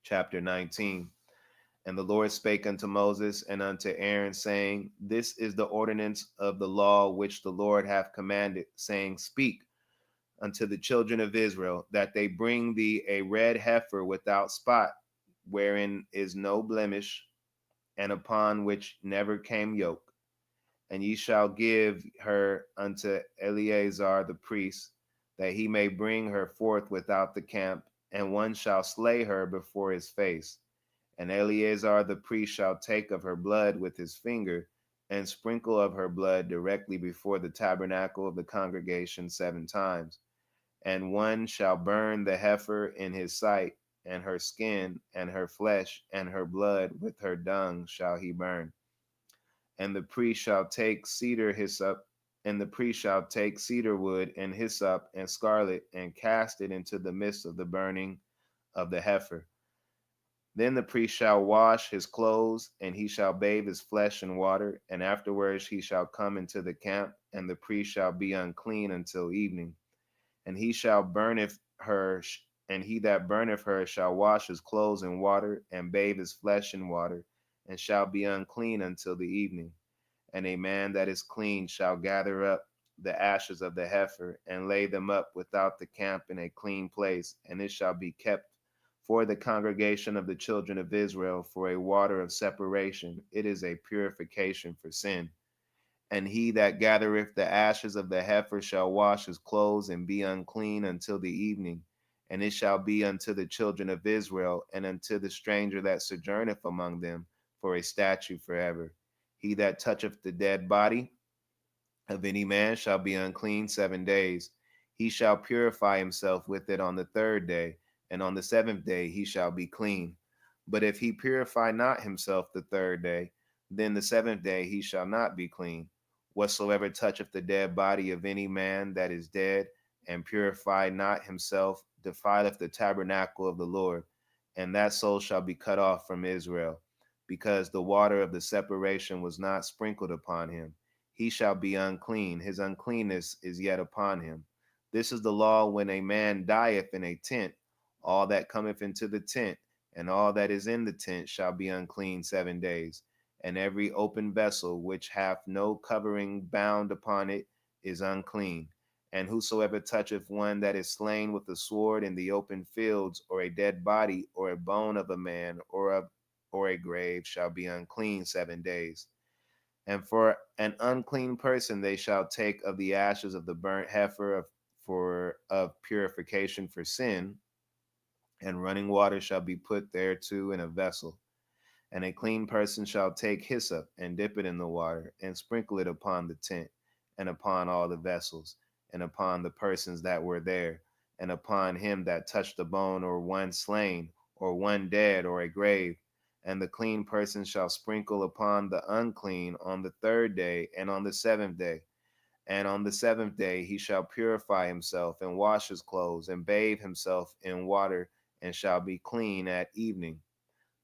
Chapter 19. And the Lord spake unto Moses and unto Aaron, saying, This is the ordinance of the law which the Lord hath commanded, saying, Speak unto the children of Israel, that they bring thee a red heifer without spot, wherein is no blemish, and upon which never came yoke. And ye shall give her unto Eleazar the priest, that he may bring her forth without the camp, and one shall slay her before his face. And Eleazar the priest shall take of her blood with his finger, and sprinkle of her blood directly before the tabernacle of the congregation 7 times. And one shall burn the heifer in his sight, and her skin, and her flesh, and her blood with her dung shall he burn. And the priest shall take cedar hyssop, and the priest shall take cedar wood and hyssop and scarlet, and cast it into the midst of the burning of the heifer. Then the priest shall wash his clothes, and he shall bathe his flesh in water, and afterwards he shall come into the camp, and the priest shall be unclean until evening. And he shall burneth her, and he that burneth her shall wash his clothes in water, and bathe his flesh in water, and shall be unclean until the evening. And a man that is clean shall gather up the ashes of the heifer, and lay them up without the camp in a clean place, and it shall be kept for the congregation of the children of Israel for a water of separation. It is a purification for sin. And he that gathereth the ashes of the heifer shall wash his clothes and be unclean until the evening. And it shall be unto the children of Israel and unto the stranger that sojourneth among them for a statute forever. He that toucheth the dead body of any man shall be unclean 7 days. He shall purify himself with it on the 3rd day, and on the 7th day he shall be clean. But if he purify not himself the 3rd day, then the 7th day he shall not be clean. Whatsoever toucheth the dead body of any man that is dead, and purify not himself, defileth the tabernacle of the Lord, and that soul shall be cut off from Israel, because the water of the separation was not sprinkled upon him. He shall be unclean, his uncleanness is yet upon him. This is the law when a man dieth in a tent. All that cometh into the tent, and all that is in the tent shall be unclean 7 days. And every open vessel which hath no covering bound upon it is unclean. And whosoever toucheth one that is slain with a sword in the open fields, or a dead body, or a bone of a man, or a grave, shall be unclean 7 days. And for an unclean person they shall take of the ashes of the burnt heifer of purification for sin, and running water shall be put thereto in a vessel. And a clean person shall take hyssop, and dip it in the water, and sprinkle it upon the tent, and upon all the vessels, and upon the persons that were there, and upon him that touched the bone or one slain, or one dead, or a grave. And the clean person shall sprinkle upon the unclean on the third day and on the seventh day. And on the seventh day he shall purify himself, and wash his clothes, and bathe himself in water, and shall be clean at evening.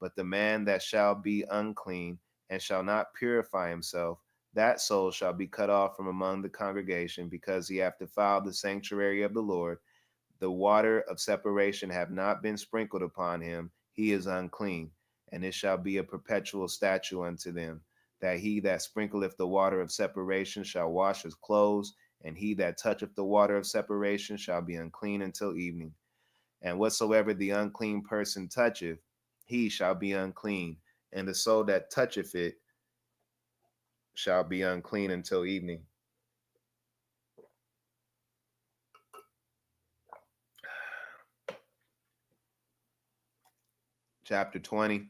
But the man that shall be unclean, and shall not purify himself, that soul shall be cut off from among the congregation, because he hath defiled the sanctuary of the Lord. The water of separation have not been sprinkled upon him, he is unclean. And it shall be a perpetual statute unto them, that he that sprinkleth the water of separation shall wash his clothes, and he that toucheth the water of separation shall be unclean until evening. And whatsoever the unclean person toucheth, he shall be unclean, and the soul that toucheth it shall be unclean until evening. Chapter 20.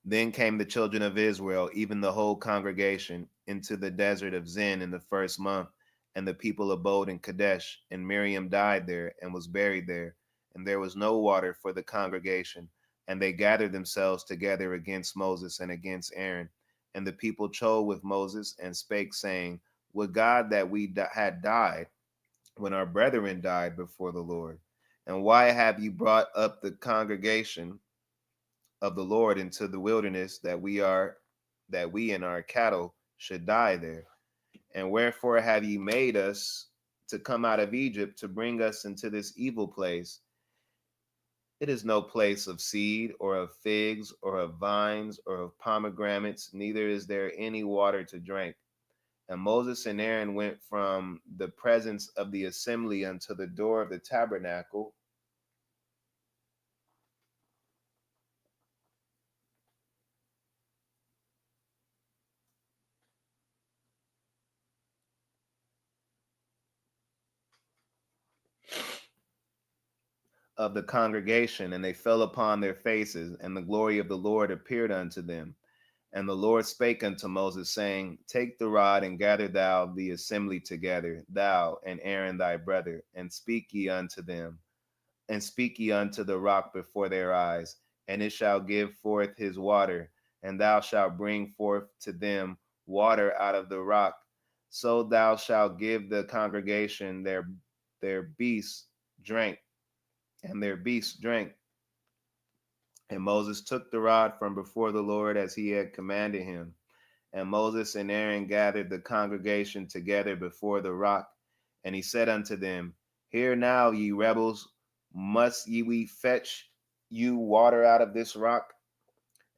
Then came the children of Israel, even the whole congregation, into the desert of Zin in the first month, and the people abode in Kadesh. And Miriam died there, and was buried there, and there was no water for the congregation. And they gathered themselves together against Moses and against Aaron. And the people chose with Moses, and spake, saying, Would God that we had died, when our brethren died before the Lord. And why have you brought up the congregation of the Lord into the wilderness, that we and our cattle should die there? And wherefore have ye made us to come out of Egypt, to bring us into this evil place? It is no place of seed, or of figs, or of vines, or of pomegranates, neither is there any water to drink. And Moses and Aaron went from the presence of the assembly unto the door of the tabernacle, of the congregation, and they fell upon their faces, and the glory of the Lord appeared unto them. And the Lord spake unto Moses, saying, Take the rod, and gather thou the assembly together, thou and Aaron thy brother, and speak ye unto them, and speak ye unto the rock before their eyes, and it shall give forth his water, and thou shalt bring forth to them water out of the rock. So thou shalt give the congregation their beasts drink, and their beasts drank. And Moses took the rod from before the Lord, as he had commanded him. And Moses and Aaron gathered the congregation together before the rock. And he said unto them, Hear now, ye rebels, must ye we fetch you water out of this rock?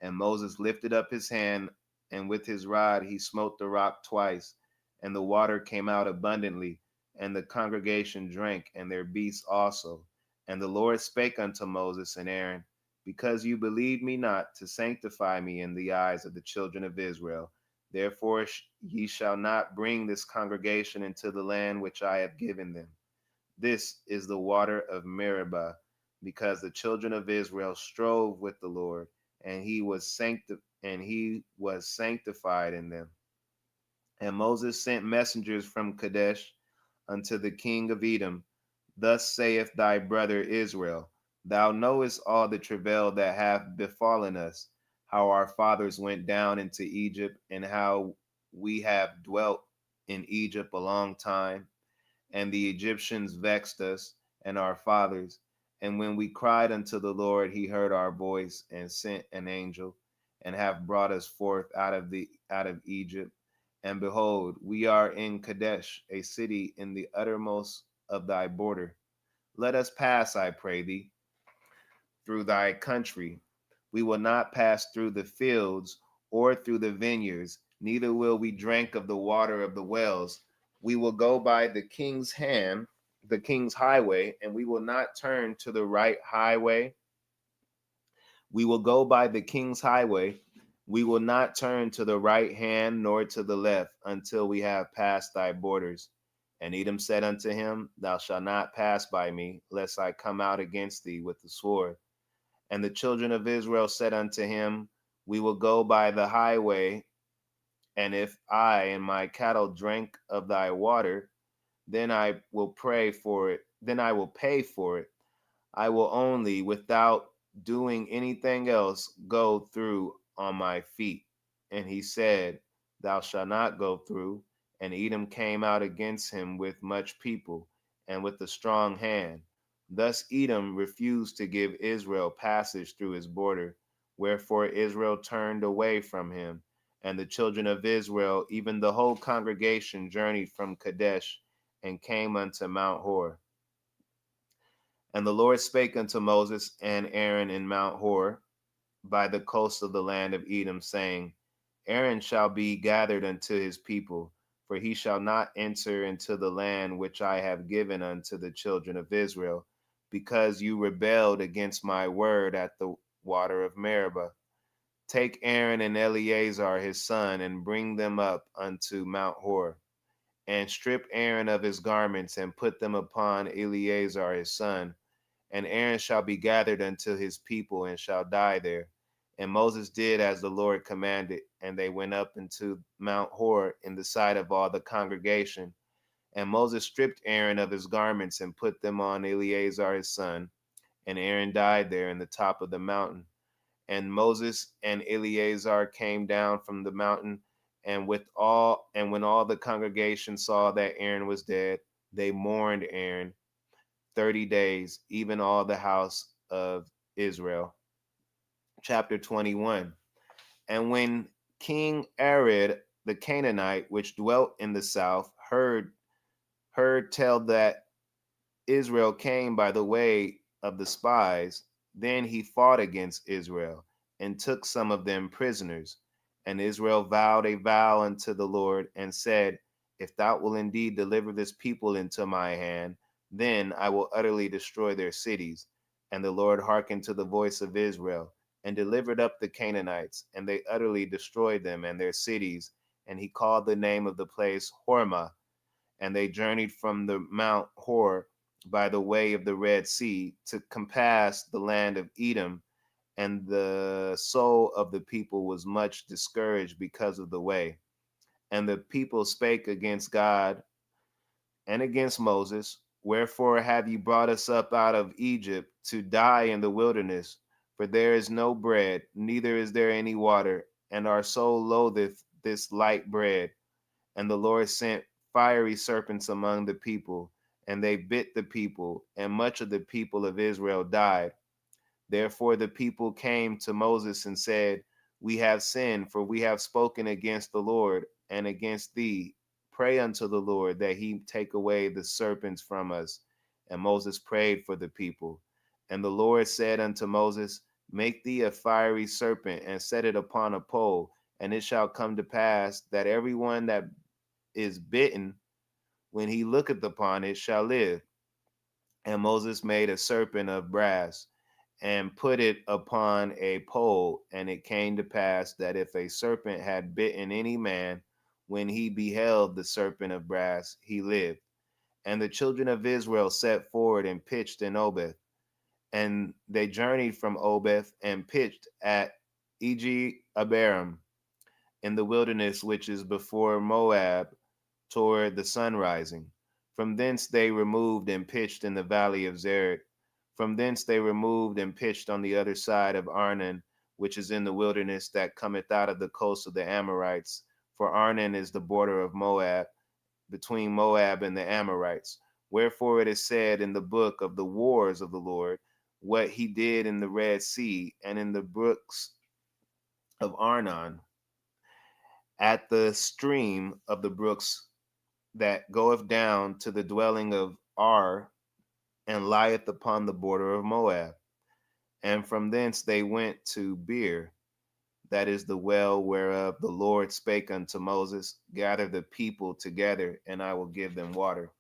And Moses lifted up his hand, and with his rod he smote the rock twice, and the water came out abundantly, and the congregation drank, and their beasts also. And the Lord spake unto Moses and Aaron, Because you believed me not to sanctify me in the eyes of the children of Israel, therefore ye shall not bring this congregation into the land which I have given them. This is the water of Meribah, because the children of Israel strove with the Lord, and he was sanctified in them. And Moses sent messengers from Kadesh unto the king of Edom. Thus saith thy brother Israel, Thou knowest all the travail that hath befallen us, how our fathers went down into Egypt, and how we have dwelt in Egypt a long time. And the Egyptians vexed us and our fathers. And when we cried unto the Lord, he heard our voice, and sent an angel, and have brought us forth out of Egypt. And behold, we are in Kadesh, a city in the uttermost of thy border. Let us pass, I pray thee, through thy country. We will not pass through the fields or through the vineyards, neither will we drink of the water of the wells. We will go by the king's highway, and we will not turn to the right highway. We will go by the king's highway. We will not turn to the right hand nor to the left until we have passed thy borders. And Edom said unto him, Thou shalt not pass by me, lest I come out against thee with the sword. And the children of Israel said unto him, We will go by the highway, and if I and my cattle drink of thy water, then I will pray for it. Then I will pay for it. I will only, without doing anything else, go through on my feet. And he said, Thou shalt not go through. And Edom came out against him with much people and with a strong hand. Thus Edom refused to give Israel passage through his border, wherefore Israel turned away from him. And the children of Israel, even the whole congregation, journeyed from Kadesh and came unto Mount Hor. And the Lord spake unto Moses and Aaron in Mount Hor by the coast of the land of Edom, saying, Aaron shall be gathered unto his people, for he shall not enter into the land which I have given unto the children of Israel, because you rebelled against my word at the water of Meribah. Take Aaron and Eleazar his son, and bring them up unto Mount Hor, and strip Aaron of his garments, and put them upon Eleazar his son, and Aaron shall be gathered unto his people, and shall die there. And Moses did as the Lord commanded, and they went up into Mount Hor in the sight of all the congregation. And Moses stripped Aaron of his garments, and put them on Eleazar his son, and Aaron died there in the top of the mountain. And Moses and Eleazar came down from the mountain, and when all the congregation saw that Aaron was dead, they mourned Aaron 30 days, even all the house of Israel. Chapter 21. And when King Arid the Canaanite, which dwelt in the south, heard tell that Israel came by the way of the spies, then he fought against Israel and took some of them prisoners. And Israel vowed a vow unto the Lord and said, If thou wilt indeed deliver this people into my hand, then I will utterly destroy their cities. And the Lord hearkened to the voice of Israel and delivered up the Canaanites, and they utterly destroyed them and their cities. And he called the name of the place Hormah. And they journeyed from the Mount Hor by the way of the Red Sea to compass the land of Edom, and the soul of the people was much discouraged because of the way. And the people spake against God and against Moses, Wherefore have ye brought us up out of Egypt to die in the wilderness? For there is no bread, neither is there any water, and our soul loatheth this light bread. And the Lord sent fiery serpents among the people, and they bit the people, and much of the people of Israel died. Therefore the people came to Moses and said, We have sinned, for we have spoken against the Lord and against thee. Pray unto the Lord that he take away the serpents from us. And Moses prayed for the people. And the Lord said unto Moses, Make thee a fiery serpent, and set it upon a pole, and it shall come to pass that every one that is bitten, when he looketh upon it, shall live. And Moses made a serpent of brass, and put it upon a pole. And it came to pass that if a serpent had bitten any man, when he beheld the serpent of brass, he lived. And the children of Israel set forward and pitched in Obed. And they journeyed from Obed and pitched at Abarim in the wilderness which is before Moab, toward the sun rising. From thence they removed and pitched in the valley of Zered. From thence they removed and pitched on the other side of Arnon, which is in the wilderness that cometh out of the coast of the Amorites. For Arnon is the border of Moab, between Moab and the Amorites. Wherefore it is said in the book of the wars of the Lord, what he did in the Red Sea and in the brooks of Arnon, at the stream of the brooks that goeth down to the dwelling of Ar, and lieth upon the border of Moab. And from thence they went to Beer, that is the well whereof the Lord spake unto Moses, Gather the people together, and I will give them water.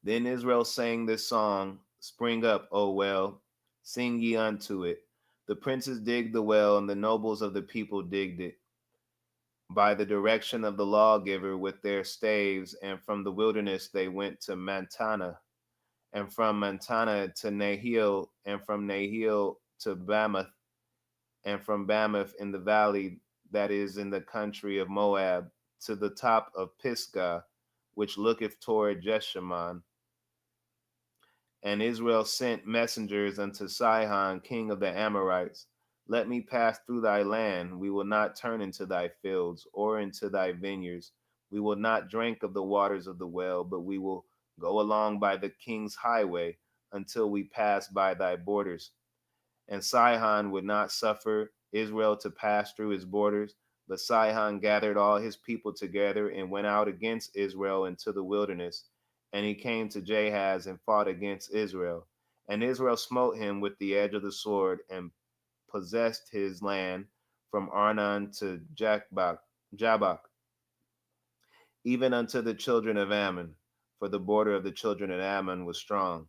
Then Israel sang this song, Spring up, O well, sing ye unto it. The princes digged the well, and the nobles of the people digged it, by the direction of the lawgiver with their staves. And from the wilderness they went to Mantana, and from Mantana to Nahil, and from Nahil to Bamoth, and from Bamoth in the valley that is in the country of Moab, to the top of Pisgah, which looketh toward Jeshimon. And Israel sent messengers unto Sihon, king of the Amorites. Let me pass through thy land. We will not turn into thy fields or into thy vineyards. We will not drink of the waters of the well, but we will go along by the king's highway until we pass by thy borders. And Sihon would not suffer Israel to pass through his borders. But Sihon gathered all his people together and went out against Israel into the wilderness. And he came to Jahaz and fought against Israel. And Israel smote him with the edge of the sword and possessed his land from Arnon to Jabbok, even unto the children of Ammon, for the border of the children of Ammon was strong.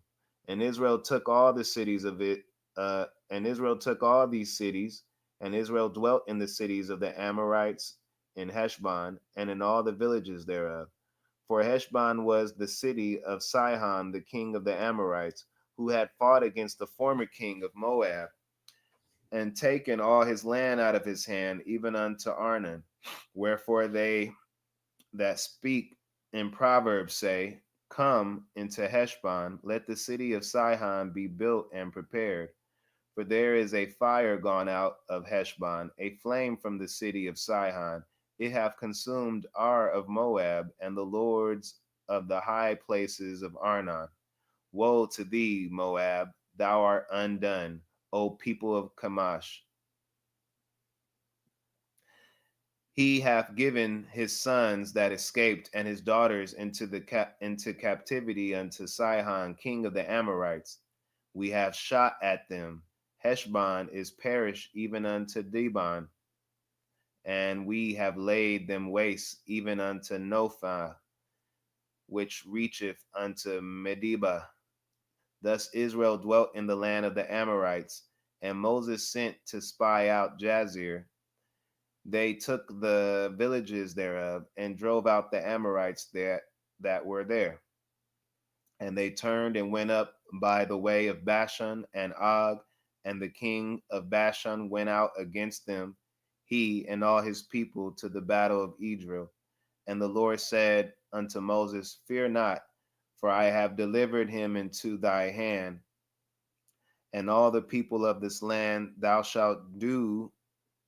And Israel took all the cities of it, and Israel took all these cities, and Israel dwelt in the cities of the Amorites in Heshbon, and in all the villages thereof. For Heshbon was the city of Sihon, the king of the Amorites, who had fought against the former king of Moab, and taken all his land out of his hand, even unto Arnon. Wherefore they that speak in Proverbs say, Come into Heshbon, let the city of Sihon be built and prepared. For there is a fire gone out of Heshbon, a flame from the city of Sihon. It hath consumed Ar of Moab, and the lords of the high places of Arnon. Woe to thee, Moab, thou art undone, O people of Chemosh. He hath given his sons that escaped and his daughters into captivity unto Sihon, king of the Amorites. We have shot at them. Heshbon is perished even unto Dibon, and we have laid them waste even unto Nophah, which reacheth unto Medeba. Thus Israel dwelt in the land of the Amorites, and Moses sent to spy out Jazer. They took the villages thereof and drove out the Amorites that were there. And they turned and went up by the way of Bashan and Og, and the king of Bashan went out against them, he and all his people, to the battle of Edrei. And the Lord said unto Moses, Fear not, for I have delivered him into thy hand, and all the people of this land thou shalt do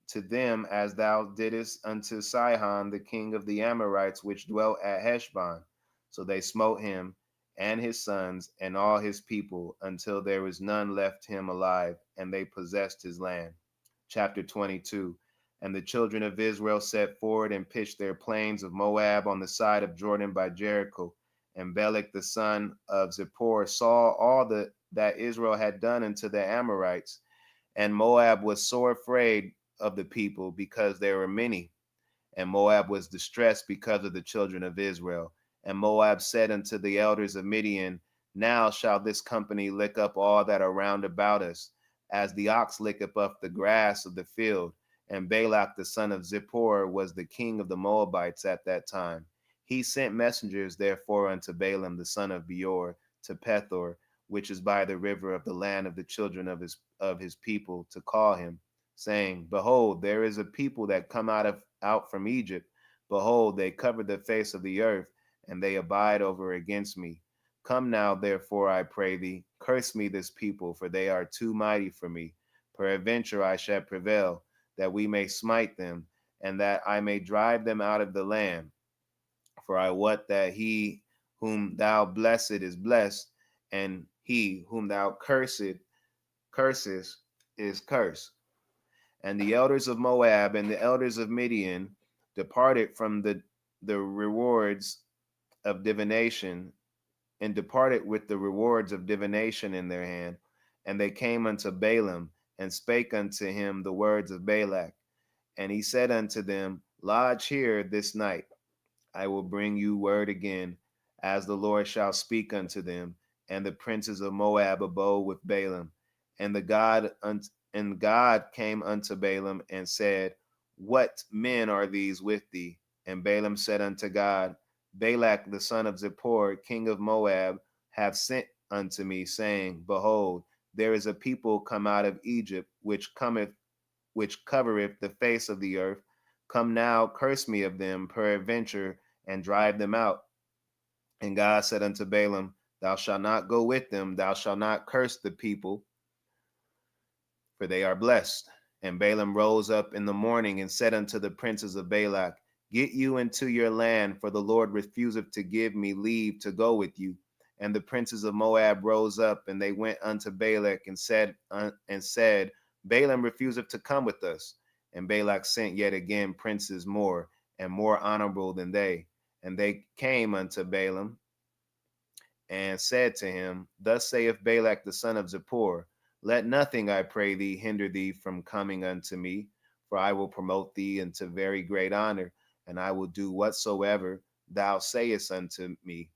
to them as thou didst unto Sihon, the king of the Amorites, which dwelt at Heshbon. So they smote him and his sons and all his people until there was none left him alive, and they possessed his land. Chapter 22. And the children of Israel set forward and pitched their plains of Moab on the side of Jordan by Jericho. And Balak the son of Zippor saw all that Israel had done unto the Amorites. And Moab was sore afraid of the people, because there were many. And Moab was distressed because of the children of Israel. And Moab said unto the elders of Midian, Now shall this company lick up all that are round about us, as the ox licketh up the grass of the field. And Balak the son of Zippor was the king of the Moabites at that time. He sent messengers therefore unto Balaam the son of Beor to Pethor, which is by the river of the land of the children of his people, to call him, saying, Behold, there is a people that come out from Egypt. Behold, they cover the face of the earth, and they abide over against me. Come now, therefore, I pray thee, curse me this people, for they are too mighty for me. Peradventure I shall prevail, that we may smite them, and that I may drive them out of the land. For I wot that he whom thou blessed is blessed, and he whom thou cursest is cursed. And the elders of Moab and the elders of Midian departed from the rewards of divination, and departed with the rewards of divination in their hand. And they came unto Balaam, and spake unto him the words of Balak. And he said unto them, Lodge here this night. I will bring you word again, as the Lord shall speak unto them. And the princes of Moab abode with Balaam. And God came unto Balaam and said, What men are these with thee? And Balaam said unto God, Balak the son of Zippor, king of Moab, hath sent unto me, saying, Behold, there is a people come out of Egypt, which covereth the face of the earth. Come now, curse me of them, peradventure, and drive them out. And God said unto Balaam, Thou shalt not go with them. Thou shalt not curse the people, for they are blessed. And Balaam rose up in the morning and said unto the princes of Balak, Get you into your land, for the Lord refuseth to give me leave to go with you. And the princes of Moab rose up, and they went unto Balak and said, Balaam refuseth to come with us. And Balak sent yet again princes more and more honorable than they. And they came unto Balaam and said to him, Thus saith Balak the son of Zippor, Let nothing, I pray thee, hinder thee from coming unto me, for I will promote thee into very great honor, and I will do whatsoever thou sayest unto me.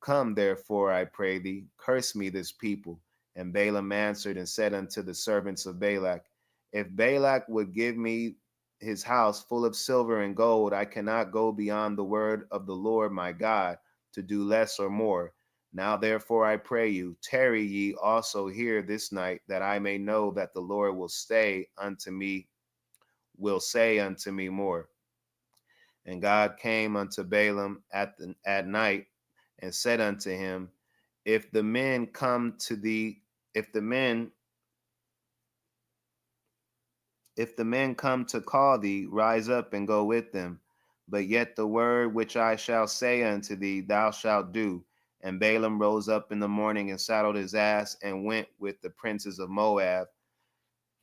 Come therefore, I pray thee, curse me this people. And Balaam answered and said unto the servants of Balak, If Balak would give me his house full of silver and gold, I cannot go beyond the word of the Lord my God to do less or more. Now therefore I pray you, tarry ye also here this night, that I may know that the Lord will say unto me more. And God came unto Balaam at night and said unto him, If the men come to thee, if the men come to call thee, rise up and go with them. But yet the word which I shall say unto thee, thou shalt do. And Balaam rose up in the morning and saddled his ass and went with the princes of Moab.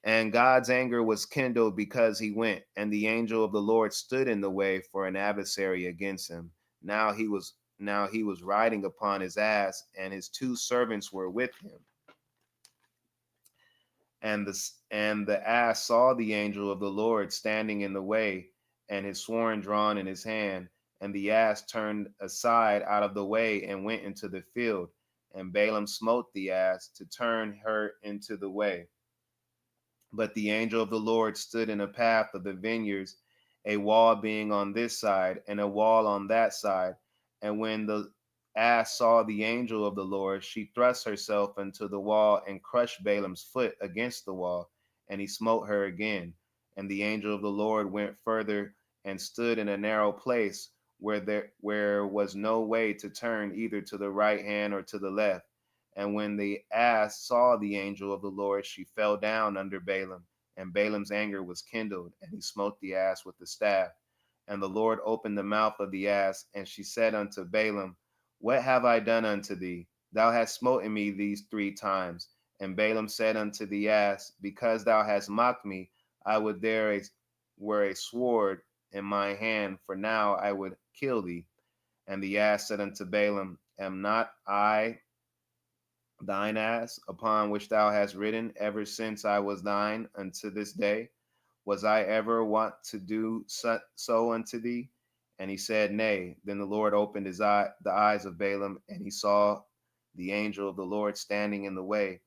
And God's anger was kindled because he went, and the angel of the Lord stood in the way for an adversary against him. Now he was riding upon his ass, and his two servants were with him. And the ass saw the angel of the Lord standing in the way, and his sword drawn in his hand. And the ass turned aside out of the way and went into the field. And Balaam smote the ass to turn her into the way. But the angel of the Lord stood in a path of the vineyards, a wall being on this side and a wall on that side. And when the ass saw the angel of the Lord, she thrust herself into the wall and crushed Balaam's foot against the wall, and he smote her again. And the angel of the Lord went further and stood in a narrow place where was no way to turn either to the right hand or to the left. And when the ass saw the angel of the Lord, she fell down under Balaam, and Balaam's anger was kindled, and he smote the ass with the staff. And the Lord opened the mouth of the ass, and she said unto Balaam, What have I done unto thee? Thou hast smoten me these 3 times. And Balaam said unto the ass, Because thou hast mocked me, I would there were a sword in my hand, for now I would kill thee. And the ass said unto Balaam, Am not I thine ass, upon which thou hast ridden ever since I was thine unto this day? Was I ever wont to do so unto thee? And he said, Nay. Then the Lord opened the eyes of Balaam, and he saw the angel of the Lord standing in the way,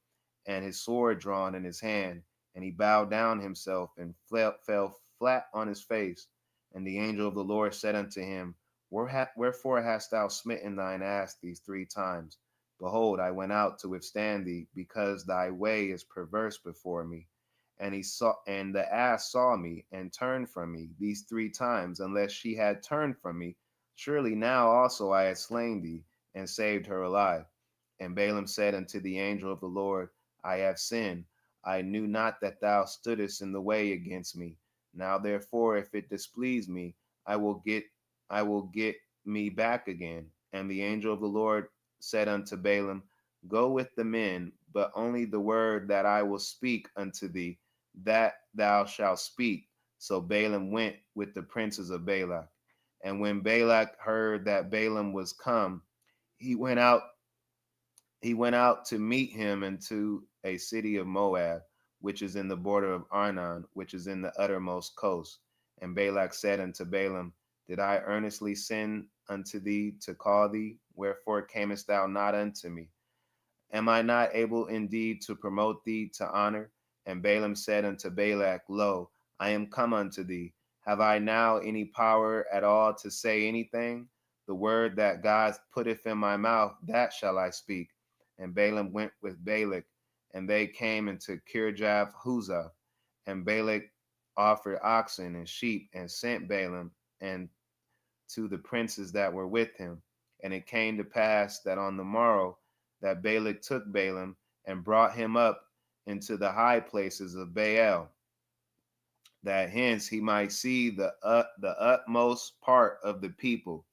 and his sword drawn in his hand. And he bowed down himself and fell flat on his face. And the angel of the Lord said unto him, Wherefore hast thou smitten thine ass these 3 times? Behold, I went out to withstand thee, because thy way is perverse before me. And the ass saw me and turned from me these 3 times. Unless she had turned from me, surely now also I had slain thee and saved her alive. And Balaam said unto the angel of the Lord, I have sinned. I knew not that thou stoodest in the way against me. Now therefore, if it displease me, I will get me back again. And the angel of the Lord said unto Balaam, Go with the men, but only the word that I will speak unto thee, that thou shalt speak. So Balaam went with the princes of Balak. And when Balak heard that Balaam was come, he went out to meet him into a city of Moab, which is in the border of Arnon, which is in the uttermost coast. And Balak said unto Balaam, Did I earnestly send unto thee to call thee? Wherefore camest thou not unto me? Am I not able indeed to promote thee to honor? And Balaam said unto Balak, Lo, I am come unto thee. Have I now any power at all to say anything? The word that God putteth in my mouth, that shall I speak. And Balaam went with Balak, and they came into Kirjath Huzzah. And Balak offered oxen and sheep, and sent Balaam and to the princes that were with him. And it came to pass that on the morrow that Balak took Balaam and brought him up into the high places of Baal, that hence he might see the utmost part of the people.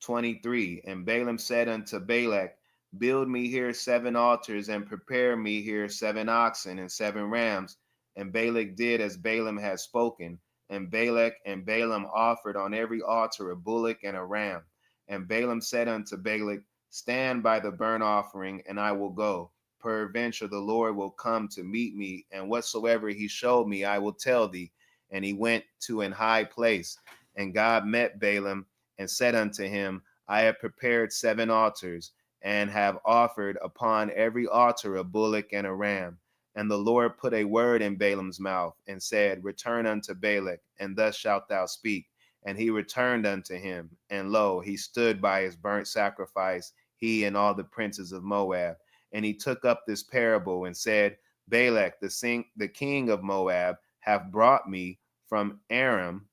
23. And Balaam said unto Balak, build me here 7 altars, and prepare me here 7 oxen and 7 rams. And Balak did as Balaam had spoken. And Balak and Balaam offered on every altar a bullock and a ram. And Balaam said unto Balak, stand by the burnt offering, and I will go. Peradventure the Lord will come to meet me, and whatsoever he showed me I will tell thee. And he went to an high place, and God met Balaam and said unto him, I have prepared 7 altars, and have offered upon every altar a bullock and a ram. And the Lord put a word in Balaam's mouth, and said, return unto Balak, and thus shalt thou speak. And he returned unto him, and lo, he stood by his burnt sacrifice, he and all the princes of Moab. And he took up this parable, and said, Balak, the king of Moab, hath brought me from Aram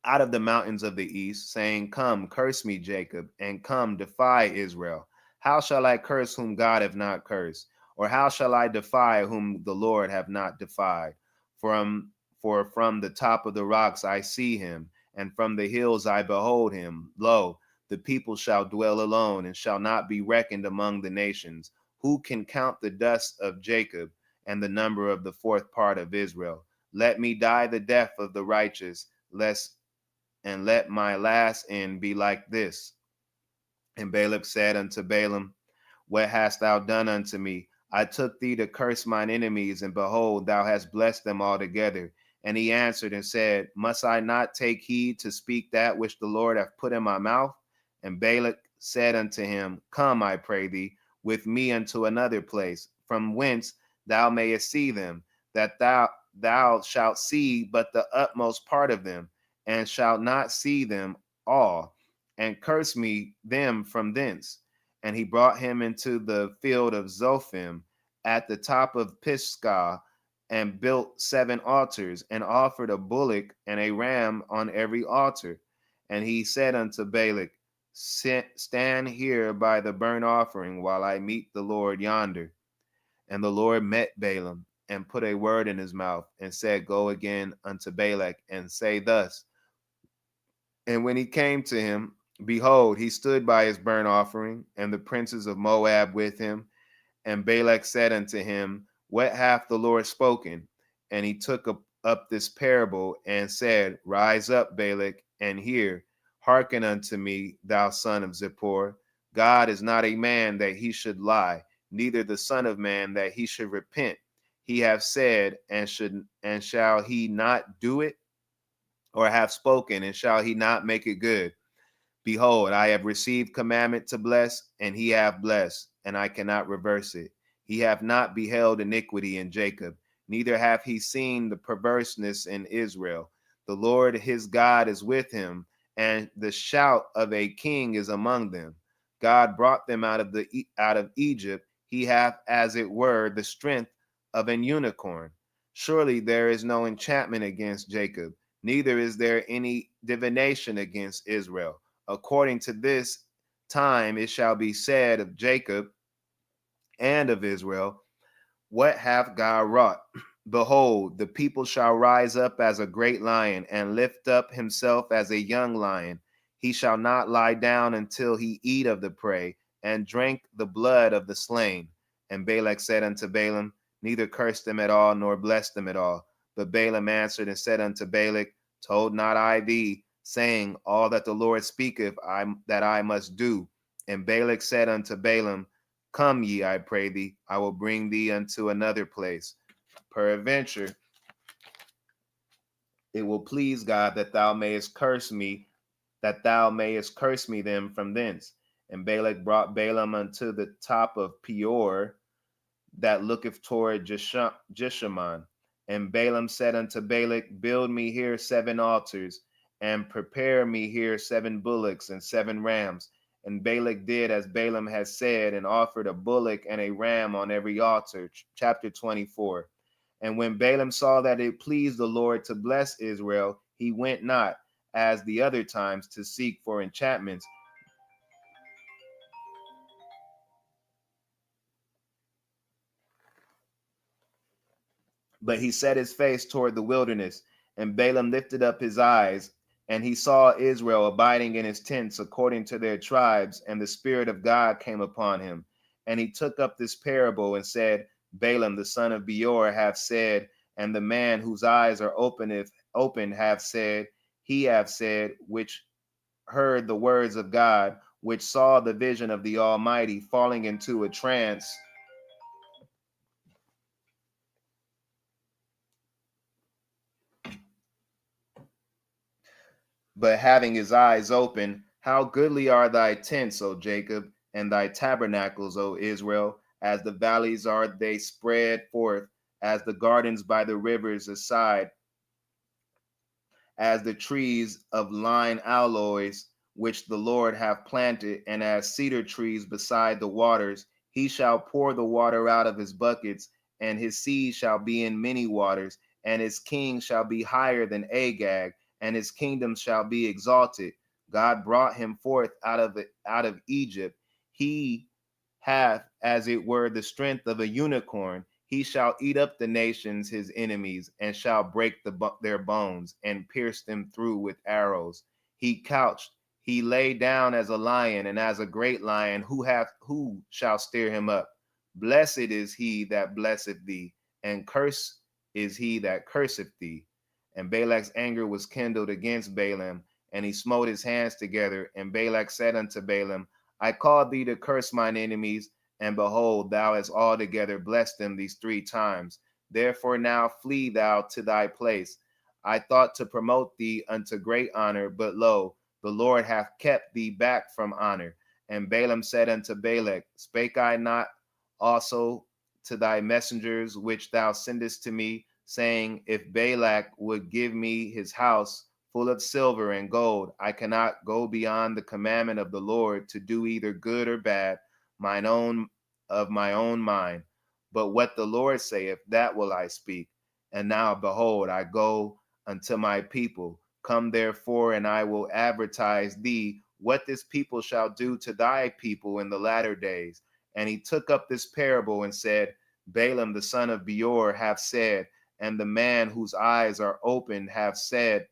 out of the mountains of the east, saying, come, curse me, Jacob, and come, defy Israel. How shall I curse whom God hath not cursed? Or how shall I defy whom the Lord hath not defied? For from the top of the rocks I see him, and from the hills I behold him. Lo, the people shall dwell alone, and shall not be reckoned among the nations. Who can count the dust of Jacob, and the number of the 4th part of Israel? Let me die the death of the righteous, and let my last end be like this. And Balak said unto Balaam, what hast thou done unto me? I took thee to curse mine enemies, and behold, thou hast blessed them altogether. And he answered and said, must I not take heed to speak that which the Lord hath put in my mouth? And Balak said unto him, come, I pray thee, with me unto another place, from whence thou mayest see them, that thou shalt see but the utmost part of them, and shalt not see them all, and curse me them from thence. And he brought him into the field of Zophim at the top of Pisgah, and built 7 altars, and offered a bullock and a ram on every altar. And he said unto Balak, stand here by the burnt offering, while I meet the Lord yonder. And the Lord met Balaam, and put a word in his mouth, and said, go again unto Balak, and say thus. And when he came to him, behold, he stood by his burnt offering, and the princes of Moab with him. And Balak said unto him, what hath the Lord spoken? And he took up this parable, and said, rise up, Balak, and hear. Hearken unto me, thou son of Zippor. God is not a man that he should lie, neither the son of man that he should repent. He hath said, and shall he not do it? Or have spoken, and shall he not make it good? Behold, I have received commandment to bless, and he hath blessed, and I cannot reverse it. He hath not beheld iniquity in Jacob, neither hath he seen the perverseness in Israel. The Lord his God is with him, and the shout of a king is among them. God brought them out of Egypt. He hath, as it were, the strength of an unicorn. Surely there is no enchantment against Jacob, neither is there any divination against Israel. According to this time it shall be said of Jacob and of Israel, what hath God wrought? Behold, the people shall rise up as a great lion, and lift up himself as a young lion. He shall not lie down until he eat of the prey, and drink the blood of the slain. And Balak said unto Balaam, neither curse them at all, nor bless them at all. But Balaam answered and said unto Balak, told not I thee, saying, all that the Lord speaketh that I must do? And Balak said unto Balaam, come ye, I pray thee, I will bring thee unto another place. Peradventure, it will please God that thou mayest curse me, them from thence. And Balak brought Balaam unto the top of Peor, that looketh toward Jeshimon. And Balaam said unto Balak, build me here 7 altars, and prepare me here 7 bullocks and 7 rams. And Balak did as Balaam had said, and offered a bullock and a ram on every altar. Chapter 24. And when Balaam saw that it pleased the Lord to bless Israel, he went not, as the other times, to seek for enchantments, But he set his face toward the wilderness, and Balaam lifted up his eyes, and he saw Israel abiding in his tents according to their tribes, and the Spirit of God came upon him. And he took up this parable and said, Balaam the son of Beor hath said, and the man whose eyes are open have said, he have said, which heard the words of God, which saw the vision of the Almighty, falling into a trance, but having his eyes open. How goodly are thy tents, O Jacob, and thy tabernacles, O Israel, as the valleys are they spread forth, as the gardens by the rivers aside, as the trees of line aloes, which the Lord hath planted, and as cedar trees beside the waters. He shall pour the water out of his buckets, and his seed shall be in many waters, and his king shall be higher than Agag, and his kingdom shall be exalted. God brought him forth out of Egypt. He hath, as it were, the strength of a unicorn. He shall eat up the nations, his enemies, and shall break their bones, and pierce them through with arrows. He couched, he lay down as a lion, and as a great lion. Who shall stir him up? Blessed is he that blesseth thee, and cursed is he that curseth thee. And Balak's anger was kindled against Balaam, and he smote his hands together. And Balak said unto Balaam, I called thee to curse mine enemies, and behold, thou hast altogether blessed them these 3 times. Therefore now flee thou to thy place. I thought to promote thee unto great honor, but lo, the Lord hath kept thee back from honor. And Balaam said unto Balak, Spake I not also to thy messengers which thou sendest to me, saying, If Balak would give me his house full of silver and gold, I cannot go beyond the commandment of the Lord to do either good or bad, my own mind. But what the Lord saith, that will I speak. And now, behold, I go unto my people. Come therefore, and I will advertise thee what this people shall do to thy people in the latter days. And he took up this parable and said, Balaam the son of Beor hath said, and the man whose eyes are opened hath said,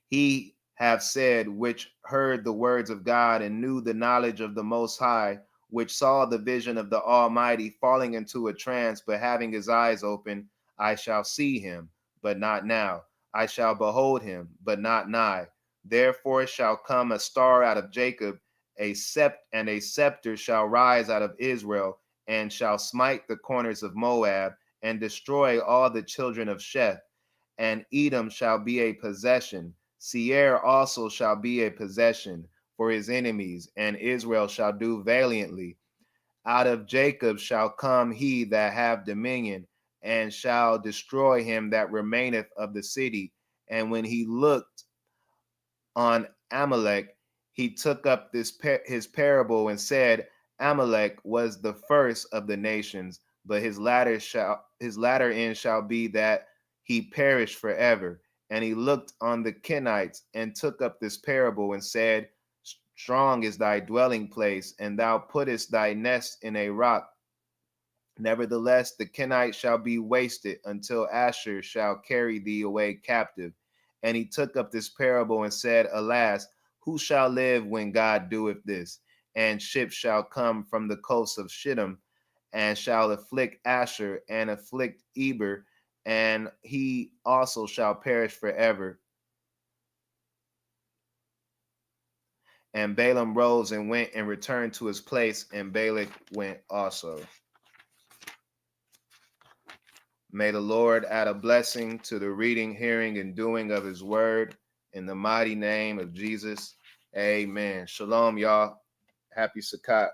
he have said, which heard the words of God and knew the knowledge of the Most High, which saw the vision of the Almighty, falling into a trance, but having his eyes open. I shall see him, but not now. I shall behold him, but not nigh. Therefore shall come a star out of Jacob, a scepter shall rise out of Israel, and shall smite the corners of Moab, and destroy all the children of Sheth. And Edom shall be a possession. Seir also shall be a possession for his enemies, and Israel shall do valiantly. Out of Jacob shall come he that have dominion, and shall destroy him that remaineth of the city. And when he looked on Amalek, he took up his parable and said, Amalek was the first of the nations, but his latter end shall be that he perish forever. And he looked on the Kenites and took up this parable and said, Strong is thy dwelling place, and thou puttest thy nest in a rock. Nevertheless, the Kenites shall be wasted until Asher shall carry thee away captive. And he took up this parable and said, Alas, who shall live when God doeth this? And ships shall come from the coast of Shittim, and shall afflict Asher, and afflict Eber, and he also shall perish forever. And Balaam rose and went and returned to his place, and Balak went also. May the Lord add a blessing to the reading, hearing, and doing of his word. In the mighty name of Jesus, amen. Shalom, y'all. Happy Sukkot.